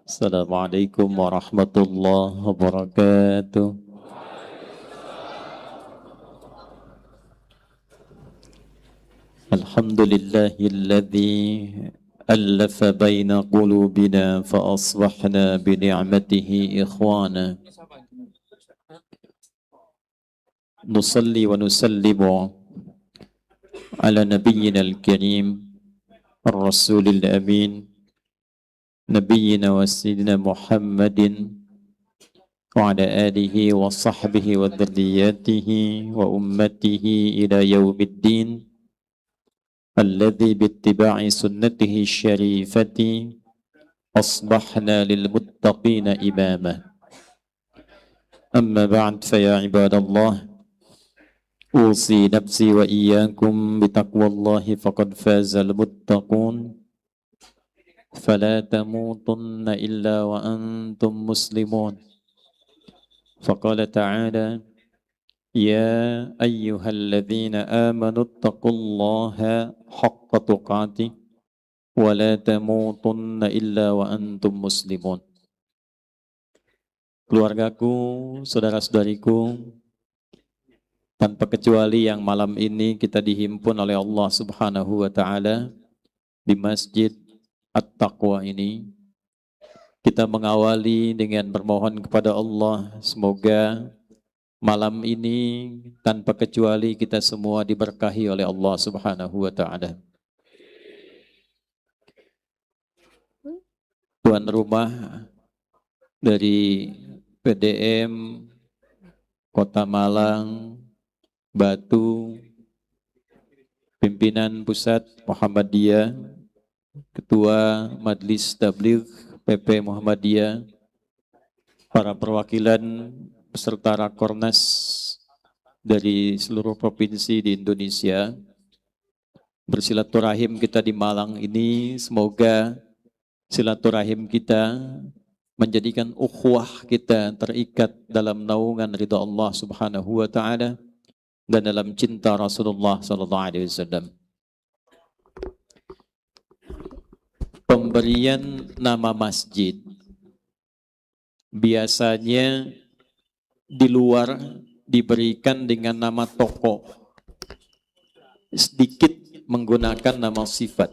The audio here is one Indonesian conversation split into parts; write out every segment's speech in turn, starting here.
Assalamualaikum warahmatullahi wabarakatuh. Alhamdulillahilladzi alafa baina qulubina fa asbahna bi ni'matihi ikhwana. Nusalli wa nusallimu ala nabiyyina al-karim ar-rasulil amin nabiyyina wa sayyidina Muhammadin wa ala alihi wa sahbihi wa dhurriyyatihi wa ummatihi ila yaumiddin alladzi bittiba'i sunnatihi syarifati asbahna lil muttaqina imama. Amma ba'd fa ya ibadallah, usi nafsi wa iyyakum bitaqwallahi faqad fazal muttaqun. فلا تموتن إلا وأنتم مسلمون. فقال تعالى: يا أيها الذين آمنوا اتقوا الله حق تقاته ولا تموتن إلا وأنتم مسلمون. Keluargaku, saudara-saudariku, tanpa kecuali yang malam ini kita dihimpun oleh Allah Subhanahu wa Ta'ala di Masjid At-Taqwa ini, kita mengawali dengan bermohon kepada Allah semoga malam ini tanpa kecuali kita semua diberkahi oleh Allah Subhanahu wa Ta'ala. Tuan rumah dari PDM Kota Malang, Batu, pimpinan pusat Muhammadiyah, Ketua Majelis Tabligh PP Muhammadiyah, para perwakilan peserta Rakornas dari seluruh provinsi di Indonesia, bersilaturahim kita di Malang ini, semoga silaturahim kita menjadikan ukhuwah kita terikat dalam naungan ridha Allah Subhanahu wa Ta'ala dan dalam cinta Rasulullah sallallahu alaihi wasallam. Pemberian nama masjid biasanya di luar diberikan dengan nama tokoh, sedikit menggunakan nama sifat.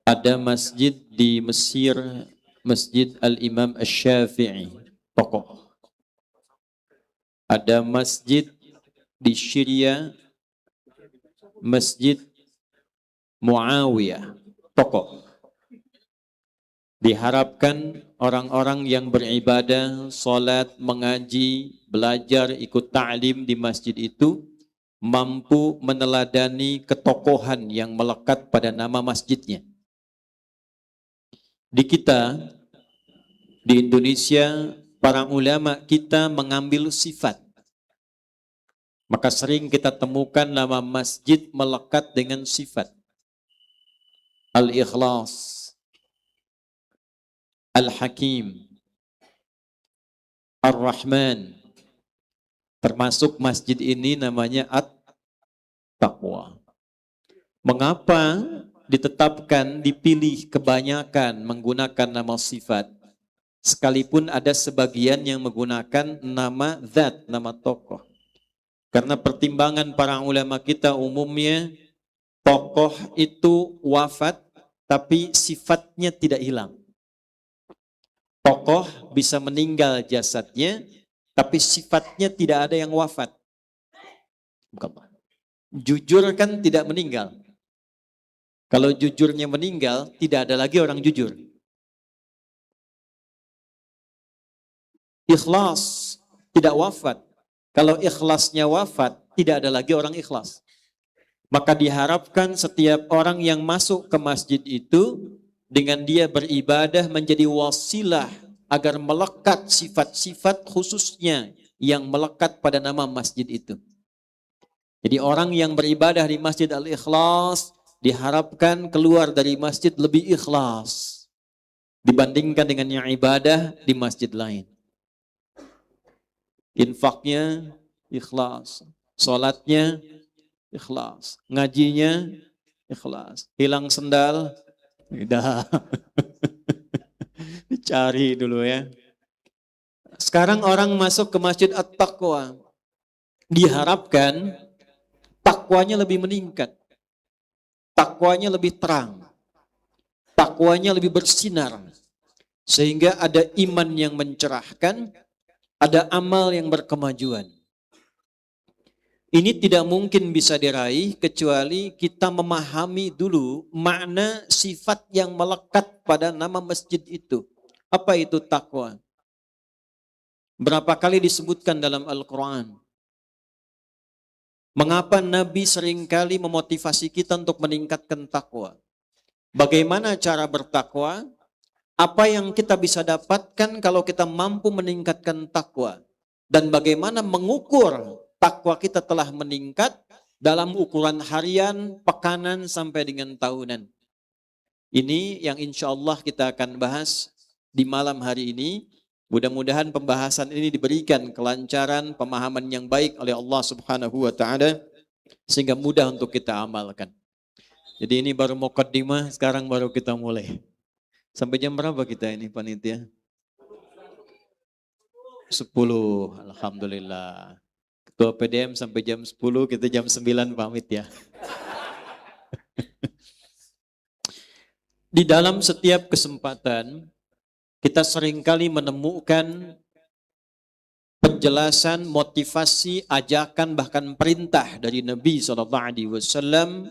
Ada masjid di Mesir, Masjid Al-Imam Asy-Syafi'i, tokoh. Ada masjid di Syria, Masjid Muawiyah, tokoh. Diharapkan orang-orang yang beribadah, salat, mengaji, belajar, ikut ta'lim di masjid itu mampu meneladani ketokohan yang melekat pada nama masjidnya. Di kita, di Indonesia, para ulama kita mengambil sifat. Maka sering kita temukan nama masjid melekat dengan sifat. Al-Ikhlas, Al-Hakim, Ar-Rahman. Termasuk masjid ini namanya At-Taqwa. Mengapa ditetapkan, dipilih kebanyakan menggunakan nama sifat, sekalipun ada sebagian yang menggunakan nama zat, nama tokoh? Karena pertimbangan para ulama kita umumnya, tokoh itu wafat, tapi sifatnya tidak hilang. Tokoh bisa meninggal jasadnya, tapi sifatnya tidak ada yang wafat. Jujur kan tidak meninggal. Kalau jujurnya meninggal, tidak ada lagi orang jujur. Ikhlas tidak wafat. Kalau ikhlasnya wafat, tidak ada lagi orang ikhlas. Maka diharapkan setiap orang yang masuk ke masjid itu, dengan dia beribadah menjadi wasilah agar melekat sifat-sifat khususnya yang melekat pada nama masjid itu. Jadi orang yang beribadah di Masjid Al-Ikhlas diharapkan keluar dari masjid lebih ikhlas dibandingkan dengan yang ibadah di masjid lain. Infaknya ikhlas, sholatnya ikhlas, ngajinya ikhlas, hilang sendal, tidak. Cari dulu ya. Sekarang orang masuk ke Masjid At-Taqwa. Diharapkan takwanya lebih meningkat. Takwanya lebih terang. Takwanya lebih bersinar. Sehingga ada iman yang mencerahkan, ada amal yang berkemajuan. Ini tidak mungkin bisa diraih kecuali kita memahami dulu makna sifat yang melekat pada nama masjid itu. Apa itu takwa? Berapa kali disebutkan dalam Al-Quran? Mengapa Nabi seringkali memotivasi kita untuk meningkatkan takwa? Bagaimana cara bertakwa? Apa yang kita bisa dapatkan kalau kita mampu meningkatkan takwa? Dan bagaimana mengukur takwa kita telah meningkat dalam ukuran harian, pekanan, sampai dengan tahunan? Ini yang insya Allah kita akan bahas di malam hari ini. Mudah-mudahan pembahasan ini diberikan kelancaran, pemahaman yang baik oleh Allah Subhanahu wa Ta'ala, sehingga mudah untuk kita amalkan. Jadi ini baru muqaddimah, sekarang baru kita mulai. Sampai jam berapa kita ini panitia? 10, alhamdulillah. Ketua PDM sampai jam 10, kita jam 9 pamit ya. Di dalam setiap kesempatan, kita seringkali menemukan penjelasan, motivasi, ajakan, bahkan perintah dari Nabi SAW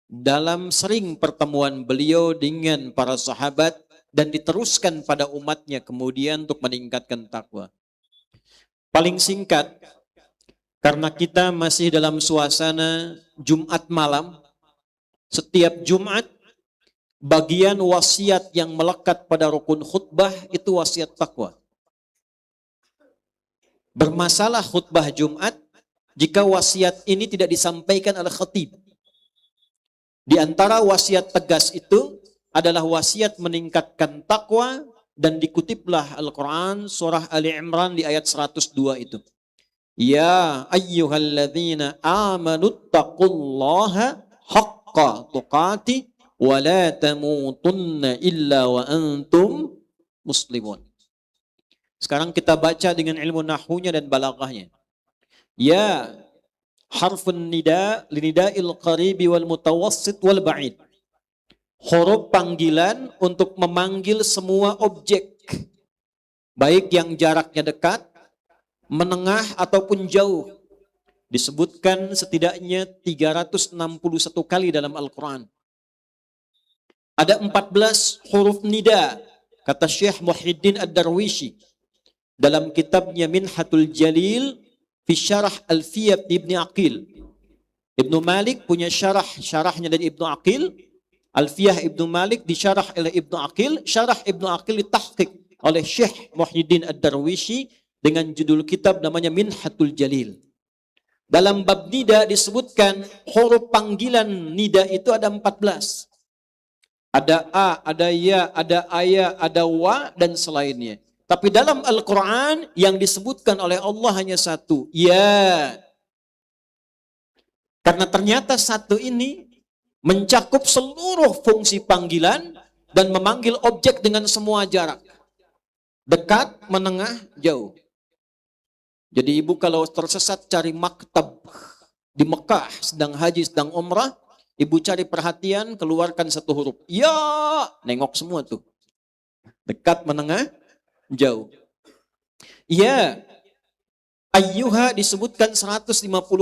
dalam sering pertemuan beliau dengan para sahabat dan diteruskan pada umatnya kemudian untuk meningkatkan takwa. Paling singkat, karena kita masih dalam suasana Jumat malam, setiap Jumat bagian wasiat yang melekat pada rukun khutbah itu wasiat takwa. Bermasalah khutbah Jumat jika wasiat ini tidak disampaikan oleh khatib. Di antara wasiat tegas itu adalah wasiat meningkatkan takwa, dan dikutiplah Al-Quran surah Ali Imran di ayat 102 itu. Ya ayyuhalladzina amanuttaqullaha haqqa tuqati wa la tamutunna illa wa antum muslimun. Sekarang kita baca dengan ilmu nahwunya dan balaghahnya. Ya harfun nida linida'il qaribi wal mutawassit wal ba'id. Huruf panggilan untuk memanggil semua objek, baik yang jaraknya dekat, menengah ataupun jauh. Disebutkan setidaknya 361 kali dalam Al-Quran. Ada 14 huruf nida, kata Syekh Muhyiddin Ad-Darwishi dalam kitabnya Minhatul Jalil fi Syarah Alfiyah Ibn Aqil. Ibnu Malik punya syarahnya dari Ibnu Aqil. Alfiyah Ibnu Malik disyarah oleh Ibnu Aqil. Syarah Ibnu Aqil ditahqiq oleh Syekh Muhyiddin Ad-Darwishi dengan judul kitab namanya Minhatul Jalil. Dalam bab nida disebutkan huruf panggilan nida itu ada 14. Ada A, ada Ya, ada Aya, ada Wa, dan selainnya. Tapi dalam Al-Quran yang disebutkan oleh Allah hanya satu, Ya. Karena ternyata satu ini mencakup seluruh fungsi panggilan dan memanggil objek dengan semua jarak. Dekat, menengah, jauh. Jadi ibu kalau tersesat cari maktab di Mekah, sedang haji, sedang umrah, ibu cari perhatian, keluarkan satu huruf. Ya, nengok semua tuh. Dekat, menengah, jauh. Ya, ayyuha disebutkan 150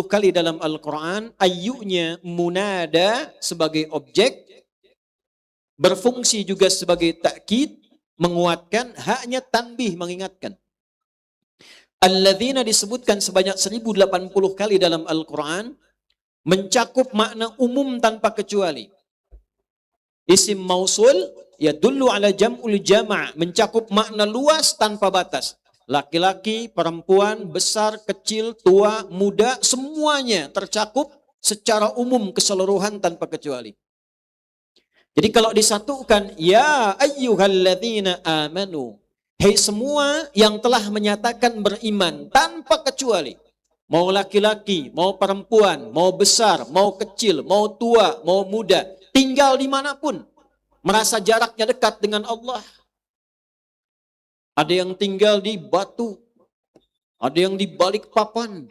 kali dalam Al-Quran. Ayyunya munada sebagai objek, berfungsi juga sebagai takkid, menguatkan, haknya tanbih, mengingatkan. Alladzina disebutkan sebanyak 1080 kali dalam Al-Quran, mencakup makna umum tanpa kecuali. Isim mausul yadullu ala jam'ul jama', mencakup makna luas tanpa batas. Laki-laki, perempuan, besar, kecil, tua, muda, semuanya tercakup secara umum keseluruhan tanpa kecuali. Jadi kalau disatukan, ya ayyuhalladzina amanu, hei semua yang telah menyatakan beriman tanpa kecuali. Mau laki-laki, mau perempuan, mau besar, mau kecil, mau tua, mau muda, tinggal dimanapun, merasa jaraknya dekat dengan Allah. ada yang tinggal di Batu, ada yang di Balikpapan,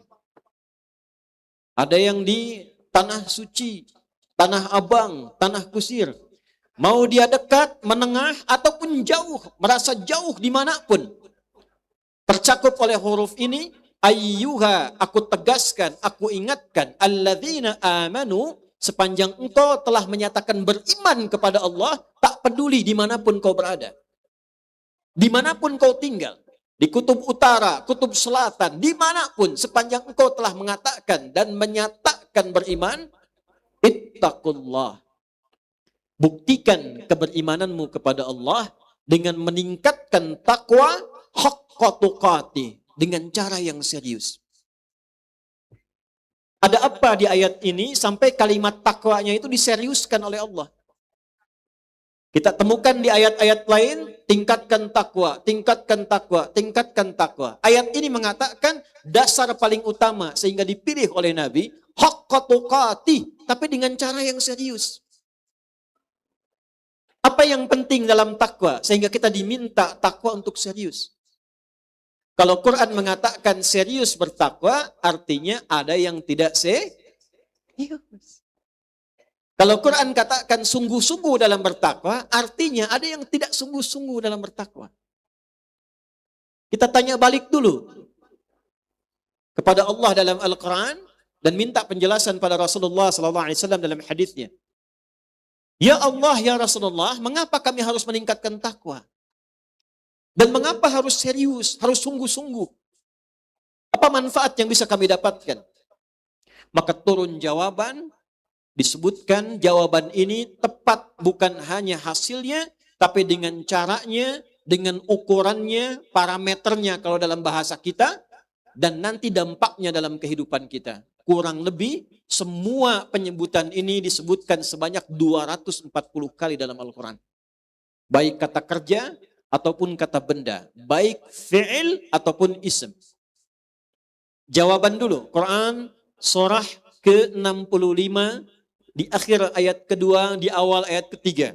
ada yang di Tanah Suci, Tanah Abang, Tanah Kusir. Mau dia dekat, menengah, ataupun jauh, merasa jauh dimanapun. Tercakup oleh huruf ini, ayyuha, aku tegaskan, aku ingatkan, alladzina amanu, sepanjang engkau telah menyatakan beriman kepada Allah, tak peduli dimanapun kau berada. Dimanapun kau tinggal, di kutub utara, kutub selatan, dimanapun, sepanjang engkau telah mengatakan dan menyatakan beriman, ittaqullah. Buktikan keberimananmu kepada Allah dengan meningkatkan takwa haqqa tuqati, dengan cara yang serius. Ada apa di ayat ini sampai kalimat takwanya itu diseriuskan oleh Allah? Kita temukan di ayat-ayat lain, tingkatkan takwa, tingkatkan takwa, tingkatkan takwa. Ayat ini mengatakan dasar paling utama sehingga dipilih oleh Nabi, haqqa tuqati, tapi dengan cara yang serius. Apa yang penting dalam takwa sehingga kita diminta takwa untuk serius? Kalau Quran mengatakan serius bertakwa, artinya ada yang tidak serius. Kalau Quran katakan sungguh-sungguh dalam bertakwa, artinya ada yang tidak sungguh-sungguh dalam bertakwa. Kita tanya balik dulu kepada Allah dalam Al-Quran dan minta penjelasan pada Rasulullah SAW dalam hadisnya. Ya Allah, ya Rasulullah, mengapa kami harus meningkatkan takwa? Dan mengapa harus serius, harus sungguh-sungguh? Apa manfaat yang bisa kami dapatkan? Maka turun jawaban, disebutkan jawaban ini tepat bukan hanya hasilnya, tapi dengan caranya, dengan ukurannya, parameternya kalau dalam bahasa kita, dan nanti dampaknya dalam kehidupan kita. Kurang lebih semua penyebutan ini disebutkan sebanyak 240 kali dalam Al-Quran. Baik kata kerja ataupun kata benda. Baik fi'il ataupun ism. Jawaban dulu. Quran surah ke-65 di akhir ayat kedua, di awal ayat ketiga.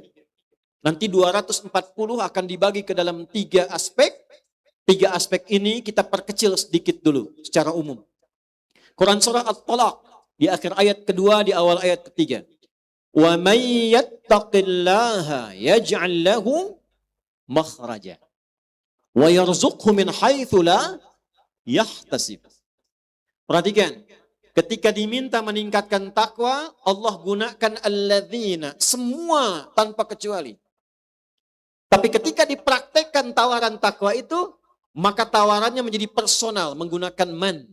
Nanti 240 akan dibagi ke dalam 3 aspek. 3 aspek ini kita perkecil sedikit dulu secara umum. Quran surah At-Talaq di akhir ayat kedua, di awal ayat ketiga. Wa may yattaqillaha yaj'al lahu makhraja wa yarzuqhu min haitsu la yahtasib. Perhatikan, ketika diminta meningkatkan takwa, Allah gunakan alladzina, semua tanpa kecuali. Tapi ketika dipraktekkan tawaran takwa itu, maka tawarannya menjadi personal menggunakan man.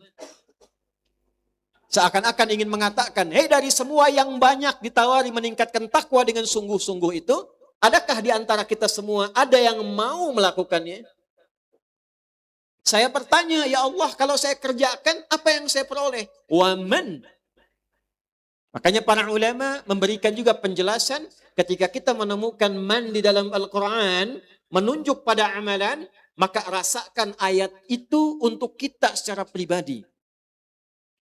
Seakan-akan ingin mengatakan, hei, dari semua yang banyak ditawari meningkatkan takwa dengan sungguh-sungguh itu, adakah di antara kita semua ada yang mau melakukannya? Saya bertanya, ya Allah, kalau saya kerjakan, apa yang saya peroleh? Waman. Makanya para ulama memberikan juga penjelasan ketika kita menemukan man di dalam Al-Quran, menunjuk pada amalan, maka rasakan ayat itu untuk kita secara pribadi.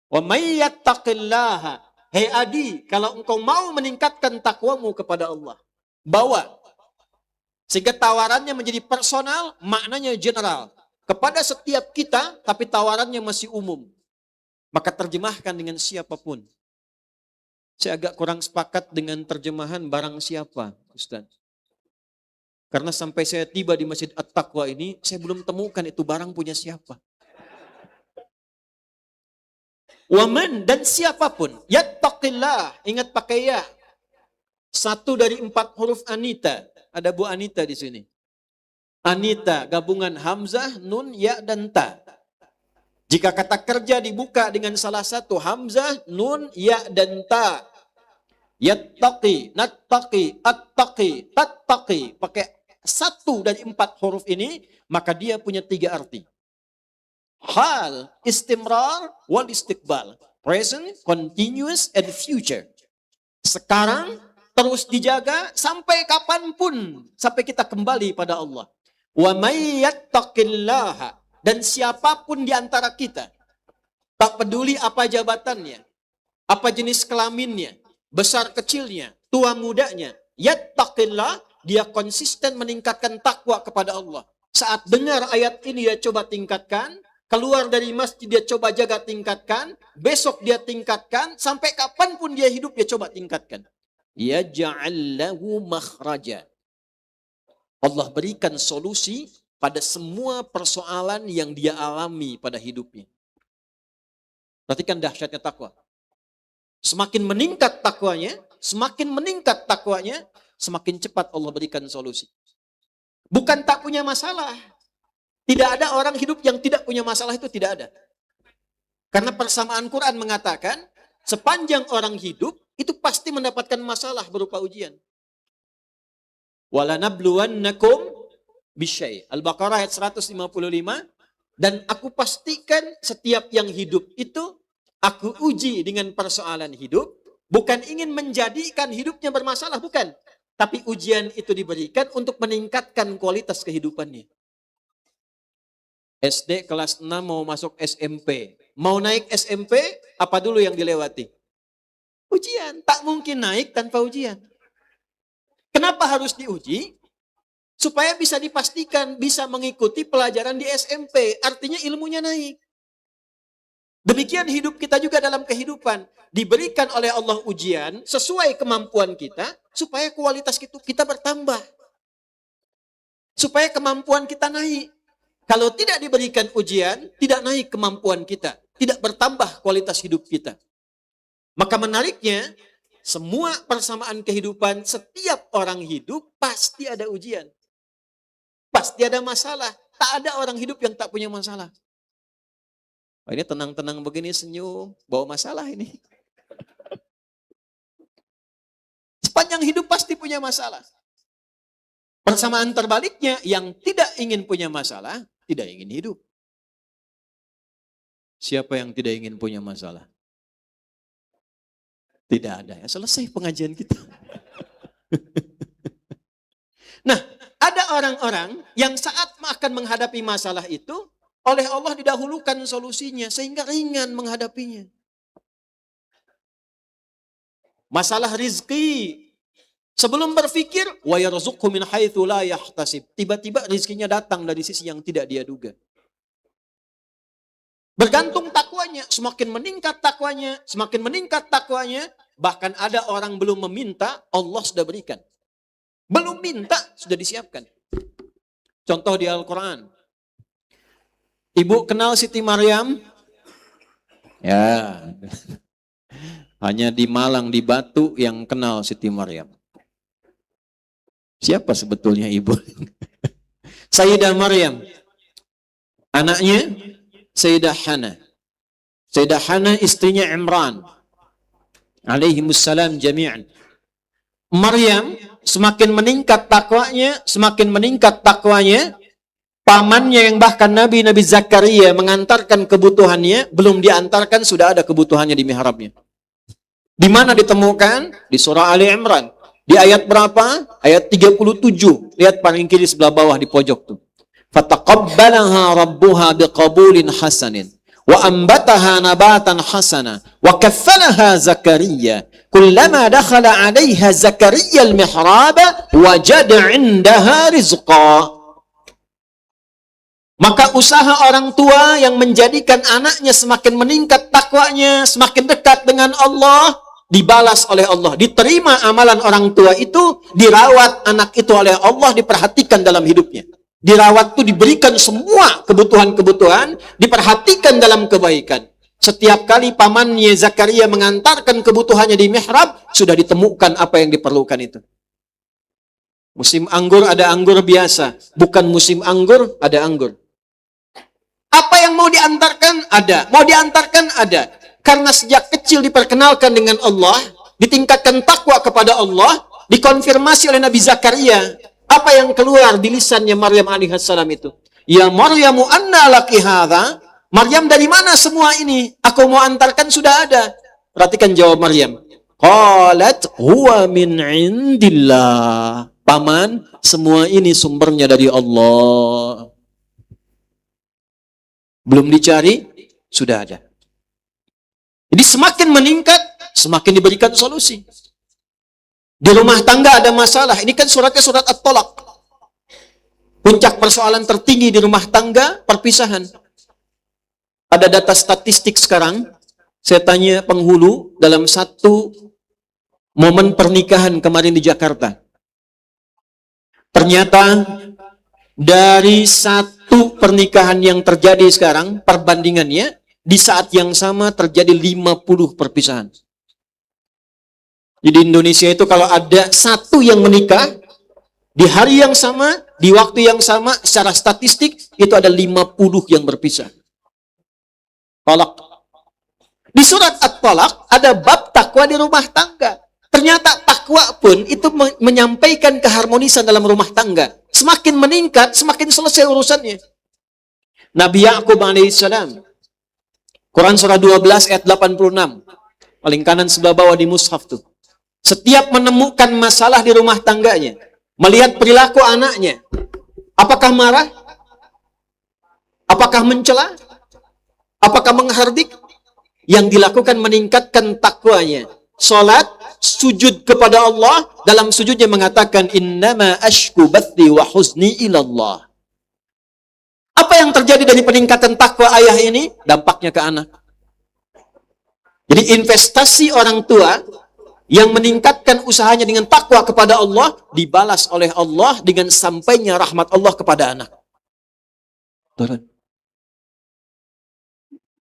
Wa may yattaqillaha, hei Adi, kalau engkau mau meningkatkan takwamu kepada Allah, bawa. Sehingga tawarannya menjadi personal, maknanya general. Kepada setiap kita, tapi tawarannya masih umum. Maka terjemahkan dengan siapapun. Saya agak kurang sepakat dengan terjemahan barang siapa, Ustaz. Karena sampai saya tiba di Masjid At-Taqwa ini, saya belum temukan itu barang punya siapa. Waman, dan siapapun, yattaqillah, ingat pakai ya. 1 dari 4 huruf Anita. Ada Bu Anita di sini. Anita, gabungan Hamzah, Nun, Ya, dan Ta. Jika kata kerja dibuka dengan salah satu Hamzah, Nun, Ya, dan Ta. Yattaqi, nattaqi, attaqi, tattaqi. Pakai 1 dari 4 huruf ini, maka dia punya 3 arti. Hal, istimrar, wal istiqbal. Present, continuous, and future. Sekarang, terus dijaga sampai kapanpun. Sampai kita kembali pada Allah. Wa may yattaqillaha, dan siapapun di antara kita, tak peduli apa jabatannya, apa jenis kelaminnya, besar kecilnya, tua mudanya, yattaqillah, dia konsisten meningkatkan takwa kepada Allah. Saat dengar ayat ini dia coba tingkatkan, keluar dari masjid dia coba jaga tingkatkan, besok dia tingkatkan, sampai kapanpun dia hidup dia coba tingkatkan. Yaj'al lahu makhraja. Allah berikan solusi pada semua persoalan yang dia alami pada hidupnya. Perhatikan dahsyatnya takwa. Semakin meningkat takwanya, semakin cepat Allah berikan solusi. Bukan tak punya masalah. Tidak ada orang hidup yang tidak punya masalah, itu tidak ada. Karena persamaan Quran mengatakan, sepanjang orang hidup, itu pasti mendapatkan masalah berupa ujian. Walanabluwannakum bisyai. Al-Baqarah ayat 155. Dan aku pastikan setiap yang hidup itu, aku uji dengan persoalan hidup. Bukan ingin menjadikan hidupnya bermasalah, bukan. Tapi ujian itu diberikan untuk meningkatkan kualitas kehidupannya. SD kelas 6 mau masuk SMP. Mau naik SMP, apa dulu yang dilewati? Ujian. Tak mungkin naik tanpa ujian. Kenapa harus diuji? Supaya bisa dipastikan bisa mengikuti pelajaran di SMP. Artinya ilmunya naik. Demikian hidup kita juga dalam kehidupan. Diberikan oleh Allah ujian sesuai kemampuan kita, supaya kualitas kita bertambah. Supaya kemampuan kita naik. Kalau tidak diberikan ujian, tidak naik kemampuan kita. Tidak bertambah kualitas hidup kita. Maka menariknya, semua persamaan kehidupan, setiap orang hidup pasti ada ujian. Pasti ada masalah. Tak ada orang hidup yang tak punya masalah. Oh, ini tenang-tenang begini senyum, bawa masalah ini. Sepanjang hidup pasti punya masalah. Persamaan terbaliknya, yang tidak ingin punya masalah, tidak ingin hidup. Siapa yang tidak ingin punya masalah? Tidak ada ya, selesai pengajian kita. Nah, ada orang-orang yang saat akan menghadapi masalah itu, oleh Allah didahulukan solusinya, sehingga ringan menghadapinya. Masalah rizki. Sebelum berpikir, wa yarzuqhu min haitsu la yahtasib. Tiba-tiba rizkinya datang dari sisi yang tidak dia duga. Bergantung takwanya, semakin meningkat takwanya, bahkan ada orang belum meminta, Allah sudah berikan. Belum minta, sudah disiapkan. Contoh di Al-Quran. Ibu kenal Siti Maryam? Ya. Hanya di Malang, di Batu yang kenal Siti Maryam. Siapa sebetulnya ibu? Sayyidah Maryam. Anaknya Sayyidah Hana. Sayyidah Hana istrinya Imran. Alaihimussalam jami'an. Maryam semakin meningkat takwanya, pamannya yang bahkan Nabi Zakaria mengantarkan kebutuhannya, belum diantarkan sudah ada kebutuhannya di mihrabnya. Di mana ditemukan? Di surah Ali Imran. Di ayat berapa? Ayat 37. Lihat paling kiri sebelah bawah di pojok tuh. Fataqabbalaha rabbuha biqabulin hasanin wa ambataha nabatan hasana wa kaffalaha Zakaria. Kullama dakhala 'alaiha Zakaria al-mihrab wajada 'indaha rizqa. Maka usaha orang tua yang menjadikan anaknya semakin meningkat takwanya, semakin dekat dengan Allah, dibalas oleh Allah. Diterima amalan orang tua itu, dirawat anak itu oleh Allah, diperhatikan dalam hidupnya. Dirawat itu diberikan semua kebutuhan-kebutuhan, diperhatikan dalam kebaikan. Setiap kali pamannya Zakaria mengantarkan kebutuhannya di mihrab, sudah ditemukan apa yang diperlukan itu. Musim anggur ada anggur biasa, bukan musim anggur ada anggur. Apa yang mau diantarkan? Ada. Mau diantarkan? Ada. Karena sejak kecil diperkenalkan dengan Allah, ditingkatkan takwa kepada Allah, dikonfirmasi oleh Nabi Zakaria. Apa yang keluar di lisannya Maryam alaihissalam itu? Ya Maryamu anna laki hadha? Maryam, dari mana semua ini? Aku mau antarkan sudah ada. Perhatikan jawab Maryam. Qalat huwa min indillah. Paman, semua ini sumbernya dari Allah. Belum dicari, sudah ada. Jadi semakin meningkat, semakin diberikan solusi. Di rumah tangga ada masalah. Ini kan suratnya surat At-Talaq. Puncak persoalan tertinggi di rumah tangga, perpisahan. Ada data statistik sekarang, saya tanya penghulu dalam satu momen pernikahan kemarin di Jakarta. Ternyata dari satu pernikahan yang terjadi sekarang, perbandingannya, di saat yang sama terjadi 50 perpisahan. Jadi Indonesia itu kalau ada satu yang menikah, di hari yang sama, di waktu yang sama, secara statistik, itu ada 50 yang berpisah. Talak. Di surat At-Talaq ada bab takwa di rumah tangga. Ternyata takwa pun itu menyampaikan keharmonisan dalam rumah tangga. Semakin meningkat, semakin selesai urusannya. Nabi Ya'qub alaihissalam. Quran surah 12 ayat 86. Paling kanan sebelah bawah di mushaf tuh. Setiap menemukan masalah di rumah tangganya, melihat perilaku anaknya, apakah marah? Apakah mencela? Apakah menghardik? Yang dilakukan meningkatkan takwanya. Salat, sujud kepada Allah, dalam sujudnya mengatakan innama ashku bathi wa huzni ilallah. Apa yang terjadi dari peningkatan takwa ayah ini? Dampaknya ke anak. Jadi investasi orang tua yang meningkatkan usahanya dengan takwa kepada Allah, dibalas oleh Allah dengan sampainya rahmat Allah kepada anak. Turun.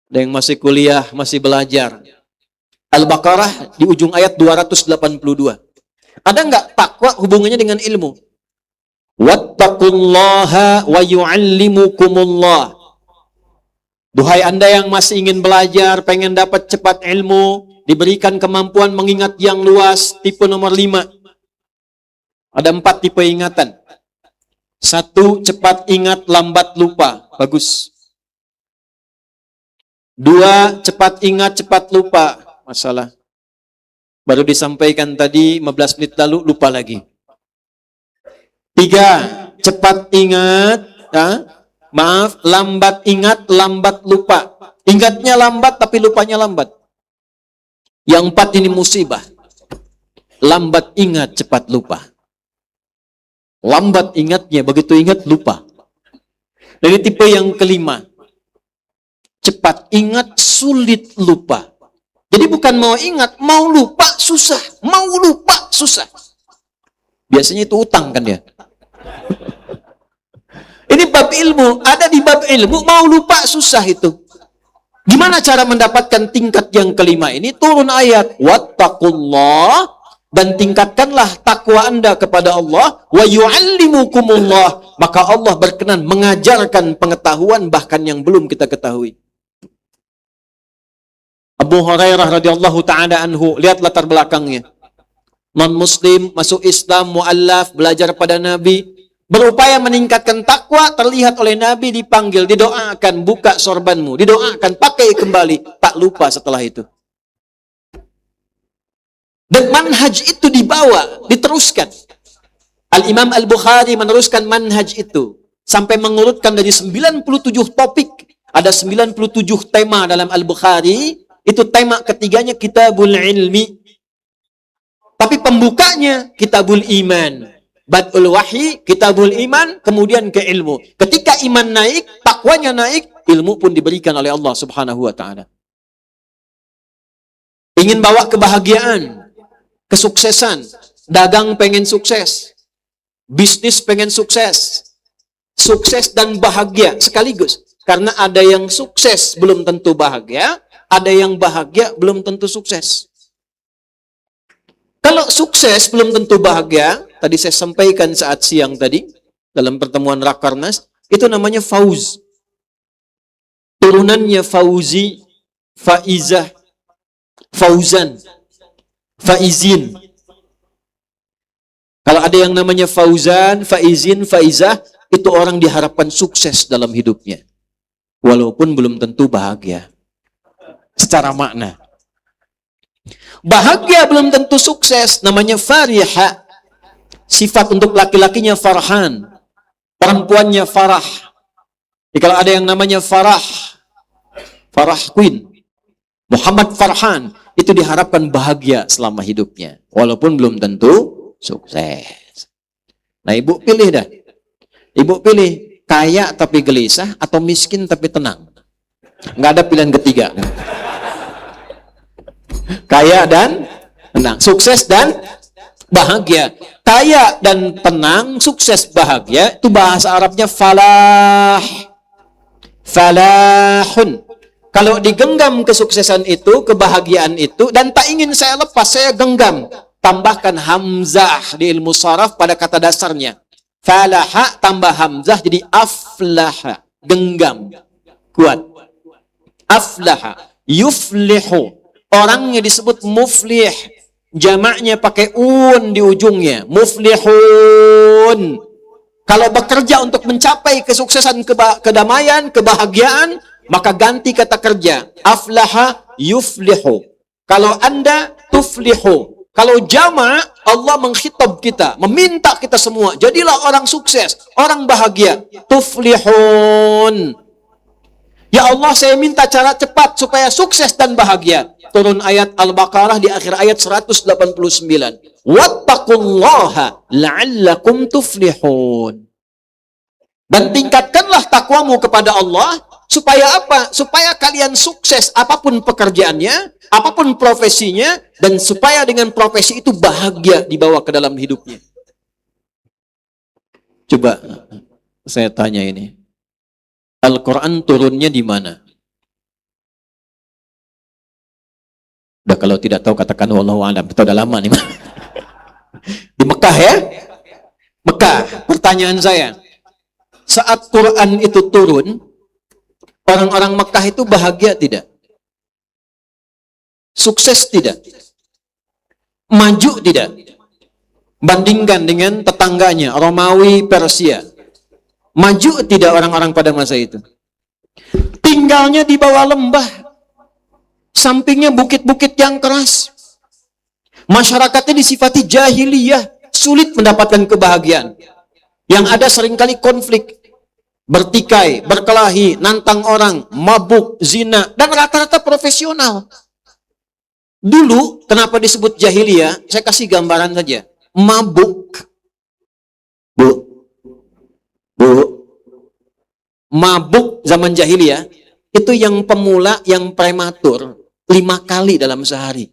Ada yang masih kuliah, masih belajar. Al-Baqarah di ujung ayat 282. Ada nggak takwa hubungannya dengan ilmu? Wattaqullaha wa yu'allimukumullah. Duhai Anda yang masih ingin belajar, pengen dapat cepat ilmu, diberikan kemampuan mengingat yang luas, tipe nomor 5. Ada 4 tipe ingatan. 1, cepat ingat, lambat lupa. Bagus. 2, cepat ingat, cepat lupa. Masalah. Baru disampaikan tadi 15 menit lalu, lupa lagi. 3, cepat ingat, lambat ingat, lambat lupa. Ingatnya lambat, tapi lupanya lambat. Yang 4 ini musibah. Lambat ingat, cepat lupa. Lambat ingatnya, begitu ingat, lupa. Dan ini tipe yang kelima. Cepat ingat, sulit lupa. Jadi bukan mau ingat, mau lupa susah. Mau lupa susah. Biasanya itu utang kan ya. Ini bab ilmu, ada di bab ilmu, mau lupa susah itu. Gimana cara mendapatkan tingkat yang kelima ini? Turun ayat, wattaqullah, dan tingkatkanlah takwa Anda kepada Allah, wa yu'allimukumullah, maka Allah berkenan mengajarkan pengetahuan bahkan yang belum kita ketahui. Abu Hurairah radhiyallahu ta'ala anhu, lihat latar belakangnya. Non-muslim, masuk Islam, mu'allaf, belajar pada Nabi, berupaya meningkatkan takwa, terlihat oleh Nabi dipanggil, didoakan, buka sorbanmu, didoakan, pakai kembali, tak lupa setelah itu. Dan manhaj itu dibawa, diteruskan. Al-Imam Al-Bukhari meneruskan manhaj itu, sampai mengurutkan dari 97 topik, ada 97 tema dalam Al-Bukhari. Itu tema ketiganya kitabul ilmi. Tapi pembukanya kitabul iman. Bad'ul wahyi, kitabul iman, kemudian ke ilmu. Ketika iman naik, takwanya naik, ilmu pun diberikan oleh Allah subhanahu wa ta'ala. Ingin bawa kebahagiaan, kesuksesan. Dagang pengen sukses. Bisnis pengen sukses. Sukses dan bahagia sekaligus. Karena ada yang sukses belum tentu bahagia. Ada yang bahagia belum tentu sukses. Kalau sukses belum tentu bahagia, tadi saya sampaikan saat siang tadi, dalam pertemuan Rakarnas, itu namanya fauz. Turunannya fauzi, faizah, fauzan, faizin. Kalau ada yang namanya fauzan, faizin, faizah, itu orang diharapkan sukses dalam hidupnya. Walaupun belum tentu bahagia. Secara makna. Bahagia belum tentu sukses, namanya fariha. Sifat untuk laki-lakinya farhan, perempuannya farah. Jadi kalau ada yang namanya farah, Farah Queen, Muhammad Farhan, itu diharapkan bahagia selama hidupnya, walaupun belum tentu sukses. Nah, ibu pilih dah. Ibu pilih kaya tapi gelisah atau miskin tapi tenang. Nggak ada pilihan ketiga. Kaya dan tenang, sukses dan bahagia. Kaya dan tenang, sukses, bahagia, itu bahasa Arabnya falah. Falahun. Kalau digenggam kesuksesan itu, kebahagiaan itu, dan tak ingin saya lepas, saya genggam. Tambahkan hamzah di ilmu sharaf pada kata dasarnya. Falaha tambah hamzah jadi aflaha. Genggam. Kuat. Aflaha. Yuflihu. Orangnya disebut muflih. Jamaknya pakai un di ujungnya. Muflihun. Kalau bekerja untuk mencapai kesuksesan, kedamaian, kebahagiaan, maka ganti kata kerja. Aflaha yuflihu. Kalau Anda tuflihu. Kalau jama', Allah mengkhitab kita, meminta kita semua, jadilah orang sukses, orang bahagia. Tuflihun. Ya Allah, saya minta cara cepat supaya sukses dan bahagia. Turun ayat Al-Baqarah di akhir ayat 189. Wattaqullaha la'allakum tuflihun. Dan tingkatkanlah takwamu kepada Allah, supaya apa? Supaya kalian sukses apapun pekerjaannya, apapun profesinya, dan supaya dengan profesi itu bahagia dibawa ke dalam hidupnya. Coba saya tanya ini. Al-Quran turunnya di mana? Udah, kalau tidak tahu katakan wallahu a'lam. Kita udah lama nih. Di Mekah ya? Mekah. Pertanyaan saya. Saat Quran itu turun, orang-orang Mekah itu bahagia tidak? Sukses tidak? Maju tidak? Bandingkan dengan tetangganya, Romawi, Persia. Maju tidak orang-orang pada masa itu? Tinggalnya di bawah lembah. Sampingnya bukit-bukit yang keras. Masyarakatnya disifati jahiliyah. Sulit mendapatkan kebahagiaan. Yang ada seringkali konflik. Bertikai, berkelahi, nantang orang, mabuk, zina. Dan rata-rata profesional. Dulu, kenapa disebut jahiliyah? Saya kasih gambaran saja. Mabuk. Bu. Mabuk zaman jahiliyah, itu yang pemula, yang prematur, 5 kali dalam sehari.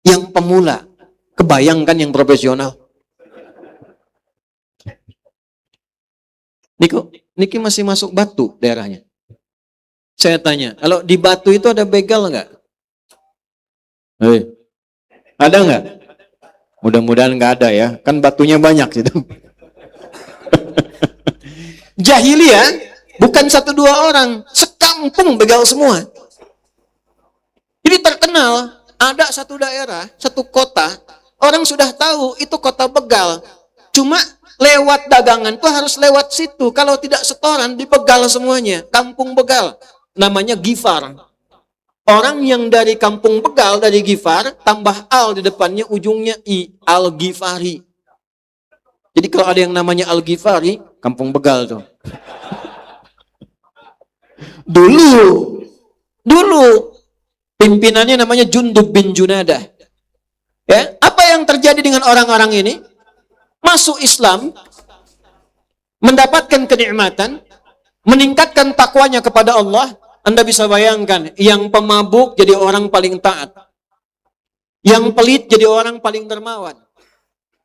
Yang pemula. Kebayangkan yang profesional. Niki masih masuk Batu daerahnya. Saya tanya, kalau di Batu itu ada begal nggak? Ada nggak? Mudah-mudahan nggak ada ya, kan batunya banyak situ. Jahiliyah bukan 1-2 orang, sekampung begal semua. Jadi terkenal, ada satu daerah, satu kota, orang sudah tahu itu kota begal. Cuma lewat dagangan tuh harus lewat situ. Kalau tidak setoran, dibegal semuanya. Kampung begal. Namanya Gifar. Orang yang dari kampung begal, dari Gifar, tambah al di depannya, ujungnya i, Al-Gifari. Jadi kalau ada yang namanya Al-Gifari, kampung begal tuh. Dulu, pimpinannya namanya Jundub bin Junadah. Ya, apa yang terjadi dengan orang-orang ini? Masuk Islam, mendapatkan kenikmatan, meningkatkan takwanya kepada Allah. Anda bisa bayangkan, yang pemabuk jadi orang paling taat. Yang pelit jadi orang paling dermawan.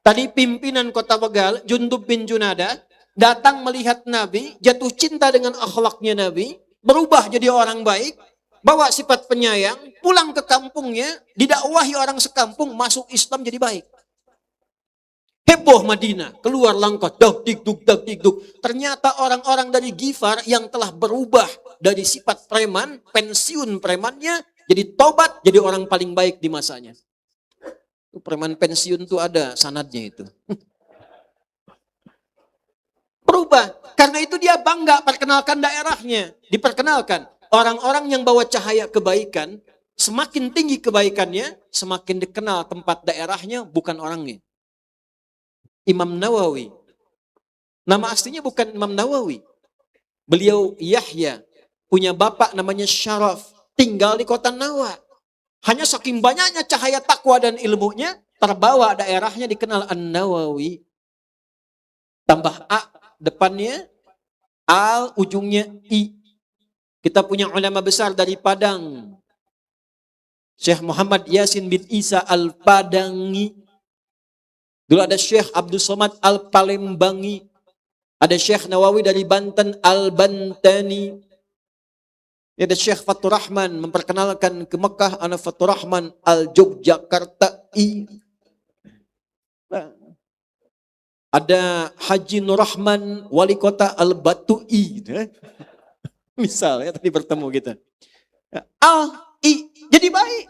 Tadi pimpinan kota begal, Jundub bin Junadah, datang melihat Nabi, jatuh cinta dengan akhlaknya Nabi, berubah jadi orang baik, bawa sifat penyayang, pulang ke kampungnya, didakwahi orang sekampung, masuk Islam jadi baik. Heboh Madinah, keluar langkah, dag digdug. Ternyata orang-orang dari Gifar yang telah berubah dari sifat preman, pensiun premannya, jadi tobat, jadi orang paling baik di masanya. Preman pensiun tuh ada sanadnya itu. Berubah, karena itu dia bangga perkenalkan daerahnya, diperkenalkan. Orang-orang yang bawa cahaya kebaikan, semakin tinggi kebaikannya, semakin dikenal tempat daerahnya, bukan orangnya. Imam Nawawi. Nama aslinya bukan Imam Nawawi. Beliau Yahya. Punya bapak namanya Syaraf. Tinggal di kota Nawa. Hanya saking banyaknya cahaya takwa dan ilmunya, terbawa daerahnya dikenal An-Nawawi. Tambah A, depannya al, ujungnya i. Kita punya ulama besar dari Padang, Syekh Muhammad Yasin bin Isa Al-Padangi. Dulu ada Syekh Abdul Somad Al-Palembangi. Ada Syekh Nawawi dari Banten Al-Bantani. Ada Syekh Fatur Rahman memperkenalkan ke Mekah, ana Fatur Rahman Al-Jogjakartai. Ada Haji Nur Rahman Wali Kota Al-Batui. Misalnya tadi bertemu kita. Jadi baik.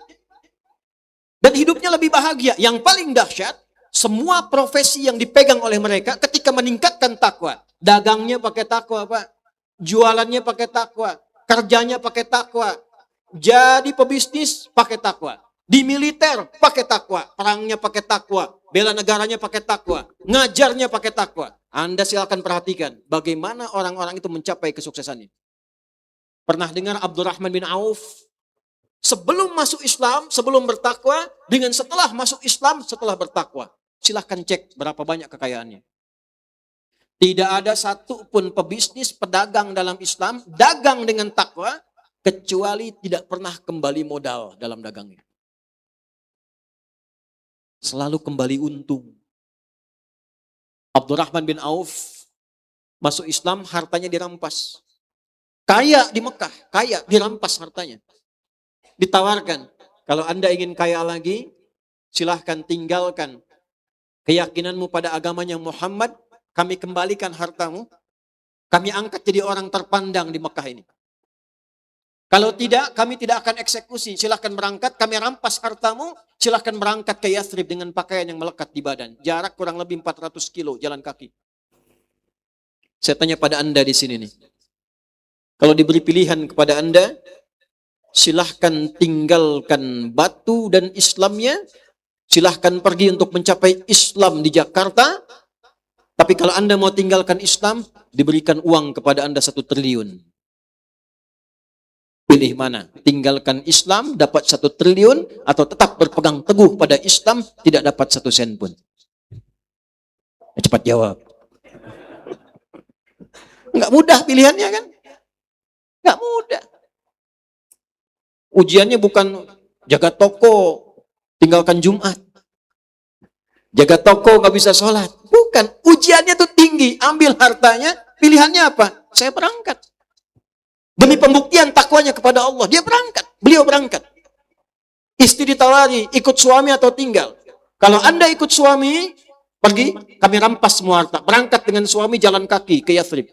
Dan hidupnya lebih bahagia. Yang paling dahsyat, semua profesi yang dipegang oleh mereka ketika meningkatkan takwa. Dagangnya pakai takwa, Pak. Jualannya pakai takwa. Kerjanya pakai takwa. Jadi pebisnis pakai takwa. Di militer pakai takwa. Perangnya pakai takwa. Bela negaranya pakai takwa. Ngajarnya pakai takwa. Anda silakan perhatikan bagaimana orang-orang itu mencapai kesuksesannya. Pernah dengar Abdurrahman bin Auf? Sebelum masuk Islam, sebelum bertakwa, dengan setelah masuk Islam, setelah bertakwa. Silahkan cek berapa banyak kekayaannya. Tidak ada satu pun pebisnis, pedagang dalam Islam, dagang dengan takwa, kecuali tidak pernah kembali modal dalam dagangnya. Selalu kembali untung. Abdurrahman bin Auf masuk Islam, hartanya dirampas. Kaya di Mekah, kaya, dirampas hartanya. Ditawarkan, kalau Anda ingin kaya lagi, silahkan tinggalkan keyakinanmu pada agamanya Muhammad, kami kembalikan hartamu, kami angkat jadi orang terpandang di Mekah ini. Kalau tidak, kami tidak akan eksekusi, silahkan berangkat, kami rampas hartamu, silahkan berangkat ke Yathrib dengan pakaian yang melekat di badan. Jarak kurang lebih 400 kilo jalan kaki. Saya tanya pada Anda di sini nih. Kalau diberi pilihan kepada Anda, silahkan tinggalkan batu dan Islamnya, silahkan pergi untuk mencapai Islam di Jakarta. Tapi kalau Anda mau tinggalkan Islam, diberikan uang kepada Anda 1 triliun. Pilih mana? Tinggalkan Islam, dapat 1 triliun, atau tetap berpegang teguh pada Islam, tidak dapat 1 sen pun. Cepat jawab. Enggak mudah pilihannya kan? Enggak mudah. Ujiannya bukan jaga toko, tinggalkan Jumat. Jaga toko nggak bisa sholat. Bukan, ujiannya tuh tinggi. Ambil hartanya, pilihannya apa? Saya berangkat. Demi pembuktian takwanya kepada Allah, dia berangkat. Beliau berangkat. Istri ditawari, ikut suami atau tinggal. Kalau Anda ikut suami, pergi, kami rampas semua harta. Berangkat dengan suami jalan kaki ke Yathrib.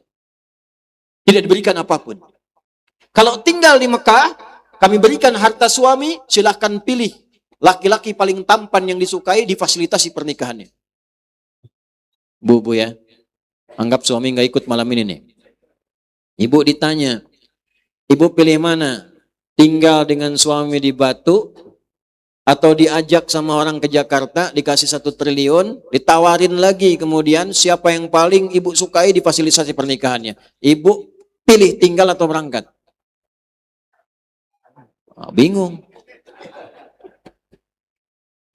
Tidak diberikan apapun. Kalau tinggal di Mekah, kami berikan harta suami, silahkan pilih. Laki-laki paling tampan yang disukai, difasilitasi pernikahannya. Bu ya, anggap suami nggak ikut malam ini nih. Ibu ditanya, ibu pilih mana? Tinggal dengan suami di Batu, atau diajak sama orang ke Jakarta, dikasih 1 triliun, ditawarin lagi kemudian siapa yang paling ibu sukai difasilitasi pernikahannya. Ibu pilih tinggal atau berangkat? Bingung.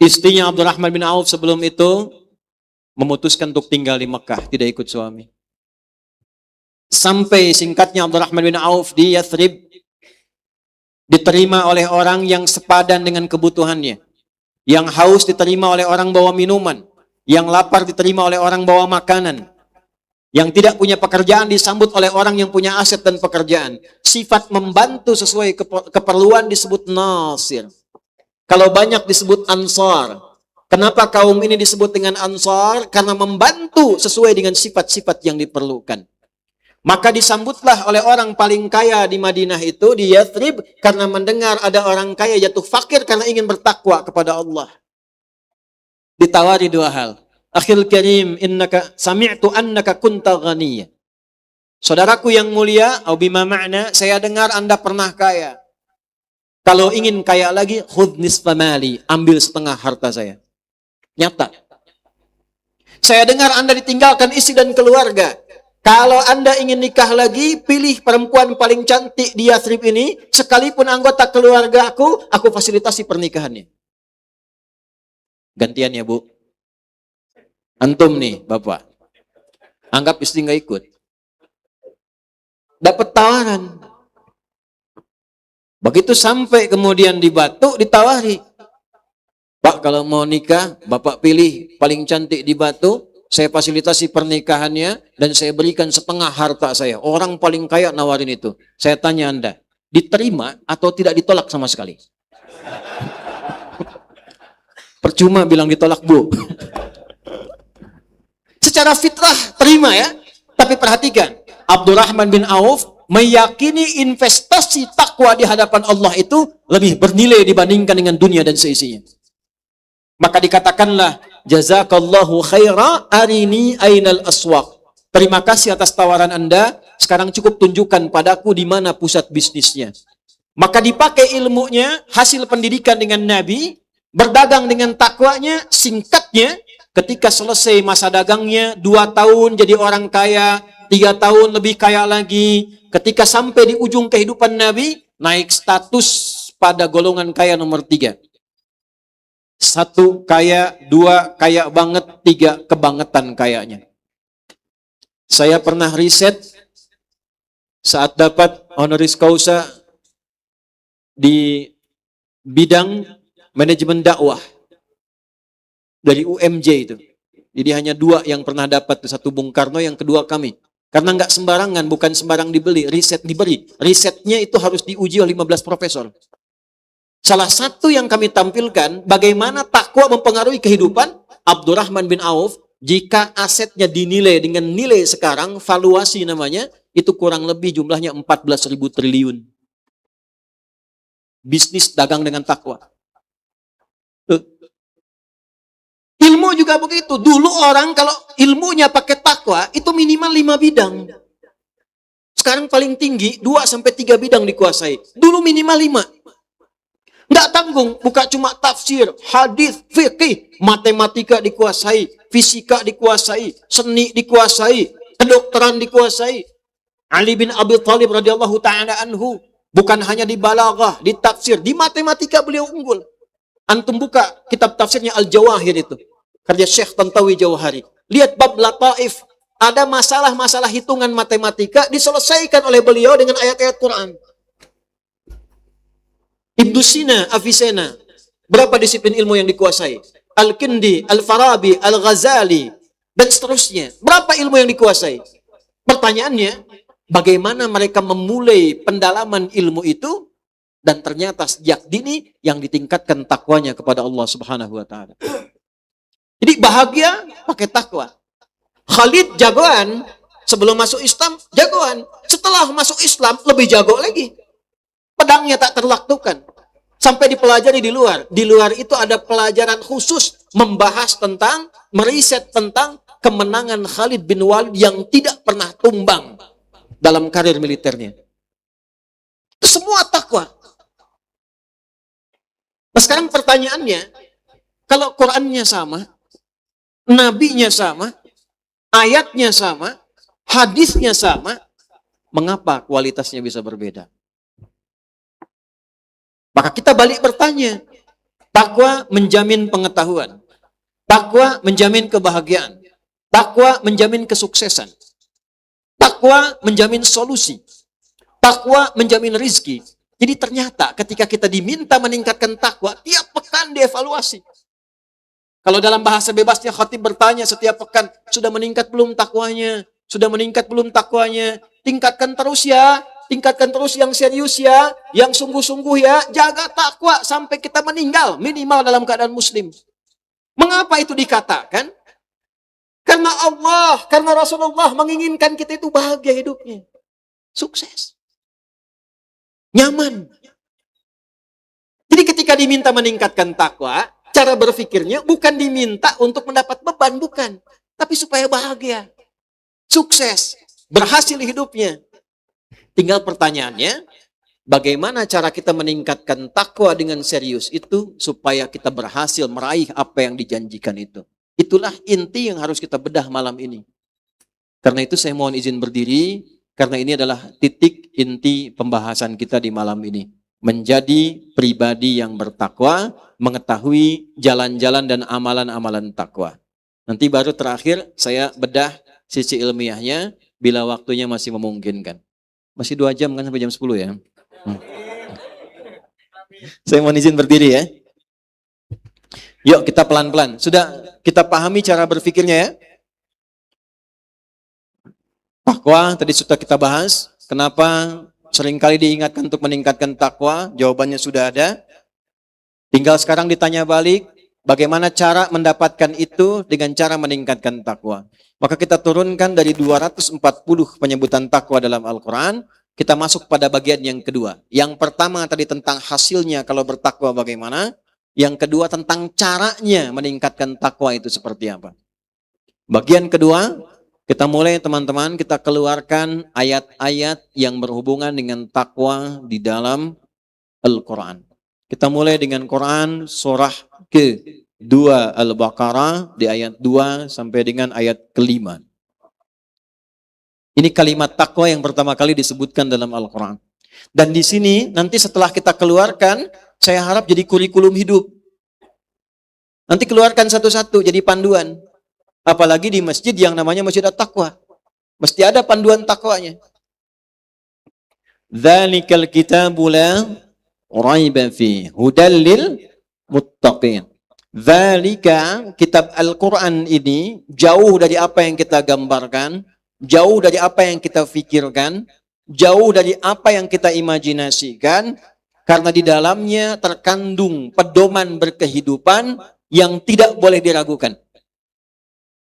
Istrinya Abdurrahman bin Auf sebelum itu memutuskan untuk tinggal di Mekah, tidak ikut suami. Sampai singkatnya Abdurrahman bin Auf di Yathrib diterima oleh orang yang sepadan dengan kebutuhannya. Yang haus diterima oleh orang bawa minuman. Yang lapar diterima oleh orang bawa makanan. Yang tidak punya pekerjaan disambut oleh orang yang punya aset dan pekerjaan. Sifat membantu sesuai keperluan disebut nasir. Kalau banyak disebut ansar. Kenapa kaum ini disebut dengan ansar? Karena membantu sesuai dengan sifat-sifat yang diperlukan. Maka disambutlah oleh orang paling kaya di Madinah itu, di Yathrib, karena mendengar ada orang kaya jatuh fakir karena ingin bertakwa kepada Allah. Ditawari 2 hal. Akhil karim, innaka sami'tu annaka kunta ghaniyya. Saudaraku yang mulia, au bima ma'na, saya dengar Anda pernah kaya. Kalau ingin kaya lagi, khudh nisfa mali, ambil setengah harta saya. Nyata. Saya dengar Anda ditinggalkan istri dan keluarga. Kalau Anda ingin nikah lagi, pilih perempuan paling cantik di Yathrib ini, sekalipun anggota keluarga aku fasilitasi pernikahannya. Gantian ya Bu. Antum nih, Bapak. Anggap istri nggak ikut. Dapat tawaran. Begitu sampai kemudian di Batu, ditawari. Pak, kalau mau nikah, Bapak pilih paling cantik di Batu, saya fasilitasi pernikahannya, dan saya berikan setengah harta saya. Orang paling kaya nawarin itu. Saya tanya Anda, diterima atau tidak ditolak sama sekali? Percuma bilang ditolak, Bu. Secara fitrah terima ya. Tapi perhatikan, Abdurrahman bin Auf meyakini investasi takwa di hadapan Allah itu lebih bernilai dibandingkan dengan dunia dan seisinya. Maka dikatakanlah, jazakallahu khaira arini ainal aswaq. Terima kasih atas tawaran Anda, sekarang cukup tunjukkan padaku di mana pusat bisnisnya. Maka dipakai ilmunya, hasil pendidikan dengan Nabi, berdagang dengan takwanya, singkatnya, ketika selesai masa dagangnya, 2 tahun jadi orang kaya, 3 tahun lebih kaya lagi. Ketika sampai di ujung kehidupan Nabi, naik status pada golongan kaya nomor 3. 1 kaya, 2 kaya banget, 3 kebangetan kayanya. Saya pernah riset saat dapat honoris causa di bidang manajemen dakwah dari UMJ itu. Jadi hanya 2 yang pernah dapat, satu Bung Karno, yang kedua kami. Karena nggak sembarangan, bukan sembarang dibeli, riset diberi. Risetnya itu harus diuji oleh 15 profesor. Salah satu yang kami tampilkan, bagaimana takwa mempengaruhi kehidupan Abdurrahman bin Auf, jika asetnya dinilai dengan nilai sekarang, valuasi namanya, itu kurang lebih jumlahnya 14.000 triliun. Bisnis dagang dengan takwa. Ilmu juga begitu. Dulu orang kalau ilmunya pakai takwa, itu minimal 5 bidang. Sekarang paling tinggi 2-3 bidang dikuasai. Dulu minimal 5. Nggak tanggung, bukan cuma tafsir, hadis, fikih, matematika dikuasai, fisika dikuasai, seni dikuasai, kedokteran dikuasai. Ali bin Abi Thalib radhiyallahu ta'ala anhu, bukan hanya di balaghah, di tafsir, di matematika beliau unggul. Antum buka kitab tafsirnya Al-Jawahir itu, karya Syekh Tantawi Jauhari. Lihat bab Lataif, ada masalah-masalah hitungan matematika diselesaikan oleh beliau dengan ayat-ayat Quran. Ibnu Sina, Avicenna, berapa disiplin ilmu yang dikuasai? Al-Kindi, Al-Farabi, Al-Ghazali, dan seterusnya. Berapa ilmu yang dikuasai? Pertanyaannya, bagaimana mereka memulai pendalaman ilmu itu, dan ternyata sejak dini yang ditingkatkan takwanya kepada Allah Subhanahu wa Ta'ala. Jadi bahagia pakai takwa. Khalid jagoan, sebelum masuk Islam jagoan. Setelah masuk Islam lebih jago lagi. Pedangnya tak terlaktukan. Sampai dipelajari di luar. Di luar itu ada pelajaran khusus membahas tentang, meriset tentang kemenangan Khalid bin Walid yang tidak pernah tumbang dalam karir militernya. Itu semua takwa. Nah, sekarang pertanyaannya, kalau Qurannya sama, nabinya sama, ayatnya sama, hadisnya sama, mengapa kualitasnya bisa berbeda? Maka kita balik bertanya, takwa menjamin pengetahuan, takwa menjamin kebahagiaan, takwa menjamin kesuksesan, takwa menjamin solusi, takwa menjamin rizki. Jadi ternyata ketika kita diminta meningkatkan takwa, tiap pekan dievaluasi. Kalau dalam bahasa bebasnya khatib bertanya setiap pekan, sudah meningkat belum takwanya? Sudah meningkat belum takwanya? Tingkatkan terus ya. Tingkatkan terus yang serius ya, yang sungguh-sungguh ya, jaga takwa sampai kita meninggal, minimal dalam keadaan muslim. Mengapa itu dikatakan? Karena Allah, karena Rasulullah menginginkan kita itu bahagia hidupnya. Sukses. Nyaman. Jadi ketika diminta meningkatkan takwa, cara berpikirnya bukan diminta untuk mendapat beban, bukan. Tapi supaya bahagia. Sukses. Berhasil hidupnya. Tinggal pertanyaannya, bagaimana cara kita meningkatkan takwa dengan serius itu supaya kita berhasil meraih apa yang dijanjikan itu. Itulah inti yang harus kita bedah malam ini. Karena itu saya mohon izin berdiri, karena ini adalah titik inti pembahasan kita di malam ini. Menjadi pribadi yang bertakwa, mengetahui jalan-jalan dan amalan-amalan takwa. Nanti baru terakhir saya bedah sisi ilmiahnya bila waktunya masih memungkinkan. Masih 2 jam kan sampai jam 10 ya. Saya mohon izin berdiri ya. Yuk kita pelan-pelan. Sudah kita pahami cara berpikirnya ya. Takwa tadi sudah kita bahas. Kenapa seringkali diingatkan untuk meningkatkan takwa? Jawabannya sudah ada. Tinggal sekarang ditanya balik, bagaimana cara mendapatkan itu dengan cara meningkatkan takwa. Maka kita turunkan dari 240 penyebutan takwa dalam Al-Quran, kita masuk pada bagian yang kedua. Yang pertama tadi tentang hasilnya kalau bertakwa bagaimana. Yang kedua tentang caranya meningkatkan takwa itu seperti apa. Bagian kedua, kita mulai teman-teman, kita keluarkan ayat-ayat yang berhubungan dengan takwa di dalam Al-Quran. Kita mulai dengan Quran surah ke-2 Al-Baqarah di ayat 2 sampai dengan ayat ke-5. Ini kalimat takwa yang pertama kali disebutkan dalam Al-Quran. Dan di sini nanti setelah kita keluarkan, saya harap jadi kurikulum hidup. Nanti keluarkan satu-satu jadi panduan. Apalagi di masjid yang namanya Masjid At-Taqwa. Mesti ada panduan takwanya. Dzalikal kitabu la raiba fi hudal lil muttaqin. Dzalika kitab Al-Quran ini jauh dari apa yang kita gambarkan, jauh dari apa yang kita pikirkan, jauh dari apa yang kita imajinasikan, karena di dalamnya terkandung pedoman berkehidupan yang tidak boleh diragukan.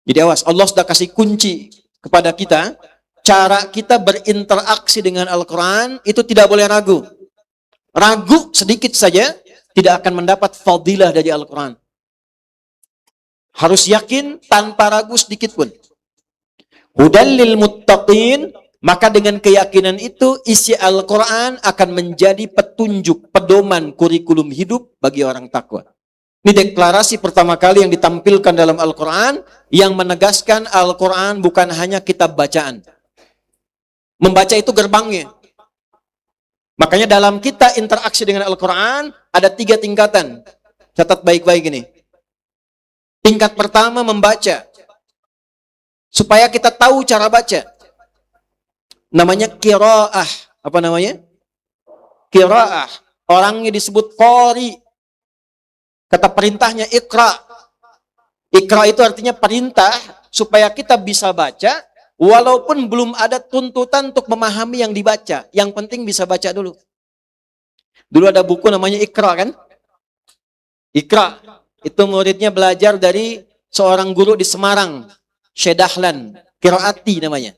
Jadi awas, Allah sudah kasih kunci kepada kita, cara kita berinteraksi dengan Al-Quran itu tidak boleh ragu. Ragu sedikit saja, tidak akan mendapat fadilah dari Al-Quran. Harus yakin tanpa ragu sedikit pun. Hudal lil muttaqin, maka dengan keyakinan itu isi Al-Quran akan menjadi petunjuk, pedoman, kurikulum hidup bagi orang takwa. Ini deklarasi pertama kali yang ditampilkan dalam Al-Quran yang menegaskan Al-Quran bukan hanya kitab bacaan. Membaca itu gerbangnya. Makanya dalam kita interaksi dengan Al-Quran ada 3 tingkatan. Catat baik-baik ini. Tingkat pertama membaca. Supaya kita tahu cara baca. Namanya qiraah. Apa namanya? Qiraah. Orangnya disebut qari. Kata perintahnya ikra. Ikra itu artinya perintah supaya kita bisa baca walaupun belum ada tuntutan untuk memahami yang dibaca. Yang penting bisa baca dulu. Dulu ada buku namanya Ikra kan? Ikra. Itu muridnya belajar dari seorang guru di Semarang. Syekh Dahlan. Qiraati namanya.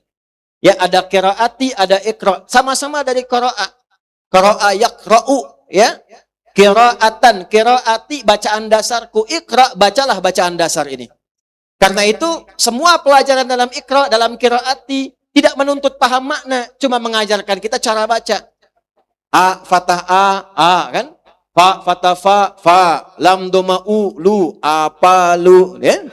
Ya, ada qiraati, ada ikra. Sama-sama dari qira'a. Qira'a yaqra'u, ya. Qira'atan, qiraati bacaan dasarku, ikra bacalah bacaan dasar ini. Karena itu semua pelajaran dalam ikra, dalam qiraati tidak menuntut paham makna, cuma mengajarkan kita cara baca. A fathah a kan? Fa fathah fa, lam doma lu, apa lu, ya.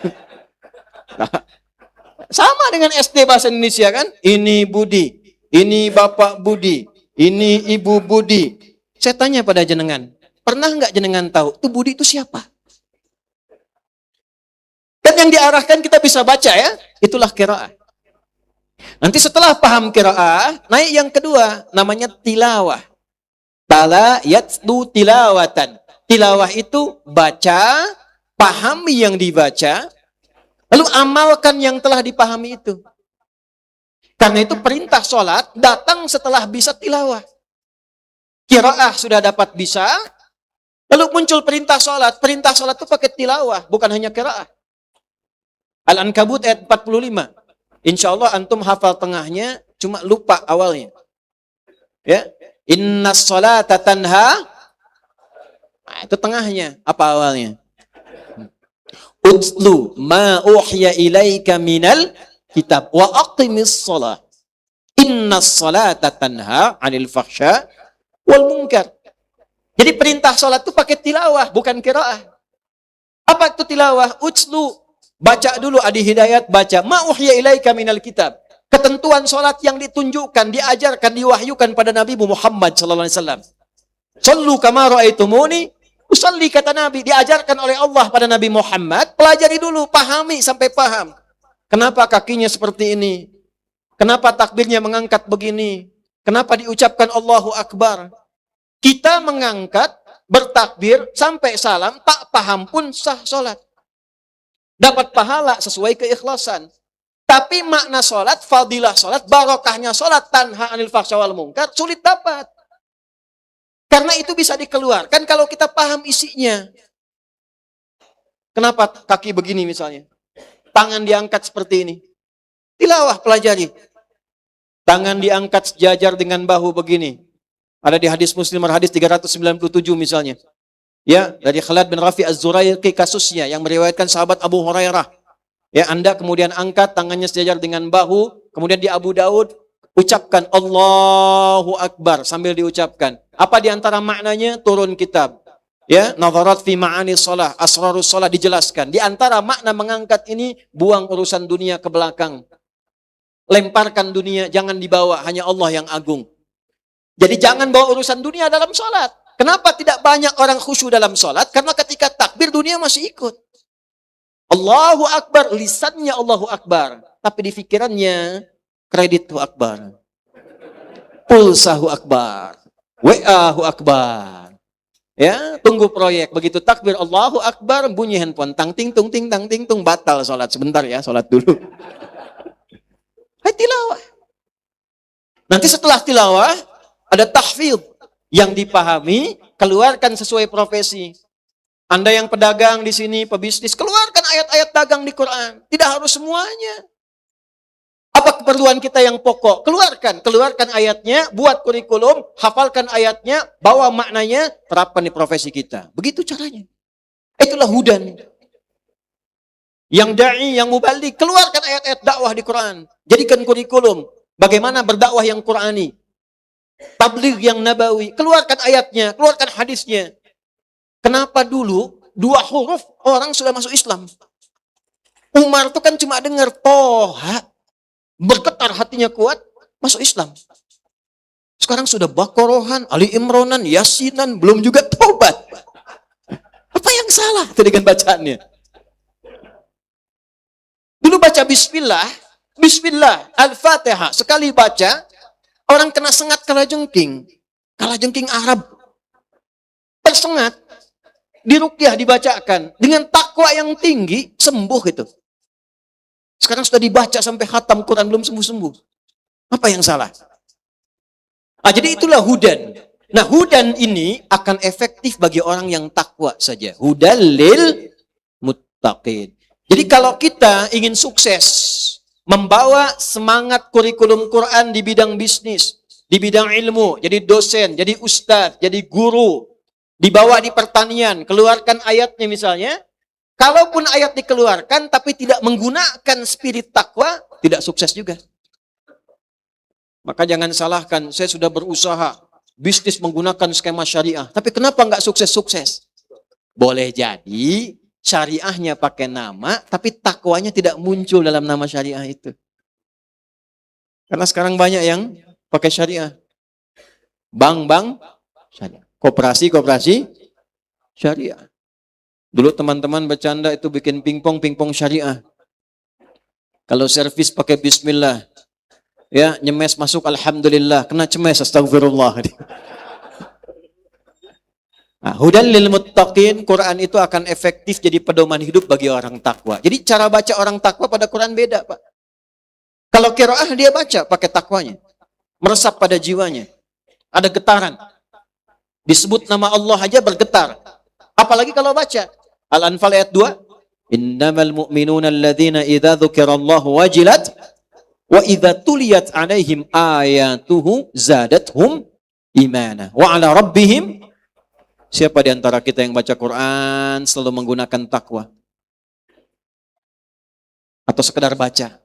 Sama dengan SD bahasa Indonesia kan? Ini Budi, ini Bapak Budi, ini Ibu Budi. Saya tanya pada jenengan, pernah nggak jenengan tahu itu Budi itu siapa? Dan yang diarahkan kita bisa baca ya, itulah qiraah. Nanti setelah paham qiraah, naik yang kedua, namanya tilawah. Tala yatlu tilawatan. Tilawah itu baca, pahami yang dibaca, lalu amalkan yang telah dipahami itu. Karena itu perintah sholat datang setelah bisa tilawah. Qiraah sudah dapat bisa, lalu muncul perintah sholat. Perintah sholat itu pakai tilawah, bukan hanya qiraah. Al-Ankabut ayat 45. Insya Allah antum hafal tengahnya, cuma lupa awalnya. Ya, Inna sholata tanha. Nah, itu tengahnya. Apa awalnya? Utlu ma uhya ilaika minal kitab wa aqimis sholat. Inna sholata tanha anil fahsya wal munkar. Jadi perintah sholat itu pakai tilawah, bukan qiraah. Apa itu tilawah? Utlu. Baca dulu, Adi Hidayat baca. Ma uhya ilaika minal kitab. Ketentuan sholat yang ditunjukkan, diajarkan, diwahyukan pada Nabi Muhammad SAW. Sallu kama ra'aitumuni usalli, kata Nabi. Diajarkan oleh Allah pada Nabi Muhammad. Pelajari dulu, pahami sampai paham. Kenapa kakinya seperti ini? Kenapa takbirnya mengangkat begini? Kenapa diucapkan Allahu Akbar? Kita mengangkat, bertakbir, sampai salam, tak paham pun sah sholat. Dapat pahala sesuai keikhlasan. Tapi makna sholat, fadilah sholat, barokahnya sholat, tanha anil fahsya wal munkar, sulit dapat. Karena itu bisa dikeluarkan kalau kita paham isinya. Kenapa kaki begini misalnya? Tangan diangkat seperti ini. Tilawah, pelajari. Tangan diangkat sejajar dengan bahu begini. Ada di hadis Muslim, hadis 397 misalnya. Ya, dari Khalid bin Rafi Az-Zuraiqi kasusnya yang meriwayatkan sahabat Abu Hurairah. Ya, Anda kemudian angkat tangannya sejajar dengan bahu, kemudian di Abu Daud ucapkan Allahu Akbar sambil diucapkan. Apa di antara maknanya? Turun kitab. Ya, Nadharat fi ma'ani shalah, asrarus shalah dijelaskan. Di antara makna mengangkat ini, buang urusan dunia ke belakang. Lemparkan dunia, jangan dibawa, hanya Allah yang agung. Jadi jangan bawa urusan dunia dalam sholat. Kenapa tidak banyak orang khusyuk dalam sholat? Karena ketika takbir dunia masih ikut. Allahu Akbar, lisannya Allahu Akbar. Tapi di pikirannya, kreditu Akbar. Pulsahu Akbar. WA-hu Akbar. Ya, tunggu proyek. Begitu takbir Allahu Akbar, bunyi handphone. Tang ting tung ting tang ting tung, batal sholat. Sebentar ya, sholat dulu. Hai tilawah. Nanti setelah tilawah, ada tahfidz yang dipahami, keluarkan sesuai profesi. Anda yang pedagang di sini, pebisnis, keluarkan ayat-ayat dagang di Quran. Tidak harus semuanya. Apa keperluan kita yang pokok? Keluarkan ayatnya, buat kurikulum, hafalkan ayatnya, bawa maknanya, terapkan di profesi kita. Begitu caranya. Itulah hudan. Yang da'i, yang mubaligh, keluarkan ayat-ayat dakwah di Quran. Jadikan kurikulum. Bagaimana berdakwah yang Qurani. Tabligh yang nabawi. Keluarkan ayatnya, keluarkan hadisnya. Kenapa dulu 2 huruf orang sudah masuk Islam? Umar itu kan cuma dengar Toha. Bergetar hatinya kuat, masuk Islam. Sekarang sudah Baqarahan, Ali Imranan, Yasinan, belum juga taubat. Apa yang salah dengan bacaannya? Dulu baca Bismillah, Al-Fatihah. Sekali baca, orang kena sengat kalajengking Arab. Tersengat, diruqyah dibacakan. Dengan takwa yang tinggi, sembuh itu. Sekarang sudah dibaca sampai khatam Quran, belum sembuh-sembuh. Apa yang salah? Jadi itulah hudan. Nah, hudan ini akan efektif bagi orang yang takwa saja. Hudan lil muttaqin. Jadi kalau kita ingin sukses, membawa semangat kurikulum Quran di bidang bisnis, di bidang ilmu, jadi dosen, jadi ustadz, jadi guru, dibawa di pertanian, keluarkan ayatnya misalnya, kalaupun ayat dikeluarkan tapi tidak menggunakan spirit takwa, tidak sukses juga. Maka jangan salahkan, saya sudah berusaha, bisnis menggunakan skema syariah, tapi kenapa nggak sukses-sukses? Boleh jadi, syariahnya pakai nama, tapi takwanya tidak muncul dalam nama syariah itu. Karena sekarang banyak yang pakai syariah. Bank syariah. Koperasi syariah. Dulu teman-teman bercanda itu bikin pingpong syariah. Kalau servis pakai bismillah. Ya, nyemes masuk alhamdulillah, kena cemes astagfirullah. Nah, hudan lil muttaqin, Quran itu akan efektif jadi pedoman hidup bagi orang takwa. Jadi cara baca orang takwa pada Quran beda, Pak. Kalau qiraah dia baca pakai takwanya. Meresap pada jiwanya. Ada getaran. Disebut nama Allah aja bergetar. Apalagi kalau baca. Al-Anfal ayat 2. Innamal mu'minuna alladhina idza dzukirallahu wajilat wa idza tuliyat alaihim ayatuhu zadathum imana wa ala rabbihim. Siapa di antara kita yang baca Quran selalu menggunakan takwa? Atau sekedar baca?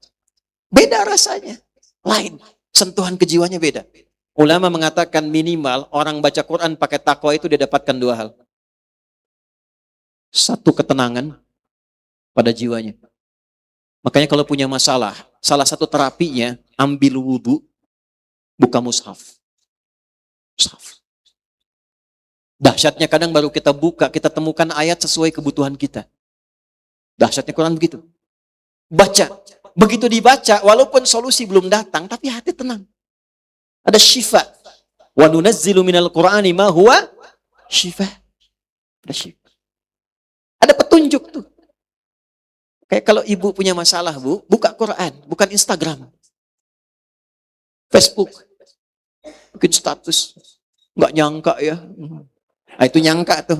Beda rasanya. Lain. Sentuhan kejiwanya beda. Ulama mengatakan minimal orang baca Quran pakai takwa itu dia dapatkan 2 hal. 1, ketenangan pada jiwanya. Makanya kalau punya masalah, salah satu terapinya, ambil wudhu, buka mushaf. Mushaf. Dahsyatnya kadang baru kita buka, kita temukan ayat sesuai kebutuhan kita. Dahsyatnya Quran begitu. Baca. begitu dibaca, walaupun solusi belum datang, tapi hati tenang. Ada syifa. Wa nunazzilu minal Qur'ani ma huwa syifa. Ada syifa. Ada petunjuk tuh. Kayak kalau ibu punya masalah, Bu, buka Quran, bukan Instagram. Facebook. Bikin status. Nggak nyangka ya. Nah, itu nyangka tuh.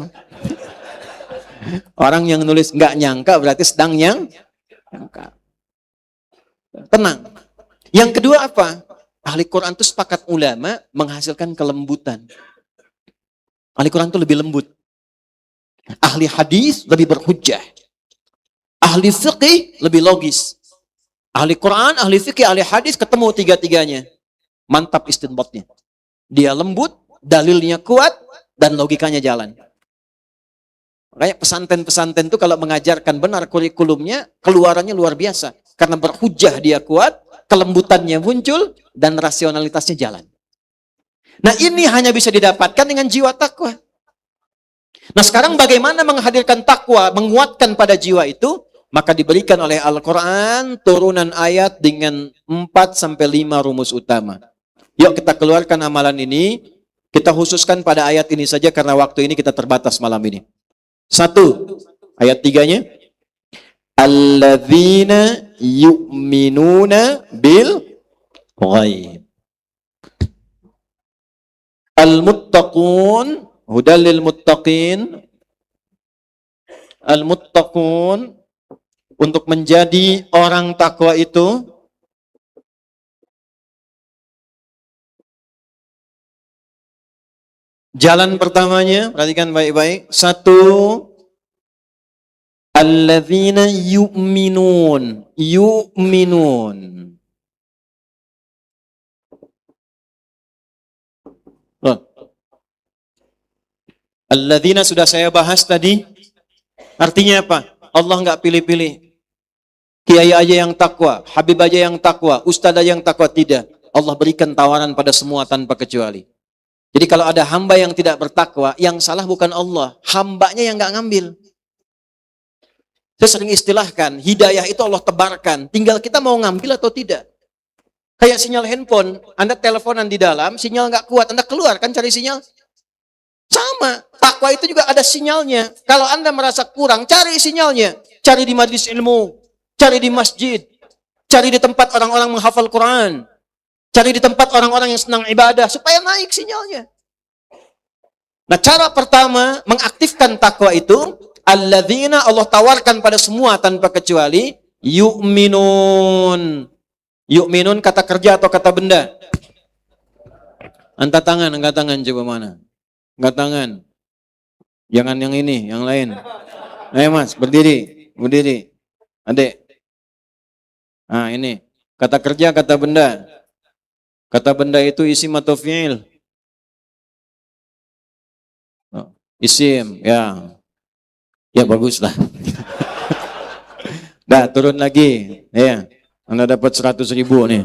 Orang yang nulis nggak nyangka berarti sedang nyangka. Tenang. Yang kedua apa? Ahli Quran itu sepakat ulama menghasilkan kelembutan. Ahli Quran itu lebih lembut. Ahli hadis lebih berhujjah. Ahli fiqih lebih logis. Ahli Quran, ahli fiqih, ahli hadis ketemu tiga-tiganya. Mantap istinbatnya. Dia lembut, dalilnya kuat, dan logikanya jalan. Kayak pesantren-pesantren itu kalau mengajarkan benar kurikulumnya, keluarannya luar biasa. Karena berhujjah dia kuat, kelembutannya muncul, dan rasionalitasnya jalan. Nah ini hanya bisa didapatkan dengan jiwa takwa. Nah sekarang bagaimana menghadirkan takwa, menguatkan pada jiwa itu? Maka diberikan oleh Al-Quran turunan ayat dengan 4-5 rumus utama. Yuk kita keluarkan amalan ini, kita khususkan pada ayat ini saja karena waktu ini kita terbatas malam ini. 1, ayat 3-nya. Alladzina yu'minuna bil ghaib. Al-muttaqun, hudal lil muttaqin. Al-muttaqun, untuk menjadi orang takwa itu, jalan pertamanya, perhatikan baik-baik. 1, alladzina yu'minun. Yu'minun. Alladzina sudah saya bahas tadi. Artinya apa? Allah nggak pilih-pilih. Kiai aja yang takwa, Habib aja yang takwa, Ustadz aja yang takwa. Tidak. Allah berikan tawaran pada semua tanpa kecuali. Jadi kalau ada hamba yang tidak bertakwa, yang salah bukan Allah, hambanya yang nggak ngambil. Saya sering istilahkan, hidayah itu Allah tebarkan, tinggal kita mau ngambil atau tidak. Kayak sinyal handphone, Anda teleponan di dalam, sinyal nggak kuat, Anda keluar kan cari sinyal. Sama, takwa itu juga ada sinyalnya. Kalau Anda merasa kurang, cari sinyalnya. Cari di majelis ilmu, cari di masjid, cari di tempat orang-orang menghafal Quran, cari di tempat orang-orang yang senang ibadah, supaya naik sinyalnya. Nah, cara pertama mengaktifkan takwa itu, alladzina Allah tawarkan pada semua tanpa kecuali, yu'minun. Yu'minun kata kerja atau kata benda? Angkat tangan coba mana? Angkat tangan. Jangan yang ini, yang lain. Ayo Mas, berdiri. Adik. Nah ini, kata kerja, kata benda. Kata benda itu isim atau fi'il? Oh, isim, ya. Ya bagus lah. Dah, turun lagi. Ya, Anda dapat 100.000 nih.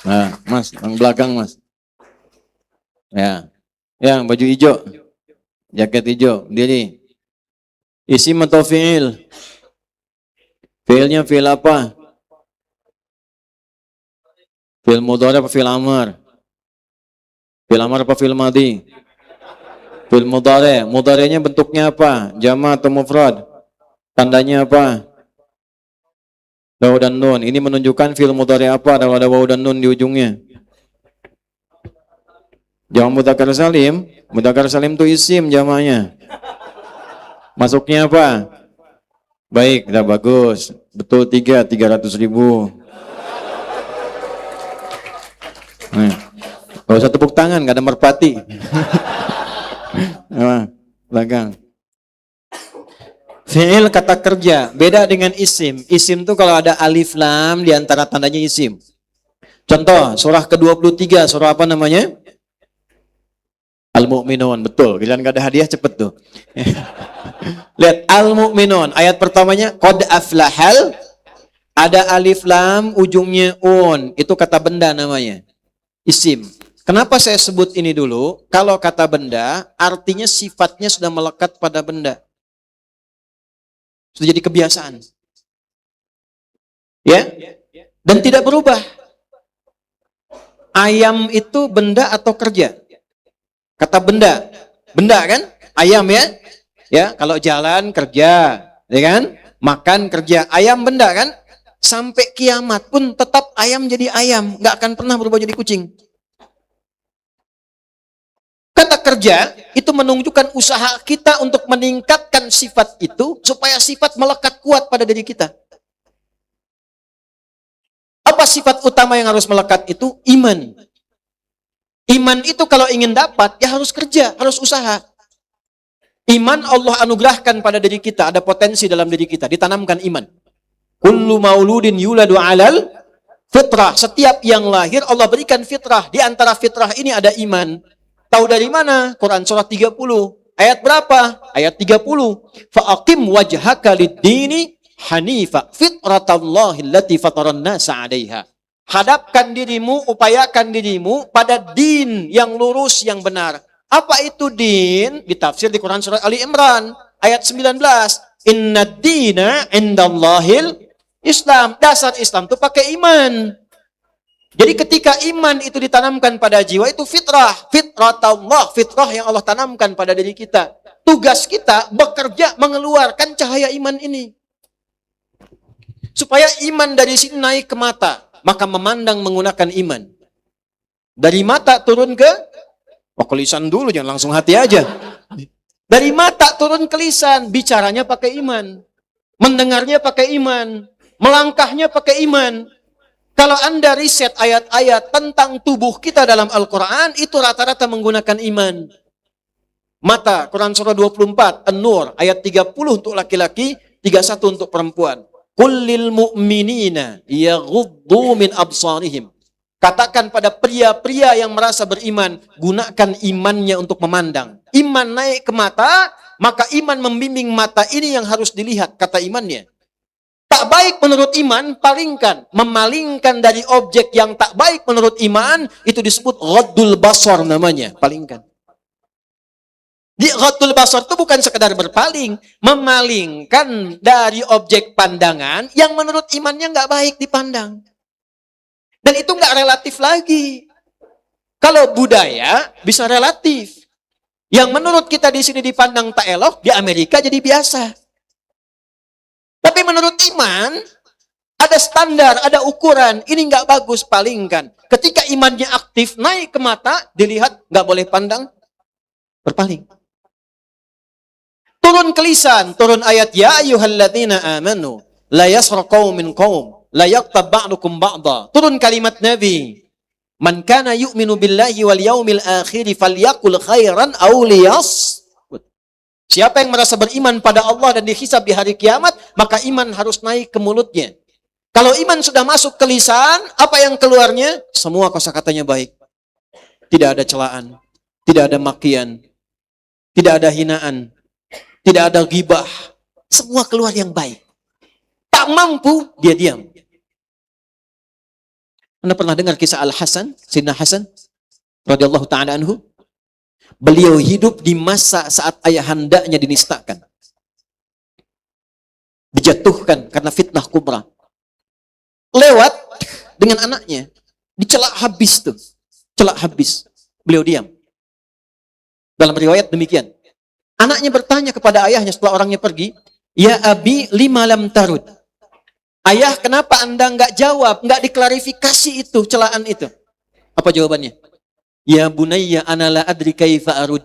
Nah, Mas, yang belakang Mas. Ya, yang baju hijau, jaket hijau, diri. Isim atau fi'il? Fi'ilnya fi'il apa? Fi'il mudhari apa fi'il amar? Fi'il amar apa fi'il madhi? Fi'il mudhari. Mudharinya bentuknya apa? Jama' atau mufrad? Tandanya apa? Waw dan nun. Ini menunjukkan fi'il mudhari apa? Ada waw dan nun di ujungnya. Jamak mudzakkar salim. Mudzakkar salim itu isim jamaknya. Masuknya apa? Baik, dah bagus. Betul 300.000. Gak usah tepuk tangan, gak ada merpati. Belakang. Fi'il kata kerja, beda dengan isim. Isim tuh kalau ada alif lam di antara tandanya isim. Contoh, surah ke-23, surah apa namanya? Al-Mu'minun, betul. Kalian gak ada hadiah cepet tuh. Lihat Al-Mu'minun, ayat pertamanya qad aflahal, ada alif lam ujungnya un, itu kata benda namanya. Isim. Kenapa saya sebut ini dulu? Kalau kata benda, artinya sifatnya sudah melekat pada benda. Sudah jadi kebiasaan. Ya, dan tidak berubah. Ayam itu benda atau kerja? Kata benda. Benda kan? Ayam ya. Ya, kalau jalan kerja, ya kan? Makan kerja. Ayam benda kan? Sampai kiamat pun tetap ayam jadi ayam, nggak akan pernah berubah jadi kucing. Kata kerja itu menunjukkan usaha kita untuk meningkatkan sifat itu supaya sifat melekat kuat pada diri kita. Apa sifat utama yang harus melekat itu? Iman. Iman itu kalau ingin dapat, ya harus kerja, harus usaha. Iman Allah anugerahkan pada diri kita, ada potensi dalam diri kita, ditanamkan iman. Kullu mauludin yuladu alal fitrah. Setiap yang lahir Allah berikan fitrah. Di antara fitrah ini ada iman. Tahu dari mana? Quran surah 30. Ayat berapa? Ayat 30. Fa'aqim wajhaka lid-dini hanifa fitratallahi allati fataran nasa 'alaiha. Hadapkan dirimu, upayakan dirimu pada din yang lurus, yang benar. Apa itu din? Ditafsir di Quran surah Ali Imran ayat 19. Inna dina indallahil Islam. Dasar Islam itu pakai iman. Jadi ketika iman itu ditanamkan pada jiwa, itu fitrah. Fitratullah, fitrah yang Allah tanamkan pada diri kita. Tugas kita bekerja mengeluarkan cahaya iman ini. Supaya iman dari sini naik ke mata, maka memandang menggunakan iman. Dari mata turun ke lisan dulu, jangan langsung hati aja. Dari mata turun ke lisan, bicaranya pakai iman. Mendengarnya pakai iman. Melangkahnya pakai iman. Kalau Anda riset ayat-ayat tentang tubuh kita dalam Al-Quran, itu rata-rata menggunakan iman. Mata, Quran surah 24, An-Nur, ayat 30 untuk laki-laki, 31 untuk perempuan. Kullil mu'minina yaghuddu min absarihim. Katakan pada pria-pria yang merasa beriman, gunakan imannya untuk memandang. Iman naik ke mata, maka iman membimbing mata ini yang harus dilihat, kata imannya. Tak baik menurut iman, palingkan. Memalingkan dari objek yang tak baik menurut iman, itu disebut ghaddul basar namanya, palingkan. Di ghaddul basar itu bukan sekedar berpaling, memalingkan dari objek pandangan yang menurut imannya nggak baik dipandang. Dan itu nggak relatif lagi. Kalau budaya bisa relatif. Yang menurut kita di sini dipandang tak elok, di Amerika jadi biasa. Tapi menurut iman, ada standar, ada ukuran. Ini nggak bagus, palingkan. Ketika imannya aktif, naik ke mata, dilihat, nggak boleh pandang, berpaling. Turun ke lisan, turun ayat, Ya ayyuhalladzina amanu, la yasra qawmin qawm, la yaqtab ba'dukum ba'da. Turun kalimat Nabi. Man kana yu'minu billahi wal yaumil akhiri falyakul khairan aw liyas. Siapa yang merasa beriman pada Allah dan dihisab di hari kiamat, maka iman harus naik ke mulutnya. Kalau iman sudah masuk ke lisan, apa yang keluarnya? Semua kosakatanya baik. Tidak ada celaan, tidak ada makian, tidak ada hinaan, tidak ada ghibah. Semua keluar yang baik. Tak mampu, dia diam. Anda pernah dengar kisah Al-Hasan, Sayyidina Hasan radhiyallahu ta'ala anhu? Beliau hidup di masa saat ayahandanya dinistakan. Dijatuhkan karena fitnah kubra. Lewat dengan anaknya. Dicelak habis tuh. Celak habis. Beliau diam. Dalam riwayat demikian. Anaknya bertanya kepada ayahnya setelah orangnya pergi. Ya abi lima lam tarud. Ayah, kenapa Anda nggak jawab, nggak diklarifikasi itu, celaan itu? Apa jawabannya? Ya bunayya ana la adri kaifa arud.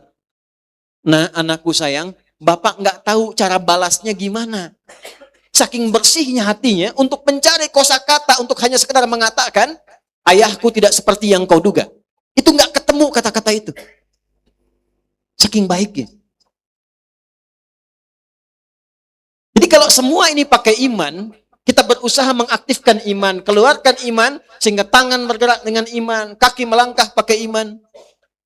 Nah, anakku sayang, bapak nggak tahu cara balasnya gimana. Saking bersihnya hatinya untuk mencari kosakata untuk hanya sekedar mengatakan, ayahku tidak seperti yang kau duga. Itu nggak ketemu kata-kata itu. Saking baiknya. Jadi kalau semua ini pakai iman, kita berusaha mengaktifkan iman, keluarkan iman, sehingga tangan bergerak dengan iman, kaki melangkah pakai iman,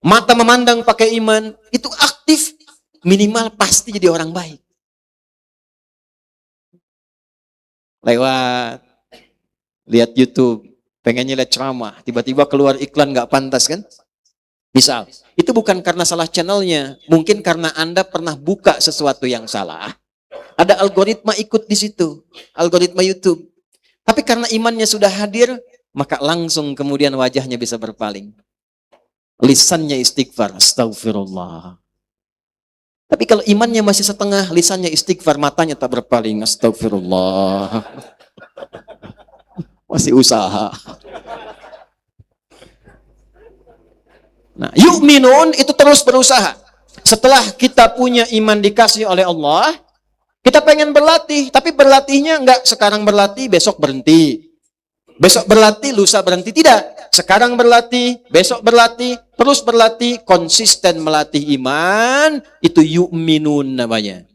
mata memandang pakai iman, itu aktif, minimal pasti jadi orang baik. Lewat, lihat YouTube, pengennya lihat ceramah, tiba-tiba keluar iklan nggak pantas kan? Misal, itu bukan karena salah channelnya, mungkin karena Anda pernah buka sesuatu yang salah. Ada algoritma ikut di situ, algoritma YouTube. Tapi karena imannya sudah hadir, maka langsung kemudian wajahnya bisa berpaling. Lisannya istighfar, astagfirullah. Tapi kalau imannya masih setengah, lisannya istighfar, matanya tak berpaling, astagfirullah. Masih usaha. Nah, yu'minun itu terus berusaha. Setelah kita punya iman dikasih oleh Allah, kita pengen berlatih, tapi berlatihnya enggak sekarang berlatih, besok berhenti. Besok berlatih, lusa berhenti. Tidak. Sekarang berlatih, besok berlatih, terus berlatih, konsisten melatih iman, itu yu'minun namanya.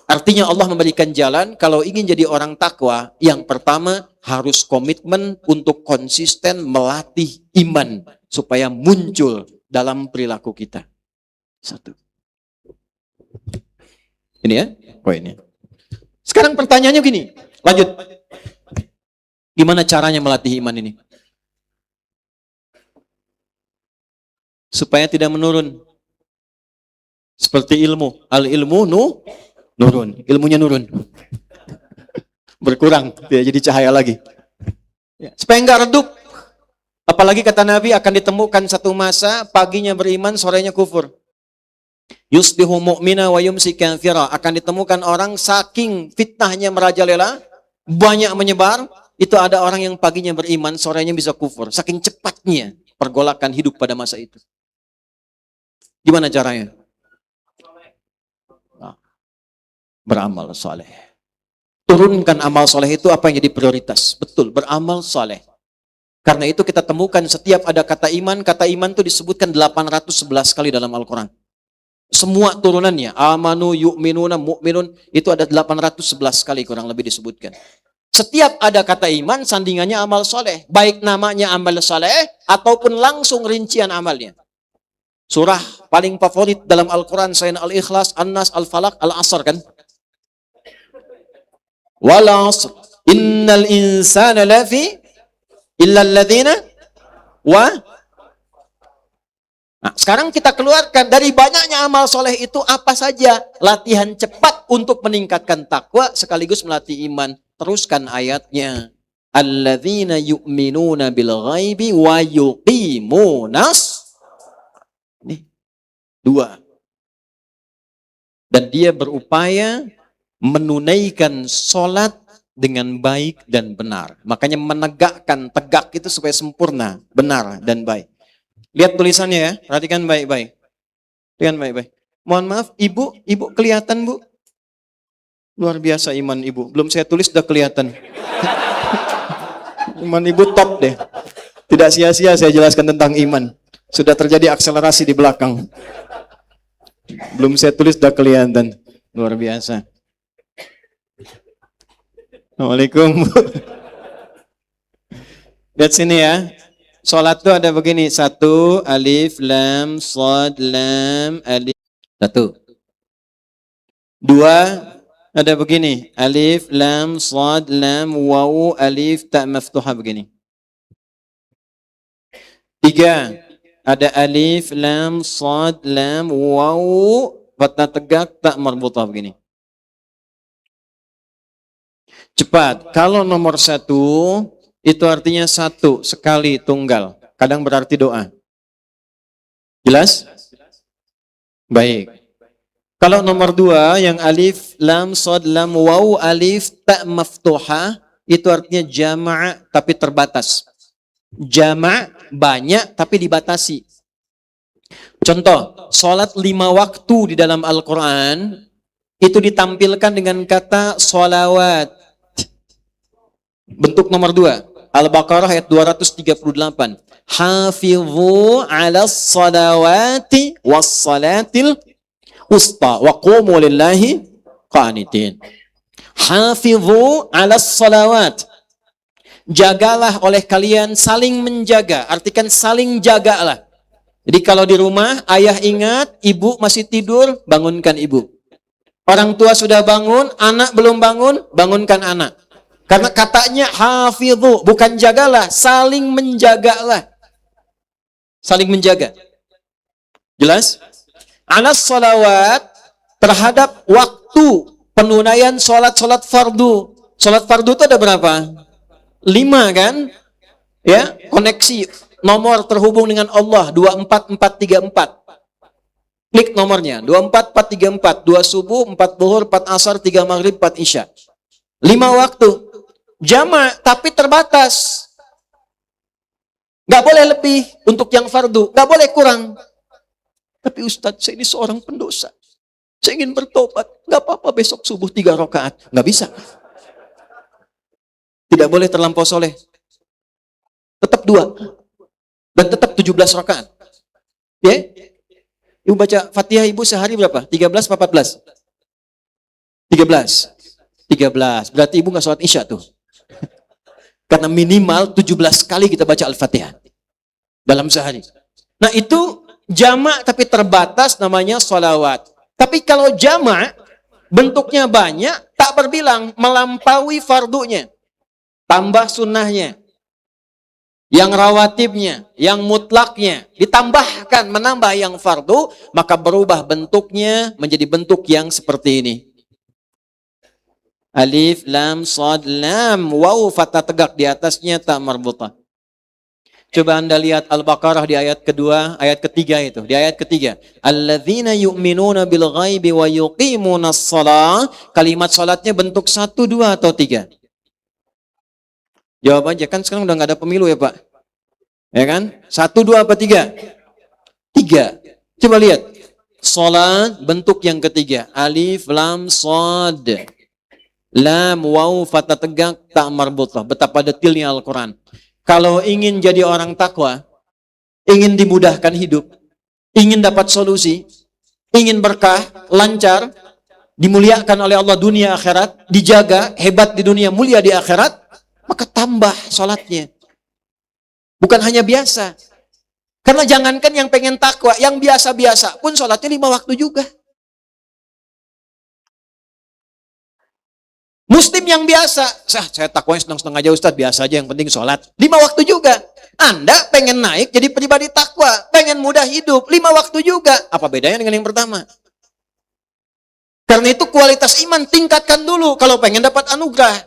Artinya Allah memberikan jalan, kalau ingin jadi orang takwa, yang pertama harus komitmen untuk konsisten melatih iman, supaya muncul dalam perilaku kita. Satu. Ini ya, poinnya. Sekarang pertanyaannya gini, lanjut. Gimana caranya melatih iman ini? Supaya tidak menurun. Seperti ilmu. Al-ilmu nurun. Ilmunya nurun. Berkurang. Tidak jadi cahaya lagi. Supaya enggak redup. Apalagi kata Nabi akan ditemukan satu masa, paginya beriman, sorenya kufur. Yusbihu mu'mina wa yumsi kafira. Akan ditemukan orang saking fitnahnya merajalela, banyak menyebar, itu ada orang yang paginya beriman, sorenya bisa kufur. Saking cepatnya pergolakan hidup pada masa itu. Gimana caranya? Beramal soleh. Turunkan amal soleh itu apa yang jadi prioritas. Betul, beramal soleh. Karena itu kita temukan setiap ada kata iman itu disebutkan 811 kali dalam Al-Quran. Semua turunannya, amanu, yu'minuna, mu'minun, itu ada 811 kali kurang lebih disebutkan. Setiap ada kata iman, sandingannya amal soleh. Baik namanya amal soleh, ataupun langsung rincian amalnya. Surah paling favorit dalam Al-Quran, selain Al-Ikhlas, An-Nas, Al-Falaq, Al-Asr kan? Wal 'asr, innal insana lafi illa alladhina Nah, sekarang kita keluarkan dari banyaknya amal soleh itu apa saja latihan cepat untuk meningkatkan takwa sekaligus melatih iman. Teruskan ayatnya. Alladzina yu'minuna bil ghaibi wa yuqimunas. Nih, 2. Dan dia berupaya menunaikan sholat dengan baik dan benar. Makanya menegakkan, tegak itu supaya sempurna, benar dan baik. Lihat tulisannya ya, perhatikan baik-baik. Perhatikan baik-baik. Mohon maaf, ibu kelihatan bu? Luar biasa iman ibu. Belum saya tulis sudah kelihatan. Iman ibu top deh. Tidak sia-sia saya jelaskan tentang iman. Sudah terjadi akselerasi di belakang. Belum saya tulis sudah kelihatan. Luar biasa. Assalamualaikum. Lihat sini ya. Salat itu ada begini. 1, alif, lam, shad, lam, alif. 1. 2, ada begini. Alif, lam, shad, lam, waw, alif, ta maftuhah begini. 3, ada alif, lam, shad, lam, waw, fathah tegak, ta marbutah begini. Cepat. Kalau nomor 1, itu artinya 1, sekali, tunggal. Kadang berarti doa. Jelas? Baik. Kalau nomor 2, yang alif, lam, shad, lam, waw, alif, ta maftuhah, itu artinya jama' tapi terbatas. Jama' banyak tapi dibatasi. Contoh, sholat 5 waktu di dalam Al-Quran, itu ditampilkan dengan kata sholawat. Bentuk nomor 2. Al-Baqarah ayat 238. Hafidhu 'alas salawati was salatil wusta wa qumu lillahi qanitin. Hafidhu 'alas salawat. Jagalah oleh kalian, saling menjaga. Artikan saling jagalah. Jadi kalau di rumah ayah ingat, ibu masih tidur, bangunkan ibu. Orang tua sudah bangun, anak belum bangun, bangunkan anak. Karena katanya hafidhu, bukan jagalah, saling menjagalah. Saling menjaga. Jelas? Anas salawat terhadap waktu penunaian sholat fardu. Sholat fardu itu ada berapa? 5 kan? Ya, koneksi nomor terhubung dengan Allah 24434. Klik nomornya 24434, 2 subuh, 4 zuhur, 4 asar, 3 maghrib, 4 isya. 5 waktu. Jamak tapi terbatas. Gak boleh lebih untuk yang fardu, gak boleh kurang. Tapi Ustadz, saya ini seorang pendosa. Saya ingin bertobat. Gak apa-apa besok subuh 3 rakaat. Gak bisa. Tidak boleh terlampau soleh. Tetap 2. Dan tetap 17 rakaat. Ya? Ibu baca Fatihah ibu sehari berapa? 13 atau 14? 13. 13. Berarti ibu gak sholat isya tuh. Karena minimal 17 kali kita baca Al-Fatihah dalam sehari. Nah itu jamak tapi terbatas namanya sholawat. Tapi kalau jamak bentuknya banyak, tak berbilang, melampaui fardunya. Tambah sunnahnya. Yang rawatibnya, yang mutlaknya. Ditambahkan, menambah yang fardu, maka berubah bentuknya menjadi bentuk yang seperti ini. Alif, lam, shad, lam, waw, fathah tegak di atasnya, tak marbutah. Coba Anda lihat Al-Baqarah di ayat kedua, ayat ketiga itu. Di ayat ketiga. Alladzina yu'minuna bil ghaibi wa yuqimunas shalah. Kalimat salatnya bentuk 1, 2, atau 3? Jawab aja, kan sekarang udah gak ada pemilu ya Pak? Ya kan? 1, 2, apa 3? 3. Coba lihat. Salat bentuk yang ketiga. Alif, lam, shad. Lam, waw, fathah tegak, tak marbutah. Betapa detilnya Al-Quran. Kalau ingin jadi orang takwa, ingin dimudahkan hidup, ingin dapat solusi, ingin berkah, lancar, dimuliakan oleh Allah dunia akhirat, dijaga, hebat di dunia, mulia di akhirat, maka tambah sholatnya. Bukan hanya biasa. Karena jangankan yang pengen takwa, yang biasa-biasa pun sholatnya 5 waktu juga. Muslim yang biasa, saya takwanya setengah-setengah aja Ustadz, biasa aja yang penting sholat. 5 waktu juga. Anda pengen naik jadi pribadi takwa, pengen mudah hidup, 5 waktu juga. Apa bedanya dengan yang pertama? Karena itu kualitas iman tingkatkan dulu kalau pengen dapat anugerah.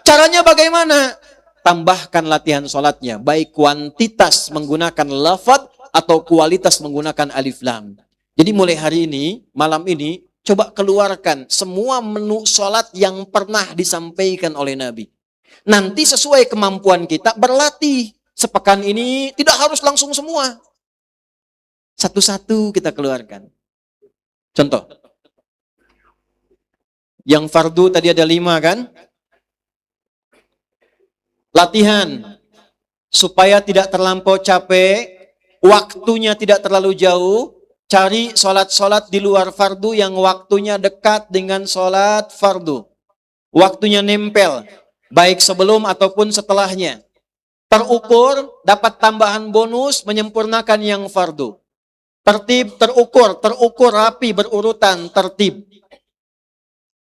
Caranya bagaimana? Tambahkan latihan sholatnya, baik kuantitas menggunakan lafaz atau kualitas menggunakan alif lam. Jadi mulai hari ini, malam ini, coba keluarkan semua menu sholat yang pernah disampaikan oleh Nabi. Nanti sesuai kemampuan kita berlatih. Sepekan ini tidak harus langsung semua. Satu-satu kita keluarkan. Contoh. Yang fardu tadi ada 5 kan? Latihan. Supaya tidak terlampau capek, waktunya tidak terlalu jauh. Cari sholat-sholat di luar fardu yang waktunya dekat dengan sholat fardu. Waktunya nempel, baik sebelum ataupun setelahnya. Terukur, dapat tambahan bonus, menyempurnakan yang fardu. Tertib, terukur rapi, berurutan, tertib.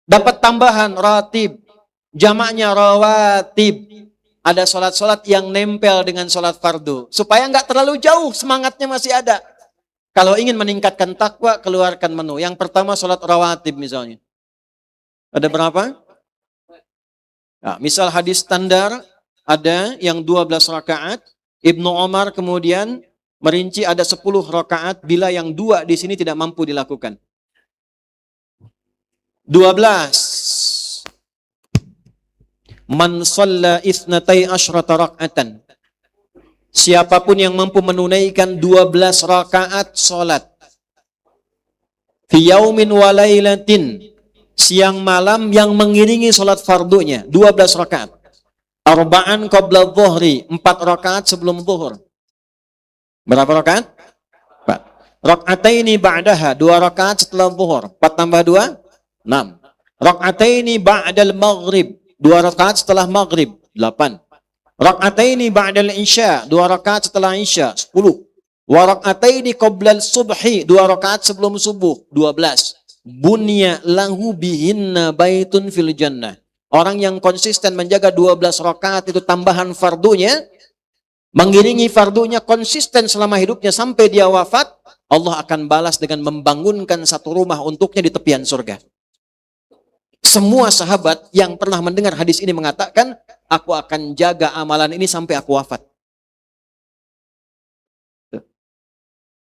Dapat tambahan, ratib. Jamaknya rawatib. Ada sholat-sholat yang nempel dengan sholat fardu. Supaya nggak terlalu jauh, semangatnya masih ada. Kalau ingin meningkatkan takwa, keluarkan menu. Yang pertama sholat rawatib misalnya. Ada berapa? Nah, misal hadis standar, ada yang 12 rakaat. Ibnu Umar kemudian merinci ada 10 rakaat bila yang 2 di sini tidak mampu dilakukan. 12. Man shalla itsnatai asyrata raka'atan. Siapapun yang mampu menunaikan 12 rakaat salat. Fi yaumin wa lailatin. Siang malam yang mengiringi salat fardunya. 12 rakaat. Arba'an qabla dhuhri. 4 rakaat sebelum zuhur. Berapa rakaat? 4. Raka'ataini ba'daha. 2 rakaat setelah zuhur. 4 tambah 2? 6. Raka'ataini ba'dal maghrib. 2 rakaat setelah maghrib. 8. Raka'ataini ba'dal isya, 2 rakaat setelah isya, 10. Wa raka'ataini qoblal subhi, 2 rakaat sebelum subuh, 12. Bunya lahu bihinna baitun fil jannah. Orang yang konsisten menjaga 12 rakaat itu tambahan fardunya, mengiringi fardunya konsisten selama hidupnya sampai dia wafat, Allah akan balas dengan membangunkan satu rumah untuknya di tepian surga. Semua sahabat yang pernah mendengar hadis ini mengatakan, aku akan jaga amalan ini sampai aku wafat.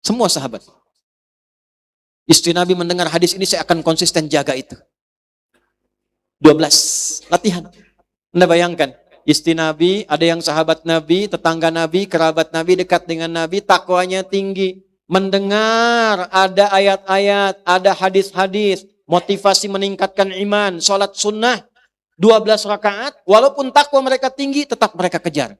Semua sahabat. Istri Nabi mendengar hadis ini, saya akan konsisten jaga itu. 12. Latihan. Anda bayangkan, istri Nabi, ada yang sahabat Nabi, tetangga Nabi, kerabat Nabi, dekat dengan Nabi, takwanya tinggi. Mendengar ada ayat-ayat, ada hadis-hadis, motivasi meningkatkan iman, sholat sunnah, 12 rakaat, walaupun takwa mereka tinggi, tetap mereka kejar.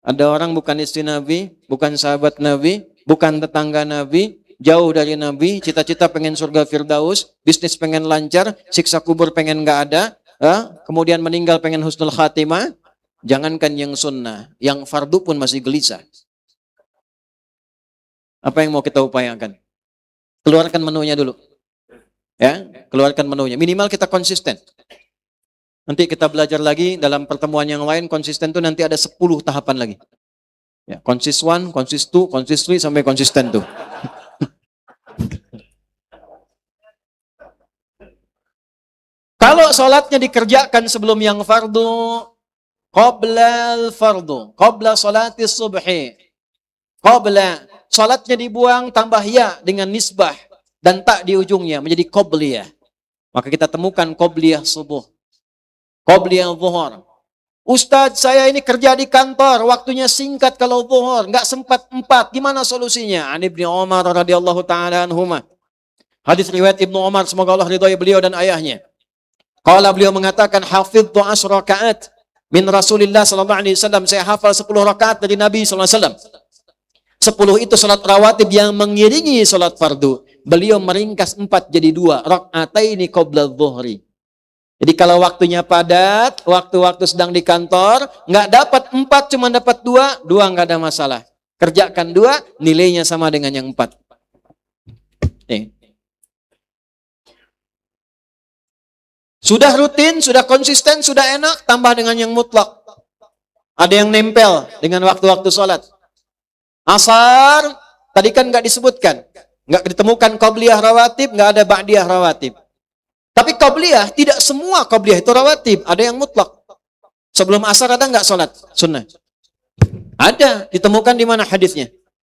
Ada orang bukan istri Nabi, bukan sahabat Nabi, bukan tetangga Nabi, jauh dari Nabi, cita-cita pengen surga Firdaus, bisnis pengen lancar, siksa kubur pengen gak ada, kemudian meninggal pengen husnul khatimah. Jangankan yang sunnah, yang fardu pun masih gelisah. Apa yang mau kita upayakan? Keluarkan menunya dulu. Ya, keluarkan menunya. Minimal kita konsisten. Nanti kita belajar lagi dalam pertemuan yang lain, konsisten itu nanti ada 10 tahapan lagi. Ya, konsis 1, konsis 2, konsis 3 sampai konsisten tuh. Kalau sholatnya dikerjakan sebelum yang fardu, qabla al-fardu, qabla sholati subhi, qabla, sholatnya dibuang tambah ya dengan nisbah dan tak di ujungnya menjadi qabliyah. Maka kita temukan qabliyah subuh, qabliyah zuhur. Ustadz, saya ini kerja di kantor, waktunya singkat kalau zuhur, nggak sempat 4. Gimana solusinya? An Ibnu Umar radhiyallahu taala anhuma. Hadis riwayat Ibnu Umar, semoga Allah ridhoi beliau dan ayahnya. Qala, beliau mengatakan, hafidhu 10 rakaat min Rasulillah sallallahu alaihi wasallam. Saya hafal 10 rakaat dari Nabi sallallahu alaihi wasallam. 10 itu salat rawatib yang mengiringi salat fardu. Beliau meringkas 4 jadi 2, rakaataini qabla dhuhri. Jadi kalau waktunya padat, waktu-waktu sedang di kantor, nggak dapat 4, cuma dapat 2 nggak ada masalah. Kerjakan 2, nilainya sama dengan yang 4. Sudah rutin, sudah konsisten, sudah enak, tambah dengan yang mutlak. Ada yang nempel dengan waktu-waktu sholat. Asar, tadi kan nggak disebutkan. Nggak ditemukan qabliyah rawatib, nggak ada ba'diyah rawatib. Tapi qabliyah, tidak semua qabliyah itu rawatib. Ada yang mutlak. Sebelum asar ada nggak sholat sunnah? Ada, ditemukan di mana hadisnya?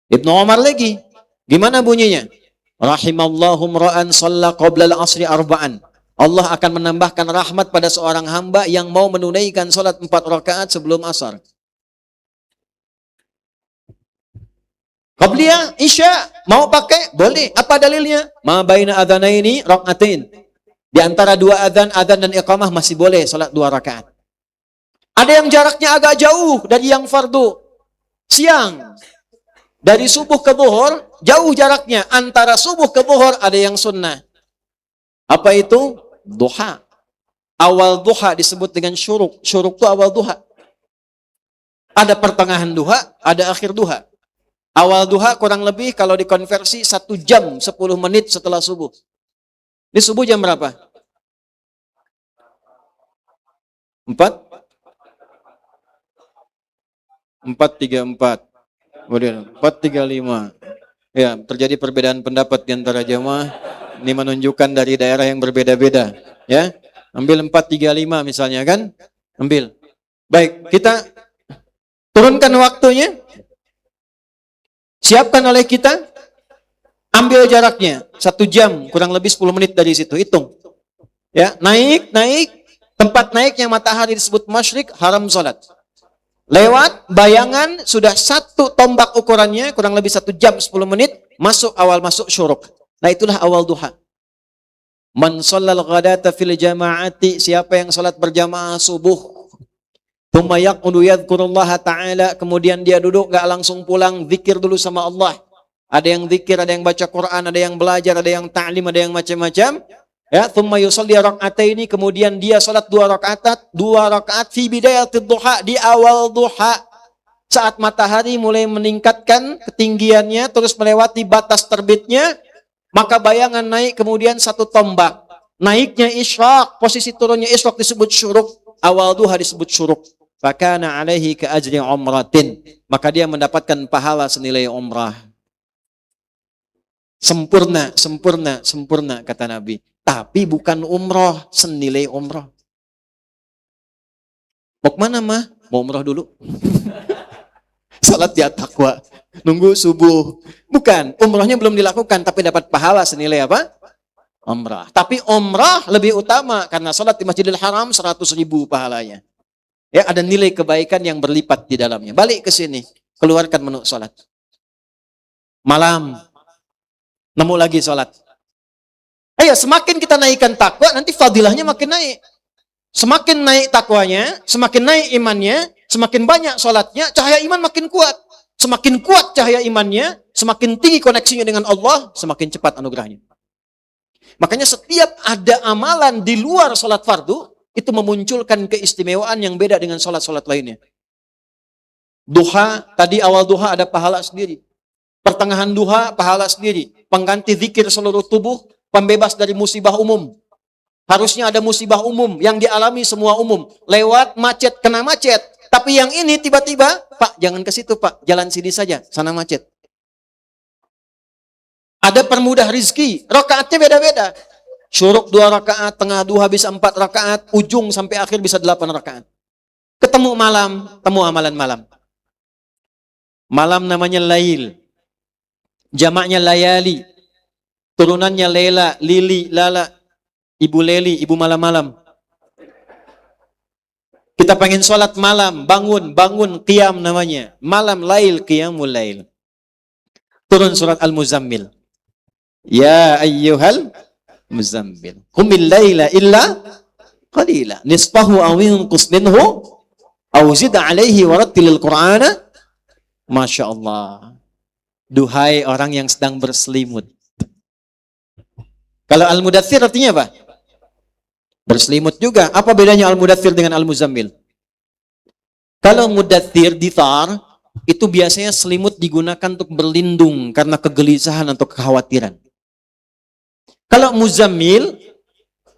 Ibnu Umar lagi. Gimana bunyinya? Rahimallahu mra'an shalla qabla al-asri arba'an. Allah akan menambahkan rahmat pada seorang hamba yang mau menunaikan sholat 4 rakaat sebelum asar. Qabliyah, isya, mau pakai? Boleh. Apa dalilnya? Ma baina adzanaini rakaatain. Di antara 2 adzan dan iqamah masih boleh sholat 2 rakaat. Ada yang jaraknya agak jauh dari yang fardu. Siang. Dari subuh ke zuhur, jauh jaraknya. Antara subuh ke zuhur ada yang sunnah. Apa itu? Duha. Awal duha disebut dengan syuruk. Syuruk itu awal duha. Ada pertengahan duha, ada akhir duha. Awal duha kurang lebih kalau dikonversi 1 jam 10 menit setelah subuh. Ini subuh jam berapa? 4? 4.34. Kemudian 4.35. Ya, terjadi perbedaan pendapat di antara jamaah. Ini menunjukkan dari daerah yang berbeda-beda. Ya, ambil 4.35 misalnya kan? Ambil. Baik, kita turunkan waktunya. Siapkan oleh kita. Ambil jaraknya 1 jam, kurang lebih 10 menit dari situ. Hitung. Ya, naik. Tempat naiknya matahari disebut masyrik, haram salat. Lewat bayangan sudah 1 tombak ukurannya, kurang lebih 1 jam 10 menit, awal masuk syuruk. Nah, itulah awal duha. Man shallal ghadata fil jama'ati, siapa yang salat berjamaah subuh, thumma yaqudu yadhkurullaha ta'ala, kemudian dia duduk enggak langsung pulang, zikir dulu sama Allah. Ada yang zikir, ada yang baca Quran, ada yang belajar, ada yang ta'lim, ada yang macam-macam. Ya, thumma yusalli rak'ataini, kemudian dia salat 2 rakaat fi bidayatid duha, di awal duha. Saat matahari mulai meningkatkan ketinggiannya terus melewati batas terbitnya, maka bayangan naik kemudian 1 tombak. Naiknya isyraq, posisi turunnya isyraq disebut syuruk, awal duha disebut syuruk. Fakana alaihi ka ajri umratin, maka dia mendapatkan pahala senilai umrah. Sempurna kata Nabi. tapi bukan umroh, senilai umroh. Mau kemana mah? Mau umroh dulu. Salat di At-Taqwa, nunggu subuh. Bukan, umrohnya belum dilakukan, tapi dapat pahala senilai apa? Umrah. Tapi umrah lebih utama, karena salat di Masjidil Haram 100.000 pahalanya. Ya, ada nilai kebaikan yang berlipat di dalamnya. Balik ke sini, keluarkan menu salat. Malam, nemu lagi salat. Ayo, semakin kita naikkan takwa, nanti fadilahnya makin naik. Semakin naik takwanya, semakin naik imannya, semakin banyak sholatnya, cahaya iman makin kuat. Semakin kuat cahaya imannya, semakin tinggi koneksinya dengan Allah, semakin cepat anugerahnya. Makanya setiap ada amalan di luar sholat fardu, itu memunculkan keistimewaan yang beda dengan sholat-sholat lainnya. Duha, tadi awal duha ada pahala sendiri. Pertengahan duha, pahala sendiri. Pengganti zikir seluruh tubuh, pembebas dari musibah umum. Harusnya ada musibah umum yang dialami semua umum. Lewat macet, kena macet. Tapi yang ini tiba-tiba, Pak, jangan ke situ, Pak. Jalan sini saja, sana macet. Ada permudah rizki. Rakaatnya beda-beda. Syuruk 2 rakaat, tengah duha bisa 4 rakaat, ujung sampai akhir bisa 8 rakaat. Ketemu malam, temu amalan malam. Malam namanya lail. Jamaknya layali. Turunannya lela, lili, lala. Ibu Leli, ibu malam-malam. Kita pengen sholat malam, bangun, qiyam namanya. Malam lail, qiyamul lail. Turun surat Al-Muzammil. Ya ayyuhal muzammil. Qumil laila illa qalila. Nisfahu aw inqus minhu aw zid alaihi warattilil Qur'ana. Masya Allah. Duhai orang yang sedang berselimut. Kalau Al-Mudaththir artinya apa? Berselimut juga. Apa bedanya Al-Mudaththir dengan Al-Muzammil? Kalau Mudaththir, dithar, itu biasanya selimut digunakan untuk berlindung karena kegelisahan atau kekhawatiran. Kalau Muzammil,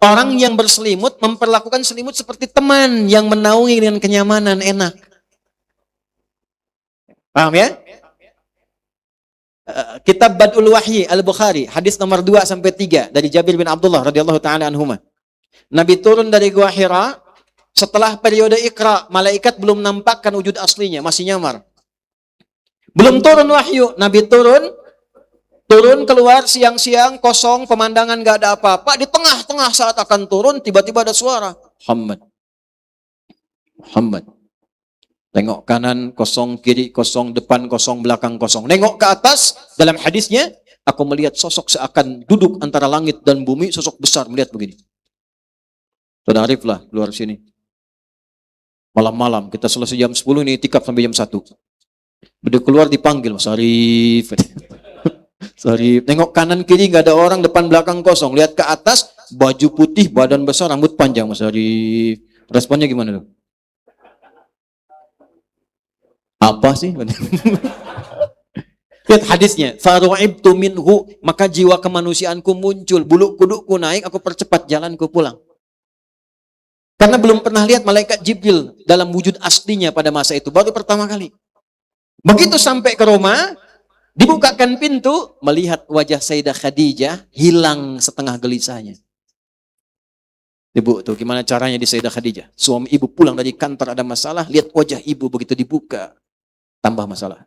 orang yang berselimut memperlakukan selimut seperti teman yang menaungi dengan kenyamanan, enak. Paham ya? Kitab Bad'ul Wahyi Al-Bukhari, hadis nomor 2 sampai 3 dari Jabir bin Abdullah radhiyallahu taala anhuma. Nabi turun dari Gua Hira setelah periode Iqra, malaikat belum nampakkan wujud aslinya, masih nyamar. Belum turun wahyu, Nabi turun keluar siang-siang, kosong, pemandangan gak ada apa-apa. Di tengah-tengah saat akan turun, tiba-tiba ada suara. Muhammad. Tengok kanan, kosong, kiri, kosong, depan, kosong, belakang, kosong. Nengok ke atas, dalam hadisnya, aku melihat sosok seakan duduk antara langit dan bumi, sosok besar, melihat begini. Sudah Arif lah, keluar sini. Malam-malam, kita selesai jam 10 ini, itikaf sampai jam 1. Udah keluar dipanggil, Mas Arif. Arif. Nengok kanan kiri nggak ada orang, depan belakang kosong. Lihat ke atas, baju putih, badan besar, rambut panjang, Mas Arif. Responnya gimana tuh? Apa sih? Lihat hadisnya, faru'ibtu minhu, maka jiwa kemanusiaanku muncul, bulu kudukku naik, aku percepat jalanku pulang. Karena belum pernah lihat malaikat Jibril dalam wujud aslinya pada masa itu, baru pertama kali. Begitu sampai ke rumah, dibukakan pintu, melihat wajah Sayyidah Khadijah hilang setengah gelisahnya. Ibu tuh gimana caranya di Sayyidah Khadijah? Suami ibu pulang dari kantor ada masalah, lihat wajah ibu begitu dibuka, tambah masalah.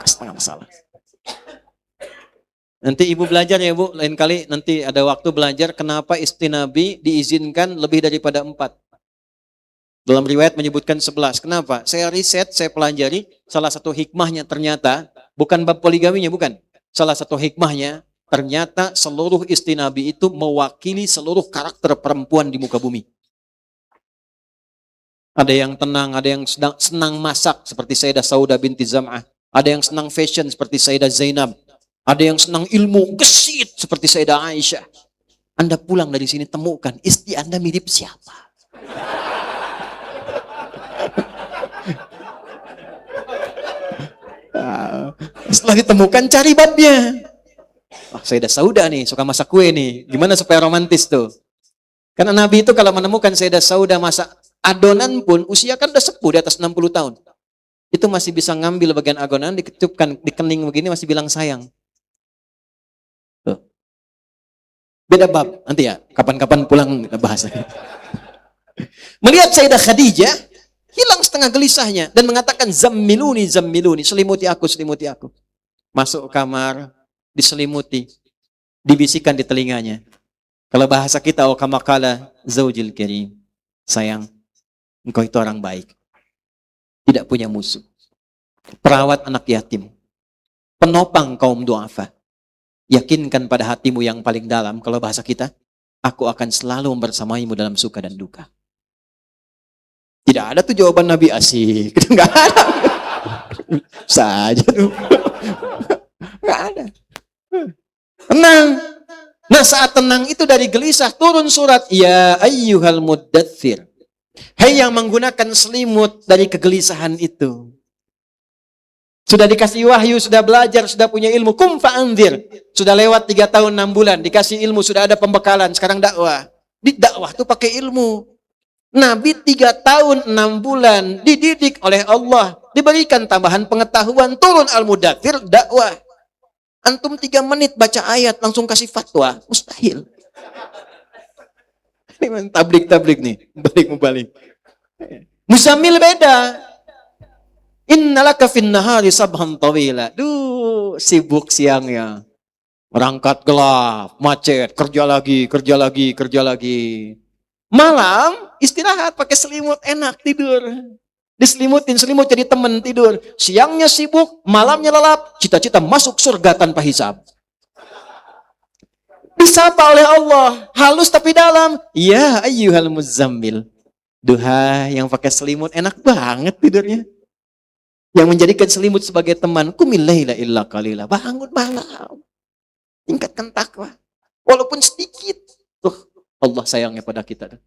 Setengah masalah. Nanti ibu belajar ya bu, lain kali nanti ada waktu belajar kenapa istri Nabi diizinkan lebih daripada 4. Dalam riwayat menyebutkan 11. Kenapa? Saya riset, saya pelajari, salah satu hikmahnya ternyata, bukan bab poligaminya, bukan. Salah satu hikmahnya, ternyata seluruh istri Nabi itu mewakili seluruh karakter perempuan di muka bumi. Ada yang tenang, ada yang senang masak seperti Sayyidah Saudah binti Zam'ah. Ada yang senang fashion seperti Sayyidah Zainab. Ada yang senang ilmu, gesit seperti Sayyidah Aisyah. Anda pulang dari sini temukan istri Anda mirip siapa? Setelah ditemukan cari babnya. Sayyidah Saudah nih suka masak kue nih. Gimana supaya romantis tuh? Karena Nabi itu kalau menemukan Sayyidah Saudah masak adonan pun usia kan udah sepuh di atas 60 tahun. Itu masih bisa ngambil bagian adonan, dikecupkan di kening begini masih bilang sayang. Tuh. Beda bab. Nanti ya, kapan-kapan pulang bahas. Melihat Sayyidah Khadijah, hilang setengah gelisahnya. Dan mengatakan, zammiluni, zammiluni. Selimuti aku, selimuti aku. Masuk kamar, diselimuti. Dibisikkan di telinganya. Kalau bahasa kita, kama qala zaujil karim. Sayang, engkau itu orang baik. Tidak punya musuh. Perawat anak yatim. Penopang kaum duafa. Yakinkan pada hatimu yang paling dalam, kalau bahasa kita, aku akan selalu membersamaimu dalam suka dan duka. Tidak ada tuh jawaban Nabi asik. Enggak ada. Saja tuh. Enggak ada. Tenang. Nah, saat tenang itu dari gelisah turun surat, ya ayyuhal muddatsir. Hai yang menggunakan selimut dari kegelisahan itu. Sudah dikasih wahyu, sudah belajar, sudah punya ilmu. Kum fa'anzir. Sudah lewat 3 tahun 6 bulan. Dikasih ilmu, sudah ada pembekalan. Sekarang dakwah. Di dakwah tuh pakai ilmu. Nabi 3 tahun 6 bulan dididik oleh Allah. Diberikan tambahan pengetahuan. Turun al-mudathir dakwah. Antum 3 menit baca ayat langsung kasih fatwa. Mustahil. Ini tablik-tablik nih. Balik-balik. Muzammil beda. Innalaka fin nahari sabhan tawila. Duh, sibuk siangnya. Berangkat gelap, macet, kerja lagi, kerja lagi, kerja lagi. Malam istirahat pakai selimut enak tidur. Diselimutin, selimut jadi teman tidur. Siangnya sibuk, malamnya lelap, cita-cita masuk surga tanpa hisab. Disapa oleh Allah, halus tapi dalam. Ya ayyuhal muzammil. Duha yang pakai selimut enak banget tidurnya. Yang menjadikan selimut sebagai teman. Qumil laila illa qalila. Bangun malam. Tingkatkan takwa. Walaupun sedikit. Tuh, Allah sayangnya pada kita.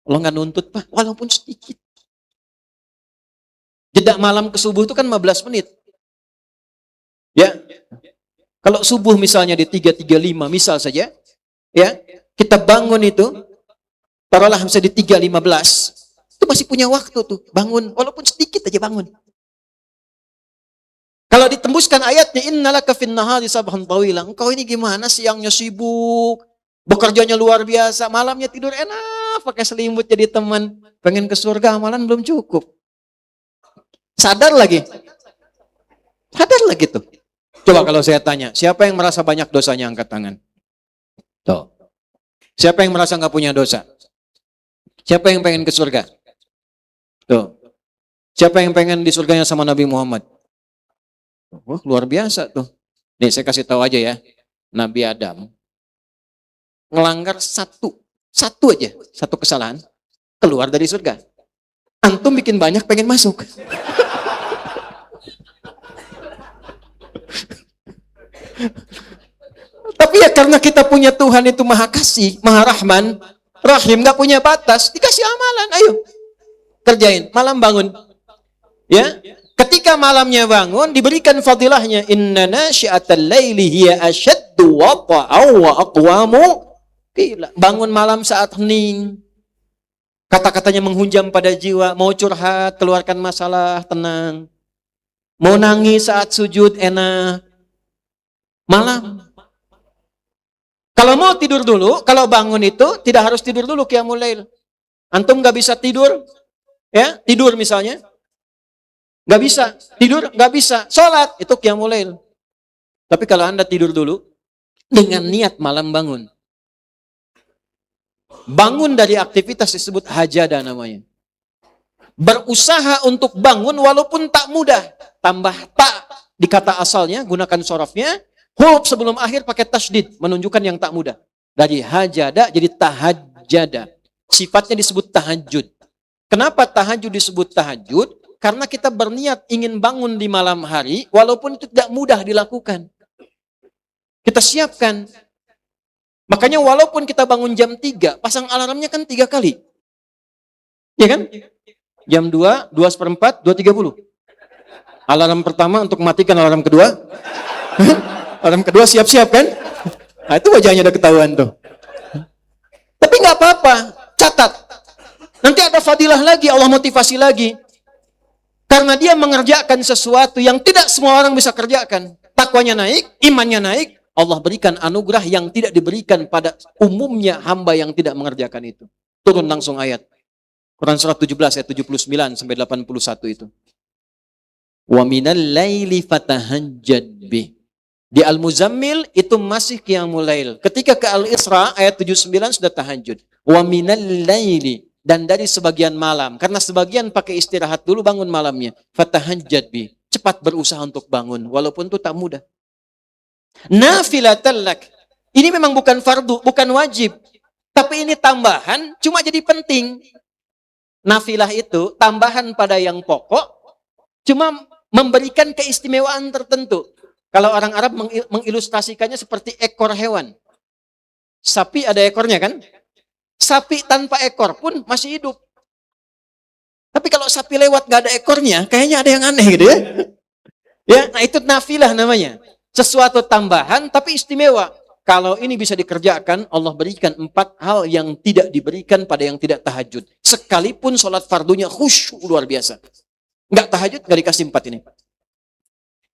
Allah nggak nuntut, Pak. Walaupun sedikit. Jeda malam ke subuh itu kan 15 menit. Ya. Kalau subuh misalnya di 3.35 misal saja. Ya. Kita bangun itu. Taruhlah misalnya di 3.15. Itu masih punya waktu tuh, bangun. Walaupun sedikit aja bangun. Kalau ditembuskan ayatnya, innalaka fin nahari sabhan tawila. Engkau ini gimana, siangnya sibuk, bekerjanya luar biasa, malamnya tidur enak, pakai selimut jadi teman. Pengen ke surga, amalan belum cukup. Sadar lagi. Sadar lagi tuh. Coba kalau saya tanya, siapa yang merasa banyak dosanya angkat tangan? Tuh. Siapa yang merasa nggak punya dosa? Siapa yang pengen ke surga? Tuh. Siapa yang pengen di surganya sama Nabi Muhammad? Wah, luar biasa tuh. Nih, saya kasih tahu aja ya. Nabi Adam ngelanggar satu aja, satu kesalahan, keluar dari surga. Antum bikin banyak pengen masuk. Tapi ya karena kita punya Tuhan itu Maha Kasih, Maha Rahman, Rahim, gak punya batas, dikasih amalan, ayo. Kerjain, malam bangun. Ya, ketika malamnya bangun diberikan fadilahnya, inna nasyi'atal laili hiya asyaddu wata'aw wa aqwamu qila. Bangun malam saat hening. Kata-katanya menghunjam pada jiwa, mau curhat, keluarkan masalah, tenang. Mau nangis saat sujud, enak. Malam. Kalau mau tidur dulu, kalau bangun itu tidak harus tidur dulu qiyamul lail. Antum gak bisa tidur, ya, tidur misalnya, nggak bisa tidur, nggak bisa sholat, itu qiyamul lail. Tapi kalau Anda tidur dulu dengan niat malam bangun dari aktivitas disebut hajada namanya. Berusaha untuk bangun walaupun tak mudah. Tambah tak di kata asalnya, gunakan sorofnya, huruf sebelum akhir pakai tasydid, menunjukkan yang tak mudah. Dari hajada jadi tahajjada. Sifatnya disebut tahajud. Kenapa tahajud disebut tahajud? Karena kita berniat ingin bangun di malam hari, walaupun itu tidak mudah dilakukan. Kita siapkan. Makanya walaupun kita bangun jam 3, pasang alarmnya kan 3 kali. Iya kan? Jam 2, 2:04, 2:30. Alarm pertama untuk matikan alarm kedua. Alarm kedua siap-siap kan? Nah, itu wajahnya udah ketahuan tuh. Tapi nggak apa-apa, catat. Nanti ada fadilah lagi, Allah motivasi lagi. Karena dia mengerjakan sesuatu yang tidak semua orang bisa kerjakan. Takwanya naik, imannya naik, Allah berikan anugerah yang tidak diberikan pada umumnya hamba yang tidak mengerjakan itu. Turun langsung ayat. Quran surat 17 ayat 79 sampai 81 itu. Wa minal laili fatahajjad bih. Di Al-Muzammil itu masih qiyamul lail. Ketika ke Al-Isra ayat 79 sudah tahajud. Wa minal laili, dan dari sebagian malam. Karena sebagian pakai istirahat dulu, bangun malamnya. Fatahajjad bih. Cepat berusaha untuk bangun walaupun itu tak mudah. Nafilatan lak. Ini memang bukan fardu, bukan wajib. Tapi ini tambahan, cuma jadi penting. Nafilah itu tambahan pada yang pokok, cuma memberikan keistimewaan tertentu. Kalau orang Arab mengilustrasikannya seperti ekor hewan. Sapi ada ekornya kan? Sapi tanpa ekor pun masih hidup. Tapi kalau sapi lewat gak ada ekornya, kayaknya ada yang aneh gitu ya. Ya, nah itu nafilah namanya. Sesuatu tambahan tapi istimewa. Kalau ini bisa dikerjakan, Allah berikan 4 hal yang tidak diberikan pada yang tidak tahajud. Sekalipun sholat fardunya khusyuk luar biasa. Enggak tahajud, enggak dikasih 4 ini.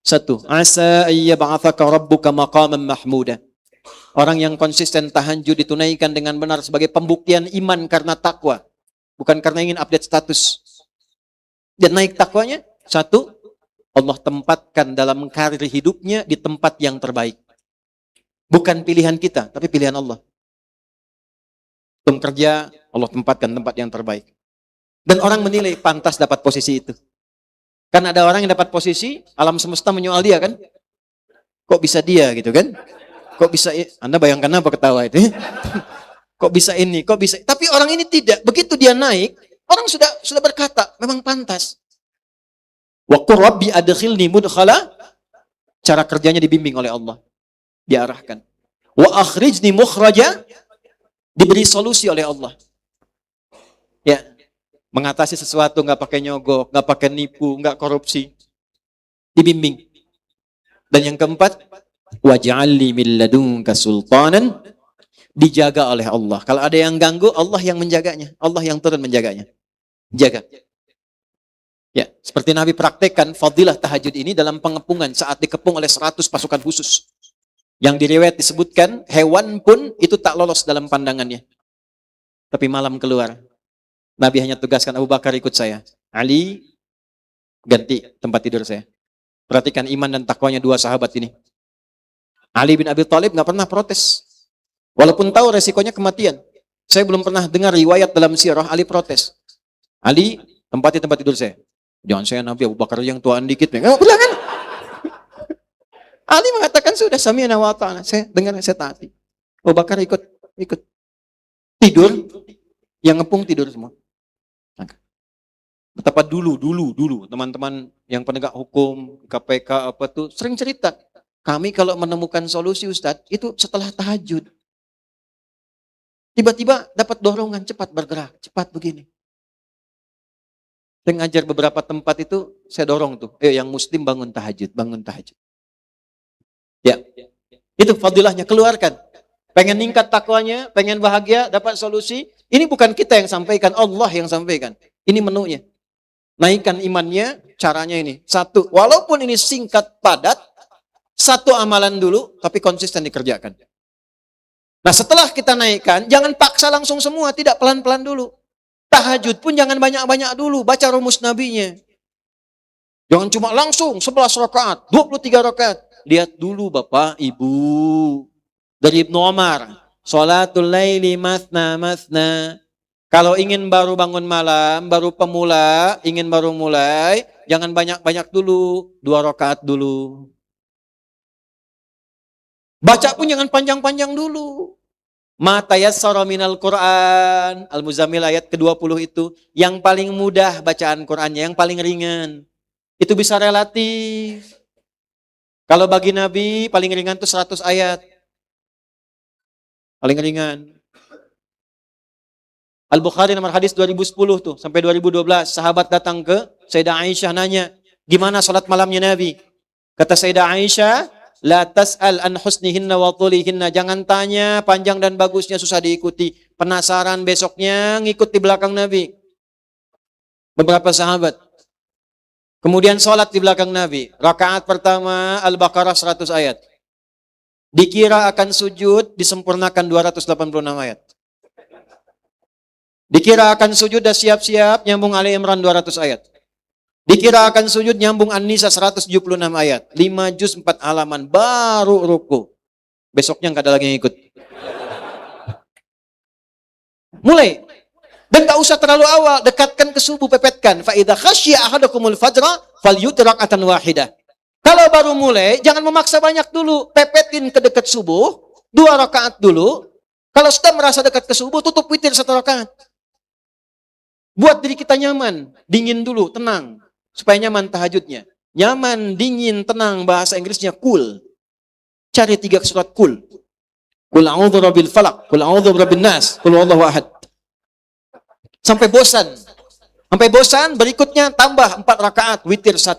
1. Asa ayyab'athaka rabbuka maqaman mahmuda. Orang yang konsisten tahajud ditunaikan dengan benar sebagai pembuktian iman karena takwa. Bukan karena ingin update status. Dan naik takwanya, 1. Allah tempatkan dalam karir hidupnya di tempat yang terbaik. Bukan pilihan kita, tapi pilihan Allah. Belum kerja, Allah tempatkan tempat yang terbaik. Dan orang menilai pantas dapat posisi itu. Kan ada orang yang dapat posisi, alam semesta menyoal dia kan? Kok bisa dia gitu kan? Kok bisa, Anda bayangkan apa ketawa itu? Kok bisa ini, kok bisa. Tapi orang ini tidak. Begitu dia naik, orang sudah berkata, memang pantas. Waktu Rabbi adkhilni mudkhala, cara kerjanya dibimbing oleh Allah. Diarahkan. Wa akhrijni mukhraja, diberi solusi oleh Allah. Ya. Mengatasi sesuatu nggak pakai nyogok, nggak pakai nipu, nggak korupsi. Dibimbing. Dan yang keempat, waj'alni min ladunka sultanan, dijaga oleh Allah. Kalau ada yang ganggu, Allah yang menjaganya. Allah yang turun menjaganya. Jaga. Ya, seperti Nabi praktekkan fadilah tahajud ini dalam pengepungan saat dikepung oleh 100 pasukan khusus. Yang di riwayat disebutkan, hewan pun itu tak lolos dalam pandangannya. Tapi malam keluar. Nabi hanya tugaskan Abu Bakar ikut saya. Ali, ganti tempat tidur saya. Perhatikan iman dan takwanya 2 sahabat ini. Ali bin Abi Thalib nggak pernah protes. Walaupun tahu resikonya kematian. Saya belum pernah dengar riwayat dalam sirah Ali protes. Ali, tempati tempat tidur saya. Jangan saya Nabi, Abu Bakar yang tuaan dikit. Enggak kan? Ali mengatakan sudah sami'na wa ata'na. Saya dengar, saya taati. Abu Bakar ikut. Tidur, yang ngepung tidur semua. Betapa dulu teman-teman yang penegak hukum, KPK apa tuh sering cerita. Kami kalau menemukan solusi Ustadz, itu setelah tahajud. Tiba-tiba dapat dorongan, cepat bergerak, cepat begini. Saya ngajar beberapa tempat itu, saya dorong tuh. Yang muslim bangun tahajud. Ya, itu fadilahnya, keluarkan. Pengen ningkat takwanya, pengen bahagia, dapat solusi. Ini bukan kita yang sampaikan, Allah yang sampaikan. Ini menunya. Naikkan imannya, caranya ini. 1, walaupun ini singkat, padat, 1 amalan dulu, tapi konsisten dikerjakan. Nah setelah kita naikkan, jangan paksa langsung semua, tidak, pelan-pelan dulu. Tahajud pun jangan banyak-banyak dulu, baca rumus nabinya. Jangan cuma langsung 11 rakaat, 23 rakaat. Lihat dulu Bapak, Ibu. Dari Ibnu Umar, sholatul laili mathna. Kalau ingin baru bangun malam, baru pemula, ingin baru mulai, jangan banyak-banyak dulu, 2 rakaat dulu. Baca pun jangan panjang-panjang dulu. Ma tayassara minal Qur'an, Al-Muzammil ayat ke-20 itu, yang paling mudah bacaan Qur'annya, yang paling ringan. Itu bisa relatif. Kalau bagi Nabi, paling ringan itu 100 ayat. Paling ringan. Al-Bukhari nomor hadis 2010 tuh, sampai 2012. Sahabat datang ke Sayyidah Aisyah nanya, gimana salat malamnya Nabi? Kata Sayyidah Aisyah, la tas'al an husnihinna wa tulihinna. Jangan tanya panjang dan bagusnya, susah diikuti. Penasaran besoknya ngikut di belakang Nabi. Beberapa sahabat. Kemudian sholat di belakang Nabi. Rakaat pertama Al-Baqarah 100 ayat. Dikira akan sujud, disempurnakan 286 ayat. Dikira akan sujud, dah siap-siap, nyambung Ali Imran 200 ayat. Dikira akan sujud, nyambung An-Nisa 176 ayat. 5 juz 4 halaman, baru ruku. Besoknya nggak ada lagi yang ikut. Mulai. Dan tak usah terlalu awal, dekatkan ke subuh, pepetkan. Fa idza khasyiya ahadakumul fajra falyutir rak'atan wahidah. Kalau baru mulai, jangan memaksa banyak dulu. Pepetin ke dekat subuh, 2 rakaat dulu. Kalau sudah merasa dekat ke subuh, tutup witir 1 rakaat. Buat diri kita nyaman, dingin dulu, tenang. Supaya nyaman tahajudnya. Nyaman, dingin, tenang, bahasa Inggrisnya cool. Cari 3 surat cool. Qul a'udzu birabbil falaq, qul a'udzu birabbin nas, qul huwallahu ahad. Sampai bosan. Sampai bosan, berikutnya tambah 4 rakaat, witir 1.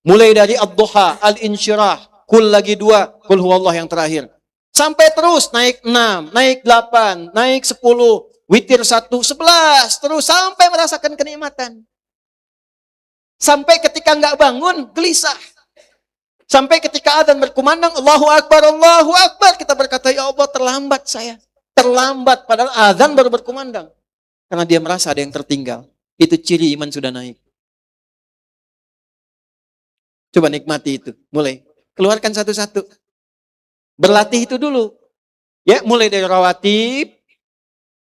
Mulai dari ad-duha, al-insyirah, qul lagi 2, qul huwallahu yang terakhir. Sampai terus naik 6, naik 8, naik 10, witir 1, 11, terus sampai merasakan kenikmatan. Sampai ketika nggak bangun, gelisah. Sampai ketika adzan berkumandang, Allahu Akbar, kita berkata, ya Allah terlambat saya. Terlambat, padahal adzan baru berkumandang. Karena dia merasa ada yang tertinggal. Itu ciri iman sudah naik. Coba nikmati itu, mulai. Keluarkan satu-satu. Berlatih itu dulu. Ya, mulai dari rawatib,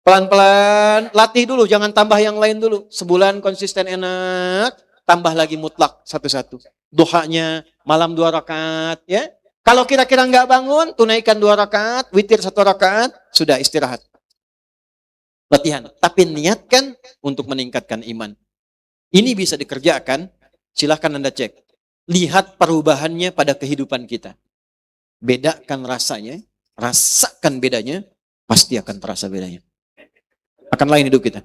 pelan-pelan, latih dulu, jangan tambah yang lain dulu. Sebulan konsisten enak, tambah lagi mutlak satu-satu. Duhanya, malam 2 rakaat, ya. Kalau kira-kira nggak bangun, tunaikan 2 rakaat, witir 1 rakaat, sudah istirahat. Latihan. Tapi niatkan untuk meningkatkan iman. Ini bisa dikerjakan, silahkan Anda cek. Lihat perubahannya pada kehidupan kita. Bedakan rasanya, rasakan bedanya, pasti akan terasa bedanya. Akan lain hidup kita.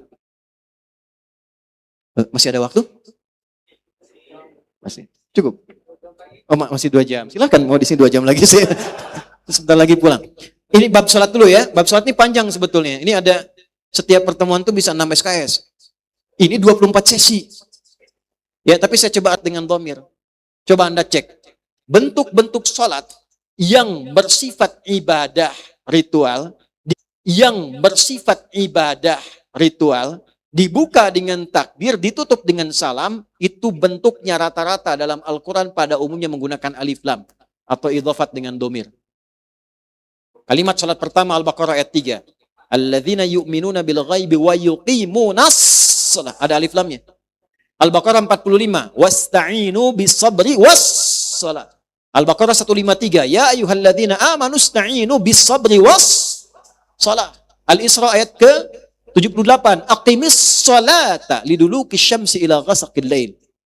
Masih ada waktu? Masih. Cukup. Oh, masih 2 jam. Silahkan mau di sini 2 jam lagi sih. Sebentar lagi pulang. Ini bab salat dulu ya. Bab salat ini panjang sebetulnya. Ini ada setiap pertemuan tuh bisa 6 SKS. Ini 24 sesi. Ya, tapi saya coba dengan dhamir. Coba Anda cek. Bentuk-bentuk salat yang bersifat ibadah ritual, dibuka dengan takbir, ditutup dengan salam, itu bentuknya rata-rata dalam Al-Quran pada umumnya menggunakan alif lam atau idhafat dengan domir. Kalimat salat pertama Al-Baqarah ayat 3. Alladzina yu'minuna bil ghaibi wa yuqimunas shalah. Ada alif lamnya. Al-Baqarah 45. Wasta'inu bis sabri was shalah. Al-Baqarah 153. Ya ayyuhalladzina amanu ista'inu bis sabri was shalah. Al-Isra ayat ke 78. Aqimis salata liduluki syamsi ila ghasaqil lail.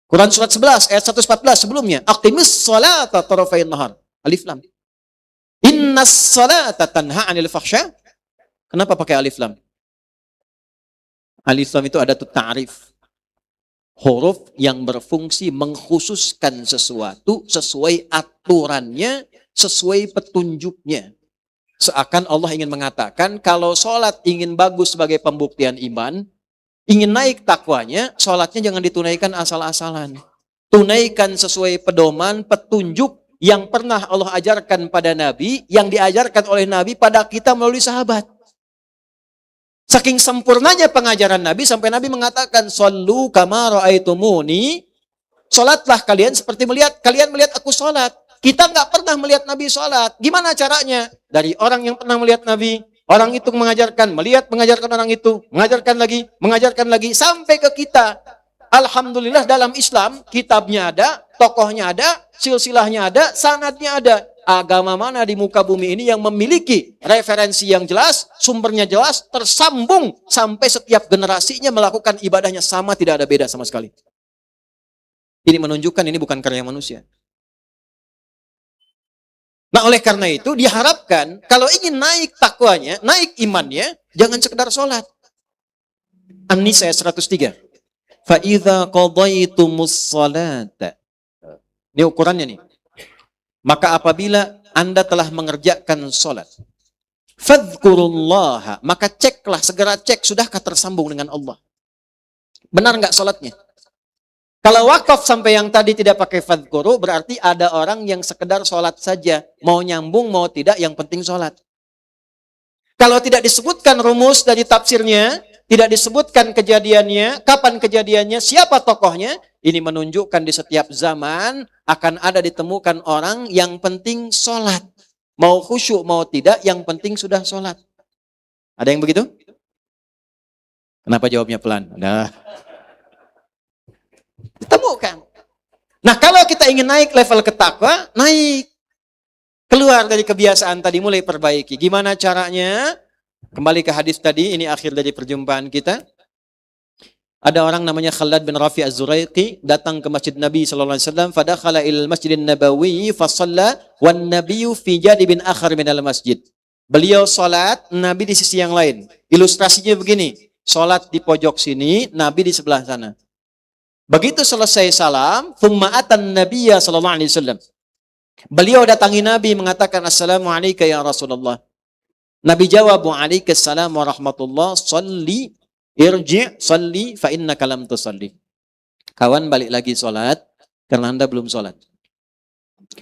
Quran surat 11 ayat 114 sebelumnya. Aqimis salata tarafain nahar. Alif lam. Innas salata tanha 'anil fahsya. Kenapa pakai alif lam? Alif lam itu ada tuh ta'rif. Huruf yang berfungsi mengkhususkan sesuatu sesuai aturannya, sesuai petunjuknya. Seakan Allah ingin mengatakan, kalau sholat ingin bagus sebagai pembuktian iman, ingin naik takwanya, sholatnya jangan ditunaikan asal-asalan. Tunaikan sesuai pedoman, petunjuk yang pernah Allah ajarkan pada Nabi, yang diajarkan oleh Nabi pada kita melalui sahabat. Saking sempurnanya pengajaran Nabi, sampai Nabi mengatakan, Sallu kama ra'aitumuni, sholatlah kalian seperti kalian melihat aku sholat. Kita nggak pernah melihat Nabi sholat. Gimana caranya? Dari orang yang pernah melihat Nabi, orang itu mengajarkan, mengajarkan orang itu, mengajarkan lagi, sampai ke kita. Alhamdulillah dalam Islam, kitabnya ada, tokohnya ada, silsilahnya ada, sanadnya ada. Agama mana di muka bumi ini yang memiliki referensi yang jelas, sumbernya jelas, tersambung, sampai setiap generasinya melakukan ibadahnya sama, tidak ada beda sama sekali. Ini menunjukkan ini bukan karya manusia. Nah, oleh karena itu diharapkan kalau ingin naik takwanya, naik imannya, jangan sekedar sholat. An-Nisa 103. Fa idza qadaitumus salata. Ini ukurannya nih. Maka apabila Anda telah mengerjakan sholat, fadhkurullaha, maka segera cek, sudahkah tersambung dengan Allah? Benar nggak sholatnya? Kalau wakaf sampai yang tadi tidak pakai fadhkuru, berarti ada orang yang sekedar sholat saja. Mau nyambung, mau tidak, yang penting sholat. Kalau tidak disebutkan rumus dari tafsirnya, tidak disebutkan kejadiannya, kapan kejadiannya, siapa tokohnya, ini menunjukkan di setiap zaman akan ada ditemukan orang yang penting sholat. Mau khusyuk, mau tidak, yang penting sudah sholat. Ada yang begitu? Kenapa jawabnya pelan? Udah. Ditemukan. Nah, kalau kita ingin naik level ketakwa, naik. Keluar dari kebiasaan tadi, mulai perbaiki. Gimana caranya? Kembali ke hadis tadi, ini akhir dari perjumpaan kita. Ada orang namanya Khalad bin Rafi Az-Zuraiqi datang ke Masjid Nabi sallallahu alaihi wasallam, fadakhala ilal Masjidin Nabawi fa shalla wan nabiyyu fi jadibin akhar minal masjid. Beliau salat, Nabi di sisi yang lain. Ilustrasinya begini, salat di pojok sini, Nabi di sebelah sana. Begitu selesai salam, thumma atan nabiyya sallallahu alaihi wasallam. Beliau datangi Nabi mengatakan, Assalamualaikum ya Rasulullah. Nabi jawab, Waalaikumsalam warahmatullah, salli, irji' salli, fa innaka lam tusalli. Kawan balik lagi sholat, karena Anda belum sholat.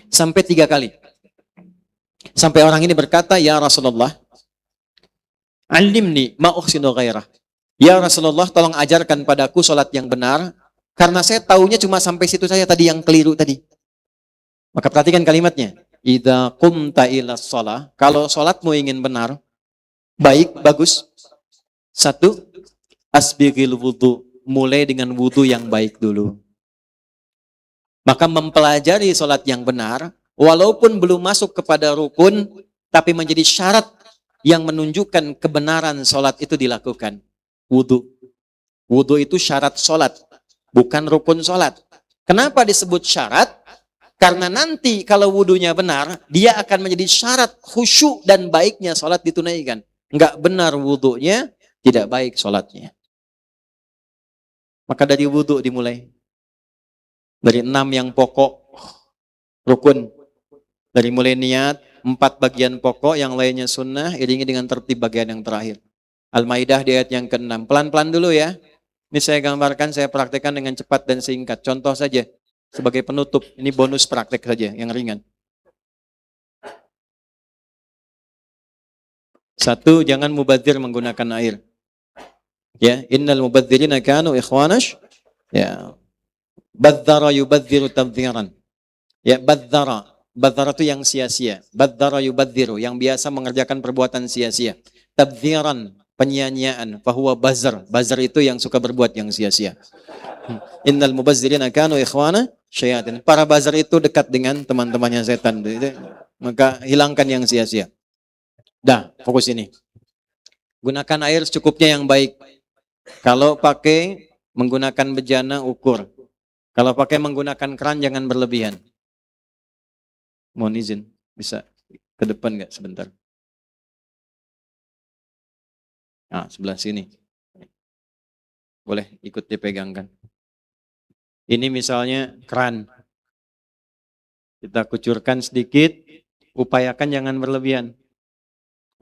Sampai 3 kali. Sampai orang ini berkata, Ya Rasulullah, alimni ma uhsinu ghairah. Ya Rasulullah, tolong ajarkan padaku sholat yang benar, karena saya taunya cuma sampai situ saja tadi yang keliru tadi. Maka perhatikan kalimatnya. Idza qumta ila shalah, kalau salatmu ingin benar, baik, bagus. 1, asbighil wudu, mulai dengan wudu yang baik dulu. Maka mempelajari salat yang benar, walaupun belum masuk kepada rukun, tapi menjadi syarat yang menunjukkan kebenaran salat itu dilakukan. Wudu. Wudu itu syarat salat, bukan rukun salat. Kenapa disebut syarat? Karena nanti kalau wudunya benar, dia akan menjadi syarat khusyuk dan baiknya sholat ditunaikan. Enggak benar wudunya, tidak baik sholatnya. Maka dari wudu dimulai. Dari 6 yang pokok, rukun. Dari mulai niat, 4 bagian pokok, yang lainnya sunnah, iringi dengan tertib bagian yang terakhir. Al-Maidah di ayat yang ke-6. Pelan-pelan dulu ya. Ini saya gambarkan, saya praktekkan dengan cepat dan singkat. Contoh saja. Sebagai penutup, ini bonus praktek saja yang ringan. 1, jangan mubadzir menggunakan air. Ya, innal mubadzirina kanu ikhwanash. Ya. Badzara yubadziru tabdziran. Ya, badzara. Badzara itu yang sia-sia. Badzara yubadziru, yang biasa mengerjakan perbuatan sia-sia. Tabdziran, penyia-nyiaan. Fahuwa bazar. Bazar itu yang suka berbuat yang sia-sia. Innal mubazzirina kanu ikhwana syayatin. Para bazar itu dekat dengan teman-temannya setan. Maka hilangkan yang sia-sia. Dah, fokus ini. Gunakan air secukupnya yang baik. Kalau pakai menggunakan bejana, ukur. Kalau pakai menggunakan keran, jangan berlebihan. Mohon izin, bisa ke depan nggak sebentar? Nah, sebelah sini. Boleh ikut dipegangkan. Ini misalnya keran. Kita kucurkan sedikit, upayakan jangan berlebihan.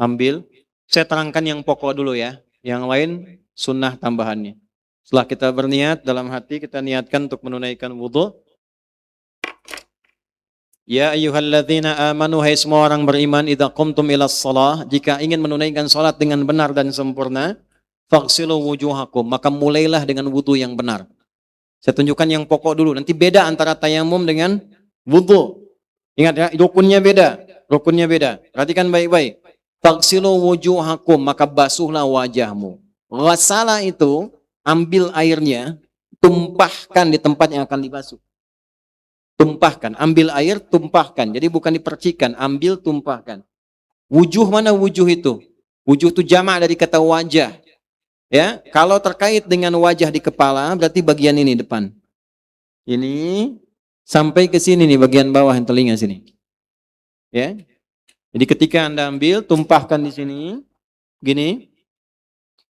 Ambil, saya terangkan yang pokok dulu ya. Yang lain sunnah tambahannya. Setelah kita berniat dalam hati, kita niatkan untuk menunaikan wudu. Ya ayyuhalladzina amanu, hai semua orang beriman, idza qumtum ilas shalah, jika ingin menunaikan salat dengan benar dan sempurna, faghsilu wujuhakum, maka mulailah dengan wudu yang benar. Saya tunjukkan yang pokok dulu, nanti beda antara tayamum dengan wudu. Ingat ya, rukunnya beda, rukunnya beda. Perhatikan baik-baik. Faghsilu wujuhakum, maka basuhlah wajahmu. Ghasala itu, ambil airnya, tumpahkan di tempat yang akan dibasuh. Tumpahkan, ambil air, tumpahkan. Jadi bukan dipercikan, ambil, tumpahkan. Wujuh, mana wujuh itu? Wujuh itu jamak dari kata wajah. Ya, kalau terkait dengan wajah di kepala, berarti bagian ini depan. Ini sampai ke sini nih, bagian bawah yang telinga sini. Ya. Jadi ketika Anda ambil, tumpahkan di sini, gini.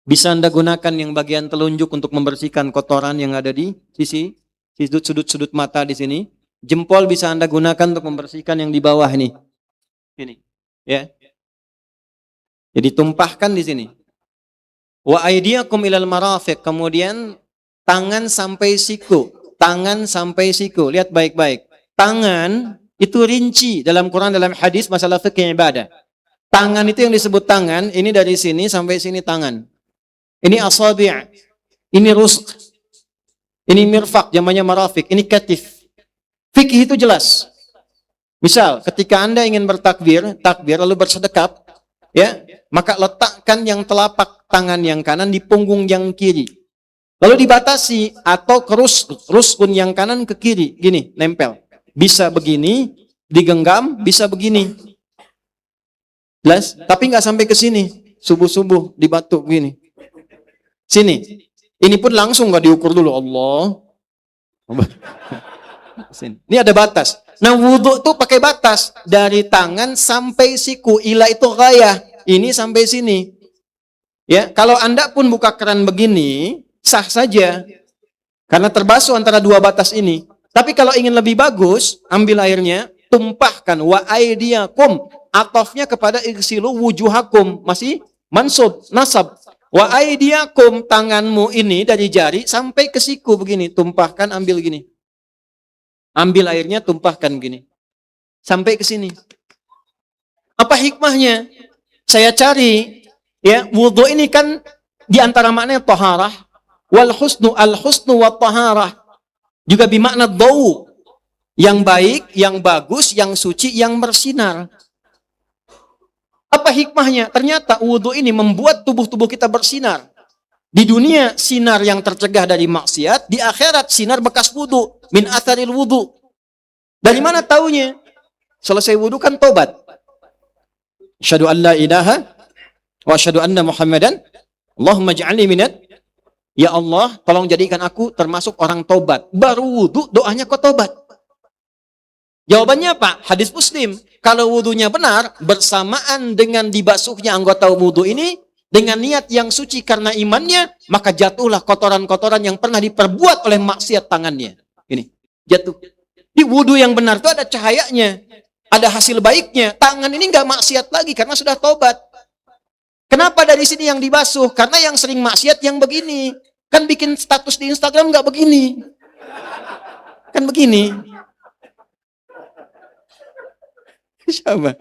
Bisa Anda gunakan yang bagian telunjuk untuk membersihkan kotoran yang ada di sisi sudut-sudut mata di sini. Jempol bisa Anda gunakan untuk membersihkan yang di bawah ini. Ini, ya. Jadi tumpahkan di sini. Wa aydiyakum ilal marafiq, kemudian tangan sampai siku. tangan sampai siku. Lihat baik-baik. Tangan itu rinci dalam Quran, dalam hadis masalah fikih ibadah. Tangan itu yang disebut tangan, ini dari sini sampai sini tangan. Ini asabi', ini rusq, ini mirfaq, namanya marafik, ini katif. Fikih itu jelas. Misal, ketika Anda ingin bertakbir, takbir lalu bersedekap, ya, maka letakkan yang telapak tangan yang kanan di punggung yang kiri. Lalu dibatasi atau ruskun yang kanan ke kiri, gini, nempel. Bisa begini, digenggam, bisa begini. Jelas? Tapi nggak sampai ke sini. Subuh-subuh dibatuk begini. Sini. Ini pun langsung nggak diukur dulu. Allah. Sini. Ini ada batas. Nah, wudhu tuh pakai batas dari tangan sampai siku. Ila itu ghayah. Ini sampai sini. Ya, kalau Anda pun buka keran begini, sah saja. Karena terbasuh antara dua batas ini. Tapi kalau ingin lebih bagus, ambil airnya, tumpahkan wa aydiyakum, atofnya kepada igsilu wujuhakum, masih mansub, nasab. Wa aydiyakum, tanganmu ini dari jari sampai ke siku begini, tumpahkan, ambil gini. Ambil airnya, tumpahkan gini. Sampai ke sini. Apa hikmahnya? Saya cari, ya, wudu ini kan di antara maknanya taharah, wal husnu, al husnu wa taharah. Juga bermakna dau, yang baik, yang bagus, yang suci, yang bersinar. Apa hikmahnya? Ternyata wudhu ini membuat tubuh-tubuh kita bersinar. Di dunia, sinar yang tercegah dari maksiat. Di akhirat, sinar bekas wudhu. Min atharil wudhu. Dari mana taunya? Selesai wudhu kan tobat. Asyhadu an la ilaha wa asyhadu anna Muhammadan. Allahumma ja'alni minat. Ya Allah, tolong jadikan aku termasuk orang tobat. Baru wudhu, doanya kok tobat. Jawabannya apa? Hadis Muslim. Kalau wudhunya benar, bersamaan dengan dibasuhnya anggota wudhu ini, dengan niat yang suci karena imannya, maka jatuhlah kotoran-kotoran yang pernah diperbuat oleh maksiat tangannya. Ini, jatuh. Di wudhu yang benar itu ada cahayanya. Ada hasil baiknya. Tangan ini nggak maksiat lagi karena sudah tobat. Kenapa dari sini yang dibasuh? Karena yang sering maksiat yang begini. Kan bikin status di Instagram nggak begini. Kan begini. Siapa?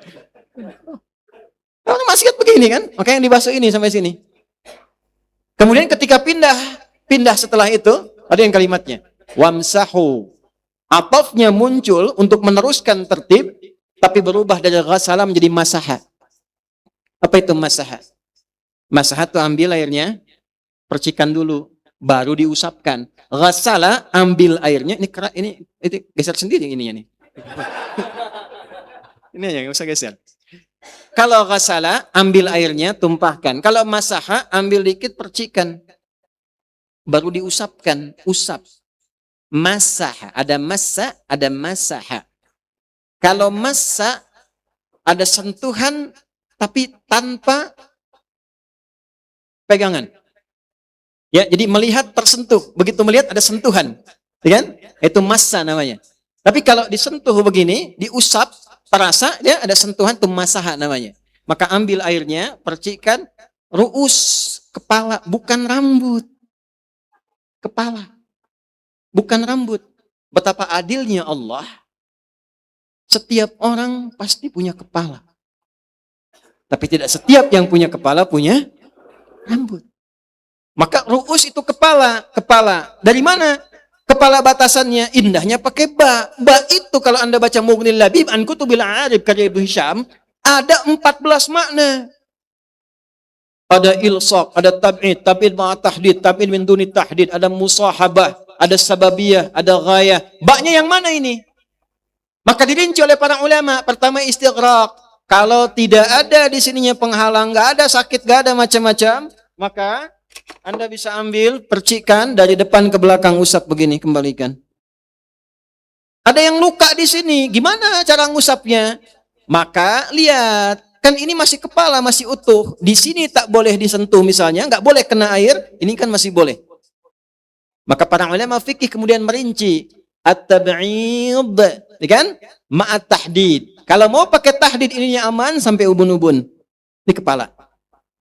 Orang maksiat begini kan? Maka yang dibasuh ini sampai sini. Kemudian ketika pindah setelah itu, ada yang kalimatnya. Wamsahu. Atofnya muncul untuk meneruskan tertib, tapi berubah dari ghasala menjadi masaha. Apa itu masaha? Masaha itu ambil airnya, percikan dulu, baru diusapkan. Ghasala, ambil airnya, ini geser sendiri ininya nih. Ini aja, nggak usah geser. Kalau ghasala, ambil airnya, tumpahkan. Kalau masaha, ambil dikit, percikan. Baru diusapkan, usap. Masaha, ada massa, ada masaha. Kalau massa, ada sentuhan, tapi tanpa pegangan. Ya, jadi melihat tersentuh. Begitu melihat ada sentuhan. Ya kan? Itu massa namanya. Tapi kalau disentuh begini, diusap, terasa, dia ada sentuhan, itu masaha namanya. Maka ambil airnya, percikan, ru'us, kepala, bukan rambut. Kepala. Bukan rambut. Betapa adilnya Allah. Setiap orang pasti punya kepala. Tapi tidak setiap yang punya kepala punya rambut. Maka ru'us itu kepala. Kepala. Dari mana? Kepala batasannya indahnya pakai ba. Ba itu kalau Anda baca Mughnil Labib an Kutubil Arif karya Ibnu Hisham, ada 14 makna. Ada ilsaq, ada tab'id, tab'id ma'a tahdid, tab'id min duni tahdid, ada musahabah, ada sababiyah, ada ghayah. Ba-nya yang mana ini? Maka dirinci oleh para ulama. Pertama istighraq. Kalau tidak ada di sininya penghalang, nggak ada sakit, nggak ada macam-macam, maka Anda bisa ambil, percikan dari depan ke belakang, usap begini, kembalikan. Ada yang luka di sini, gimana cara ngusapnya? Maka lihat, kan ini masih kepala, masih utuh. Di sini tak boleh disentuh misalnya, nggak boleh kena air, ini kan masih boleh. Maka para ulama fikih kemudian merinci at-tab'id, kan? Ma'at tahdid. Kalau mau pakai tahdid ininya aman sampai ubun-ubun di kepala.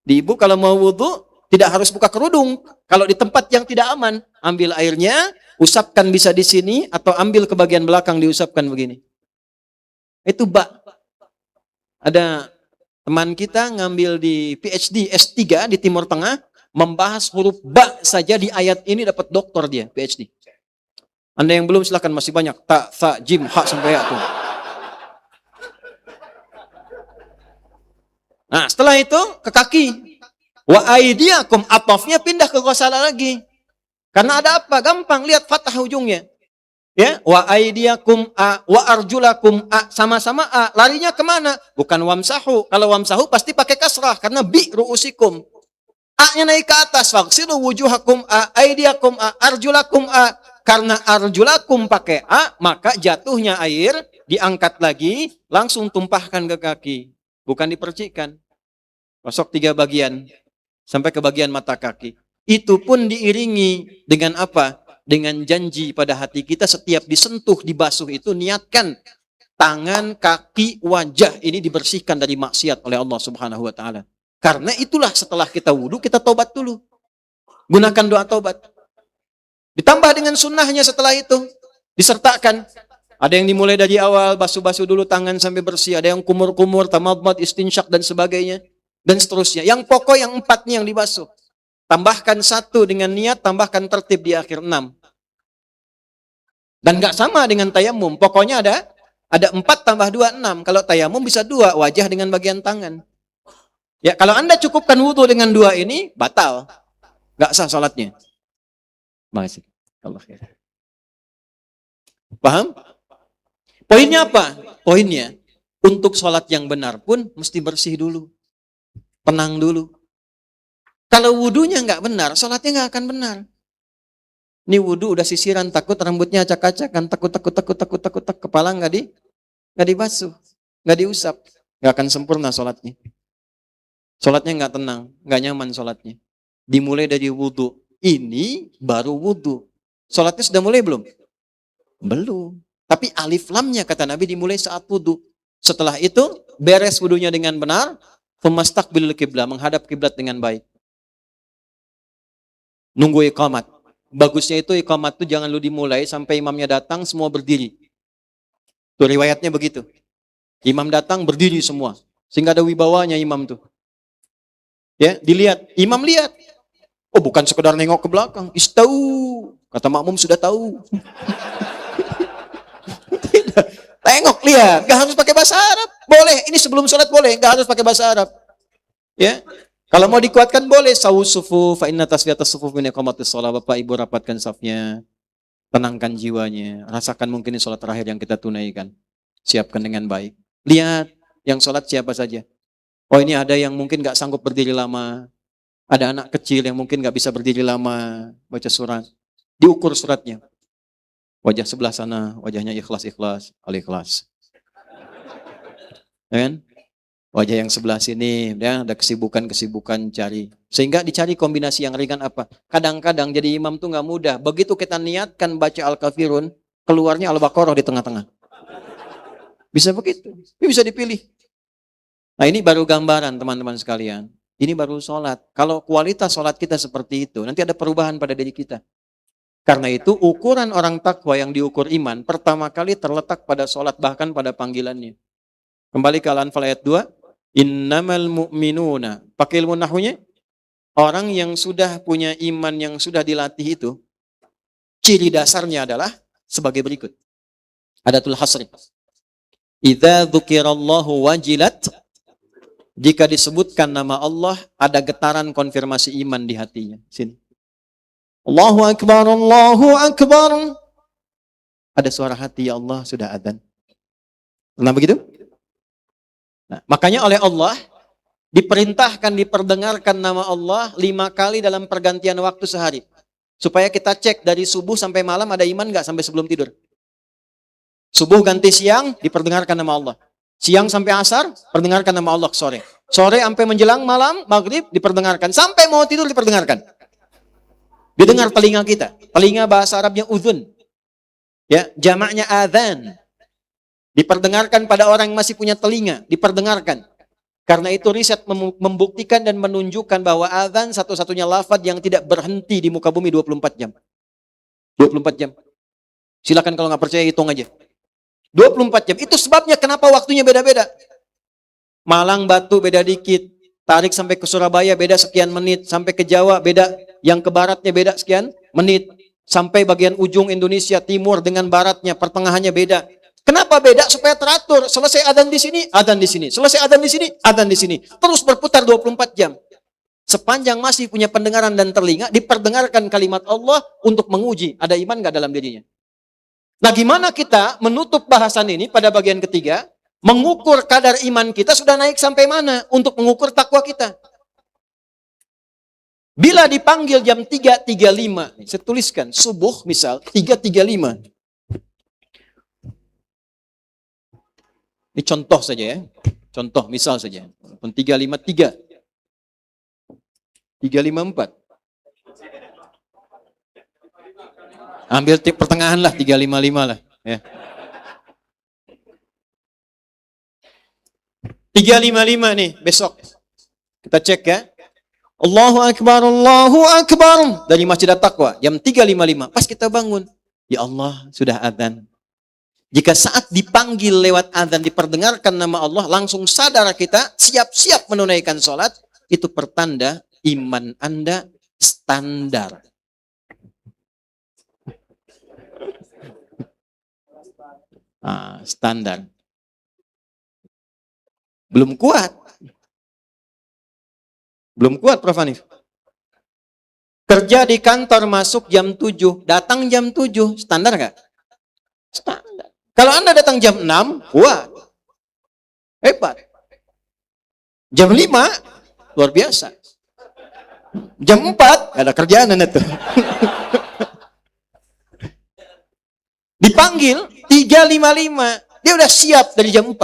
Di ibu kalau mau wudu tidak harus buka kerudung. Kalau di tempat yang tidak aman, ambil airnya, Usapkan bisa di sini atau ambil ke bagian belakang diusapkan begini. Itu ba. Ada teman kita ngambil di PhD S3 di Timur Tengah, membahas huruf ba saja di ayat ini dapat doktor dia, PhD. Anda yang belum silahkan, masih banyak. Ta, tha, jim, ha sampai ya tuh. Nah, setelah itu ke kaki. Wa aidiakum, atofnya pindah ke gosala lagi. Karena ada apa? Gampang, lihat fathah ujungnya. Ya, wa aidiakum a, wa arjulakum a, sama-sama a. Larinya kemana? Bukan wamsahu. Kalau wamsahu pasti pakai kasrah karena bi ruusikum. A-nya naik ke atas. Faghsilu wujuhakum a, aidiakum a, arjulakum a. Karena arjulakum pakai a, maka jatuhnya air diangkat lagi, langsung tumpahkan ke kaki. Bukan dipercikkan. Gosok 3 bagian sampai ke bagian mata kaki. Itu pun diiringi dengan apa? Dengan janji pada hati kita setiap disentuh, dibasuh itu niatkan tangan, kaki, wajah ini dibersihkan dari maksiat oleh Allah Subhanahu wa taala. Karena itulah setelah kita wudu kita tobat dulu. Gunakan doa tobat. Ditambah dengan sunnahnya setelah itu disertakan. Ada yang dimulai dari awal basuh-basuh dulu tangan sampai bersih, ada yang kumur-kumur, tamadmad, istinsyak dan sebagainya dan seterusnya. Yang pokok yang 4 yang dibasuh. Tambahkan 1 dengan niat, tambahkan tertib di akhir 6. Dan nggak sama dengan tayamum. Pokoknya ada 4 tambah 2, 6. Kalau tayamum bisa 2, wajah dengan bagian tangan. Ya, kalau Anda cukupkan wudu dengan 2 ini, batal. Nggak sah salatnya. Makasih. Allah khair. Paham? Poinnya apa? Poinnya, untuk sholat yang benar pun mesti bersih dulu. Tenang dulu. Kalau wudunya nggak benar, sholatnya nggak akan benar. Ini wudu udah sisiran, takut rambutnya acak-acakan, takut, kepala nggak dibasuh, nggak diusap, nggak akan sempurna sholatnya. Sholatnya nggak tenang, nggak nyaman sholatnya. Dimulai dari wudu, ini baru wudu. Sholatnya sudah mulai belum? Belum. Tapi alif lamnya kata Nabi dimulai saat wudu. Setelah itu beres wudunya dengan benar, famastaqbilul qiblah, menghadap kiblat dengan baik. Nunggu iqamat. Bagusnya itu iqamat itu jangan lu dimulai sampai imamnya datang semua berdiri. Tuh riwayatnya begitu. Imam datang berdiri semua. Sehingga ada wibawanya imam tuh. Ya, dilihat. Imam lihat. Oh, bukan sekedar nengok ke belakang. Istau. Kata makmum sudah tahu. Tengok, lihat. Gak harus pakai bahasa Arab. Boleh. Ini sebelum sholat boleh. Gak harus pakai bahasa Arab. Ya. Kalau mau dikuatkan boleh. Sawu sufu fa inna tasliyatas sufuf min iqamatis shalah. Bapak Ibu rapatkan safnya. Tenangkan jiwanya. Rasakan mungkin ini sholat terakhir yang kita tunaikan. Siapkan dengan baik. Lihat yang sholat siapa saja. Oh, ini ada yang mungkin gak sanggup berdiri lama. Ada anak kecil yang mungkin gak bisa berdiri lama baca surat. Diukur suratnya. Wajah sebelah sana, wajahnya ikhlas-ikhlas, al-ikhlas. Ya kan? Wajah yang sebelah sini, ya, ada kesibukan-kesibukan cari. Sehingga dicari kombinasi yang ringan apa? Kadang-kadang jadi imam tuh nggak mudah. Begitu kita niatkan baca Al-Kafirun, keluarnya Al-Baqarah di tengah-tengah. Bisa begitu, ini bisa dipilih. Nah, ini baru gambaran teman-teman sekalian. Ini baru sholat. Kalau kualitas sholat kita seperti itu, nanti ada perubahan pada diri kita. Karena itu ukuran orang takwa yang diukur iman pertama kali terletak pada sholat, bahkan pada panggilannya. Kembali ke Al-Anfal ayat 2. Innamal mu'minuna. Pakai ilmu nahunya. Orang yang sudah punya iman yang sudah dilatih itu, ciri dasarnya adalah sebagai berikut. Adatul hasri. Idza dzukirallahu wajilat. Jika disebutkan nama Allah, ada getaran konfirmasi iman di hatinya. Sini. Allahu Akbar, Allahu Akbar. Ada suara hati, ya Allah sudah adzan. Pernah begitu? Nah, makanya oleh Allah diperintahkan diperdengarkan nama Allah 5 kali dalam pergantian waktu sehari. Supaya kita cek dari subuh sampai malam ada iman gak sampai sebelum tidur. Subuh ganti siang diperdengarkan nama Allah. Siang sampai asar perdengarkan nama Allah sore. Sore sampai menjelang malam maghrib diperdengarkan. Sampai mau tidur diperdengarkan. Didengar telinga kita. Telinga bahasa Arabnya udhun. Ya, jamaknya adzan. Diperdengarkan pada orang yang masih punya telinga, diperdengarkan. Karena itu riset membuktikan dan menunjukkan bahwa adzan satu-satunya lafaz yang tidak berhenti di muka bumi 24 jam. 24 jam. Silakan kalau nggak percaya hitung aja. 24 jam. Itu sebabnya kenapa waktunya beda-beda. Malang Batu beda dikit. Tarik sampai ke Surabaya beda sekian menit. Sampai ke Jawa beda. Yang ke baratnya beda sekian menit. Sampai bagian ujung Indonesia timur dengan baratnya, pertengahannya beda. Kenapa beda? Supaya teratur. Selesai adzan di sini, adzan di sini. Selesai adzan di sini, adzan di sini. Terus berputar 24 jam. Sepanjang masih punya pendengaran dan telinga, diperdengarkan kalimat Allah untuk menguji ada iman nggak dalam dirinya. Nah, gimana kita menutup bahasan ini pada bagian ketiga? Mengukur kadar iman kita sudah naik sampai mana untuk mengukur takwa kita. Bila dipanggil jam 3.35, saya tuliskan subuh misal 3.35. Ini contoh saja ya. Contoh misal saja. 3.53. 3.54. Ambil tip pertengahan lah, 3.55 lah. Ya. 3.55 nih besok. Kita cek ya. Allahu Akbar, Allahu Akbar. Dari Masjid At-Taqwa, jam 3.55. Pas kita bangun. Ya Allah, sudah adzan. Jika saat dipanggil lewat adzan, diperdengarkan nama Allah, langsung sadar kita, siap-siap menunaikan sholat, itu pertanda iman Anda standar. Standar. Belum kuat. Belum kuat, Prof. Hanif. Kerja di kantor masuk jam 7, datang jam 7, standar nggak? Standar. Kalau Anda datang jam 6, kuat. Hebat. Jam 5, luar biasa. Jam 4, ada kerjaan Anda tuh. Dipanggil 3.55, dia udah siap dari jam 4.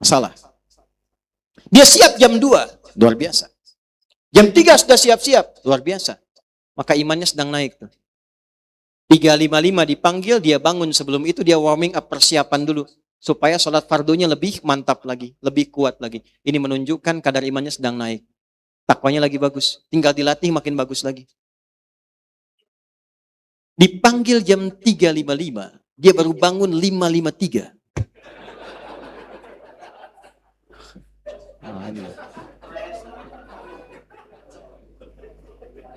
Salah. Dia siap jam 2, luar biasa. Jam 3 sudah siap-siap, luar biasa. Maka imannya sedang naik tuh. 3.55 dipanggil, dia bangun sebelum itu, dia warming up, persiapan dulu. Supaya sholat fardunya lebih mantap lagi, lebih kuat lagi. Ini menunjukkan kadar imannya sedang naik. Takwanya lagi bagus, tinggal dilatih makin bagus lagi. Dipanggil jam 3.55, dia baru bangun 5.53.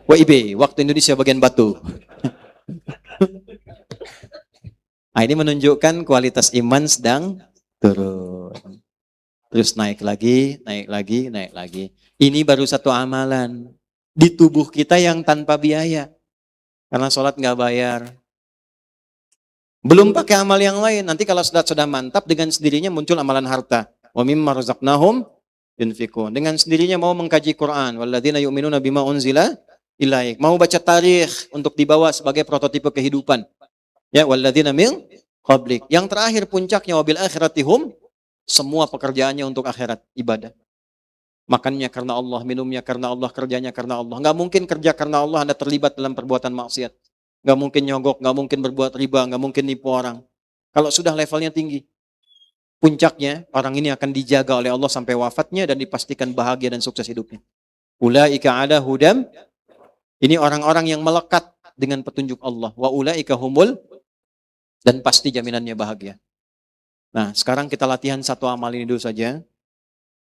WIB, waktu Indonesia bagian batu. Nah, ini menunjukkan kualitas iman sedang turun. Terus naik lagi, naik lagi, naik lagi. Ini baru satu amalan di tubuh kita yang tanpa biaya. Karena sholat nggak bayar. Belum pakai amal yang lain. Nanti kalau sudah mantap, dengan sendirinya muncul amalan harta. Wa mimma razaqnahum yunfikun. Dengan sendirinya mau mengkaji Quran. Walladzina yu'minuna bima unzila ilaik. Mau baca tarikh untuk dibawa sebagai prototipe kehidupan. Ya, walladzina min qablik. Yang terakhir puncaknya wabil akhiratihum, semua pekerjaannya untuk akhirat, ibadah. Makannya karena Allah, minumnya karena Allah, kerjanya karena Allah. Nggak mungkin kerja karena Allah Anda terlibat dalam perbuatan maksiat. Nggak mungkin nyogok, nggak mungkin berbuat riba, nggak mungkin nipu orang. Kalau sudah levelnya tinggi, puncaknya orang ini akan dijaga oleh Allah sampai wafatnya dan dipastikan bahagia dan sukses hidupnya. Ulaika ala hudam. Ini orang-orang yang melekat dengan petunjuk Allah. Wa ulaika humul, dan pasti jaminannya bahagia. Nah, sekarang kita latihan satu amal ini dulu saja.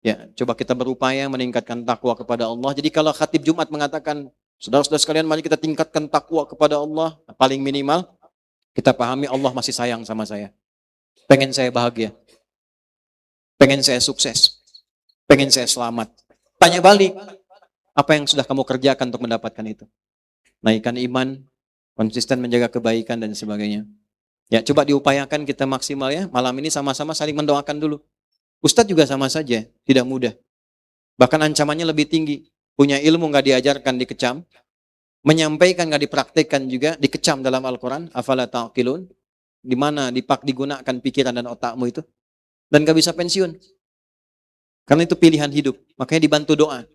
Ya, coba kita berupaya meningkatkan takwa kepada Allah. Jadi kalau khatib Jumat mengatakan, saudara-saudara sekalian, mari kita tingkatkan takwa kepada Allah. Paling minimal, kita pahami Allah masih sayang sama saya. Pengen saya bahagia. Pengen saya sukses. Pengen saya selamat. Tanya balik, apa yang sudah kamu kerjakan untuk mendapatkan itu? Naikkan iman, konsisten menjaga kebaikan dan sebagainya. Ya, coba diupayakan kita maksimal ya. Malam ini sama-sama saling mendoakan dulu. Ustadz juga sama saja, tidak mudah. Bahkan ancamannya lebih tinggi. Punya ilmu nggak diajarkan, dikecam. Menyampaikan nggak dipraktekkan juga, dikecam dalam Al-Quran. Afala ta'qilun. Di mana digunakan pikiran dan otakmu itu. Dan nggak bisa pensiun. Karena itu pilihan hidup. Makanya dibantu doa.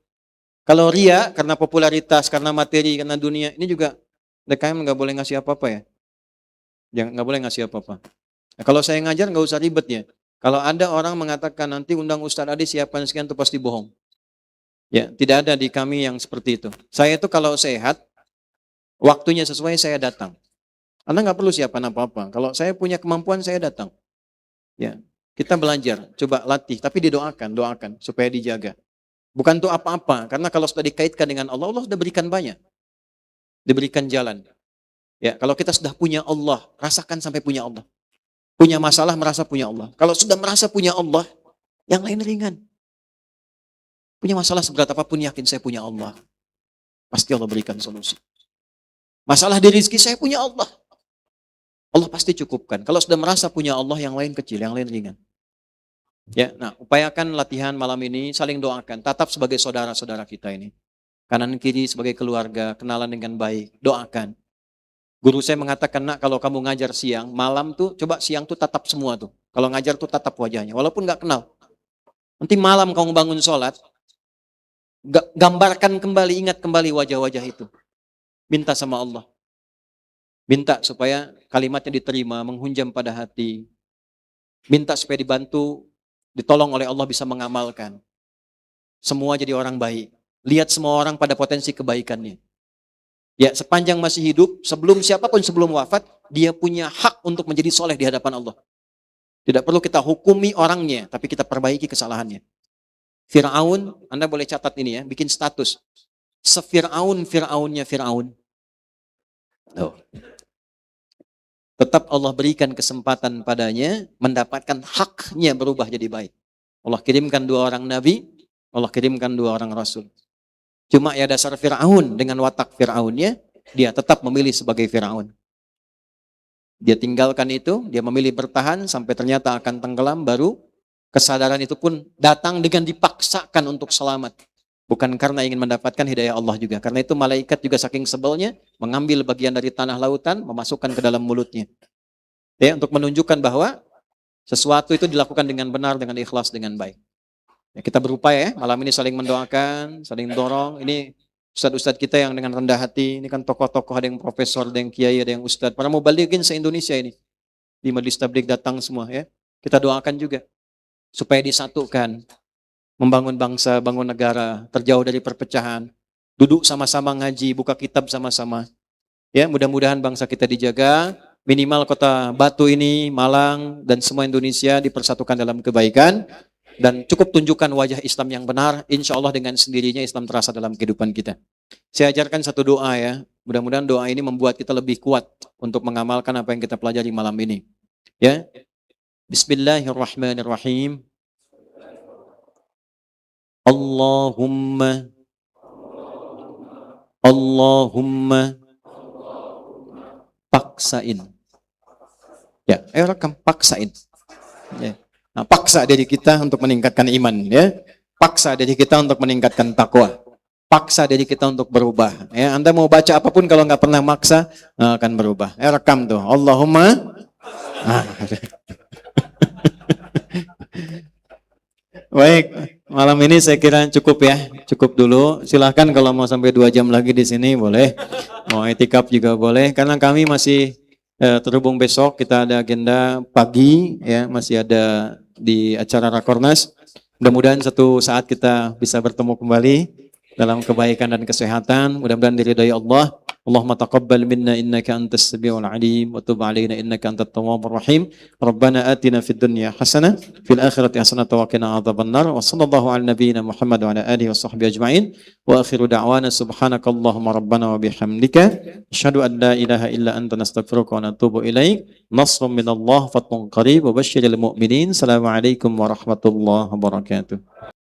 Kalau ria, karena popularitas, karena materi, karena dunia, ini juga DKM nggak boleh ngasih apa-apa ya. Jangan, nggak boleh ngasih apa-apa. Nah, kalau saya ngajar nggak usah ribet ya. Kalau ada orang mengatakan nanti undang Ustadz Adi siapkan sekian, itu pasti bohong. Ya, tidak ada di kami yang seperti itu. Saya itu kalau sehat, Waktunya sesuai saya datang. Anda nggak perlu siapkan apa-apa. Kalau saya punya kemampuan saya datang. Ya, kita belajar, coba latih, tapi doakan supaya dijaga. Bukan untuk apa-apa, karena kalau sudah dikaitkan dengan Allah, Allah sudah berikan banyak, diberikan jalan. Ya, kalau kita sudah punya Allah, rasakan sampai punya Allah. Punya masalah merasa punya Allah. Kalau sudah merasa punya Allah, yang lain ringan. Punya masalah seberat apapun yakin saya punya Allah. Pasti Allah berikan solusi. Masalah di rezeki saya punya Allah. Allah pasti cukupkan. Kalau sudah merasa punya Allah, yang lain kecil, yang lain ringan. Ya, nah, upayakan latihan malam ini, saling doakan. Tatap sebagai saudara-saudara kita ini. Kanan kiri sebagai keluarga, kenalan dengan baik. Doakan. Guru saya mengatakan, nak, kalau kamu ngajar siang, malam tuh, coba siang tuh tatap semua tuh. Kalau ngajar tuh tatap wajahnya, walaupun nggak kenal. Nanti malam kamu bangun sholat, gambarkan kembali, ingat kembali wajah-wajah itu. Minta sama Allah. Minta supaya kalimatnya diterima, menghunjam pada hati. Minta supaya dibantu, ditolong oleh Allah bisa mengamalkan. Semua jadi orang baik. Lihat semua orang pada potensi kebaikannya. Ya, sepanjang masih hidup, sebelum siapapun sebelum wafat, dia punya hak untuk menjadi soleh di hadapan Allah. Tidak perlu kita hukumi orangnya, tapi kita perbaiki kesalahannya. Fir'aun, Anda boleh catat ini ya, bikin status. Fir'aunnya Fir'aun. Tuh. Tetap Allah berikan kesempatan padanya mendapatkan haknya berubah jadi baik. Allah kirimkan 2 orang nabi, Allah kirimkan 2 orang rasul. Cuma ya dasar Fir'aun dengan watak Fir'aunnya, dia tetap memilih sebagai Fir'aun. Dia tinggalkan itu, dia memilih bertahan sampai ternyata akan tenggelam, baru kesadaran itu pun datang dengan dipaksakan untuk selamat. Bukan karena ingin mendapatkan hidayah Allah juga. Karena itu malaikat juga saking sebelnya mengambil bagian dari tanah lautan, memasukkan ke dalam mulutnya. Ya, untuk menunjukkan bahwa sesuatu itu dilakukan dengan benar, dengan ikhlas, dengan baik. Ya, kita berupaya ya, malam ini saling mendoakan, saling dorong. Ini ustadz-ustadz kita yang dengan rendah hati, ini kan tokoh-tokoh, ada yang profesor, ada yang kiai, ada yang ustadz. Para mubalighin se-Indonesia ini. Di Majelis Tabligh datang semua ya. Kita doakan juga supaya disatukan. Membangun bangsa, bangun negara, terjauh dari perpecahan. Duduk sama-sama ngaji, buka kitab sama-sama. Ya, mudah-mudahan bangsa kita dijaga. Minimal kota Batu ini, Malang, dan semua Indonesia dipersatukan dalam kebaikan. Dan cukup tunjukkan wajah Islam yang benar. Insya Allah dengan sendirinya Islam terasa dalam kehidupan kita. Saya ajarkan satu doa ya. Mudah-mudahan doa ini membuat kita lebih kuat untuk mengamalkan apa yang kita pelajari malam ini. Ya. Bismillahirrahmanirrahim. Allahumma paksain. Ya, ayo rekam, paksain. Ya. Nah, paksa diri kita untuk meningkatkan iman ya. Paksa diri kita untuk meningkatkan takwa. Paksa diri kita untuk berubah. Ya, Anda mau baca apapun kalau nggak pernah maksa nggak akan berubah. Ya, rekam tuh. Allahumma. Baik, malam ini saya kira cukup ya, cukup dulu. Silahkan kalau mau sampai 2 jam lagi di sini boleh, mau itikaf juga boleh. Karena kami masih terhubung besok, kita ada agenda pagi ya, masih ada di acara Rakornas. Mudah-mudahan satu saat kita bisa bertemu kembali dalam kebaikan dan kesehatan. Mudah-mudahan diridhai Allah. Allahumma taqabbal minna innaka antas samiul alim wa tub alaina innaka antat tawwabur rahim. Rabbana atina fid dunya hasanah fil akhirati hasanah wa qina adzabannar. Wa sallallahu ala nabiyyina Muhammad wa ala alihi wa sahbihi ajma'in. Wa akhiru da'wana subhanakallahumma rabbana wa bihamdika asyhadu an la ilaha illa anta nastaghfiruka wa natubu ilaik. Nasrun minallah fathun qarib wa basyiril mu'minin. Assalamualaikum warahmatullahi wabarakatuh.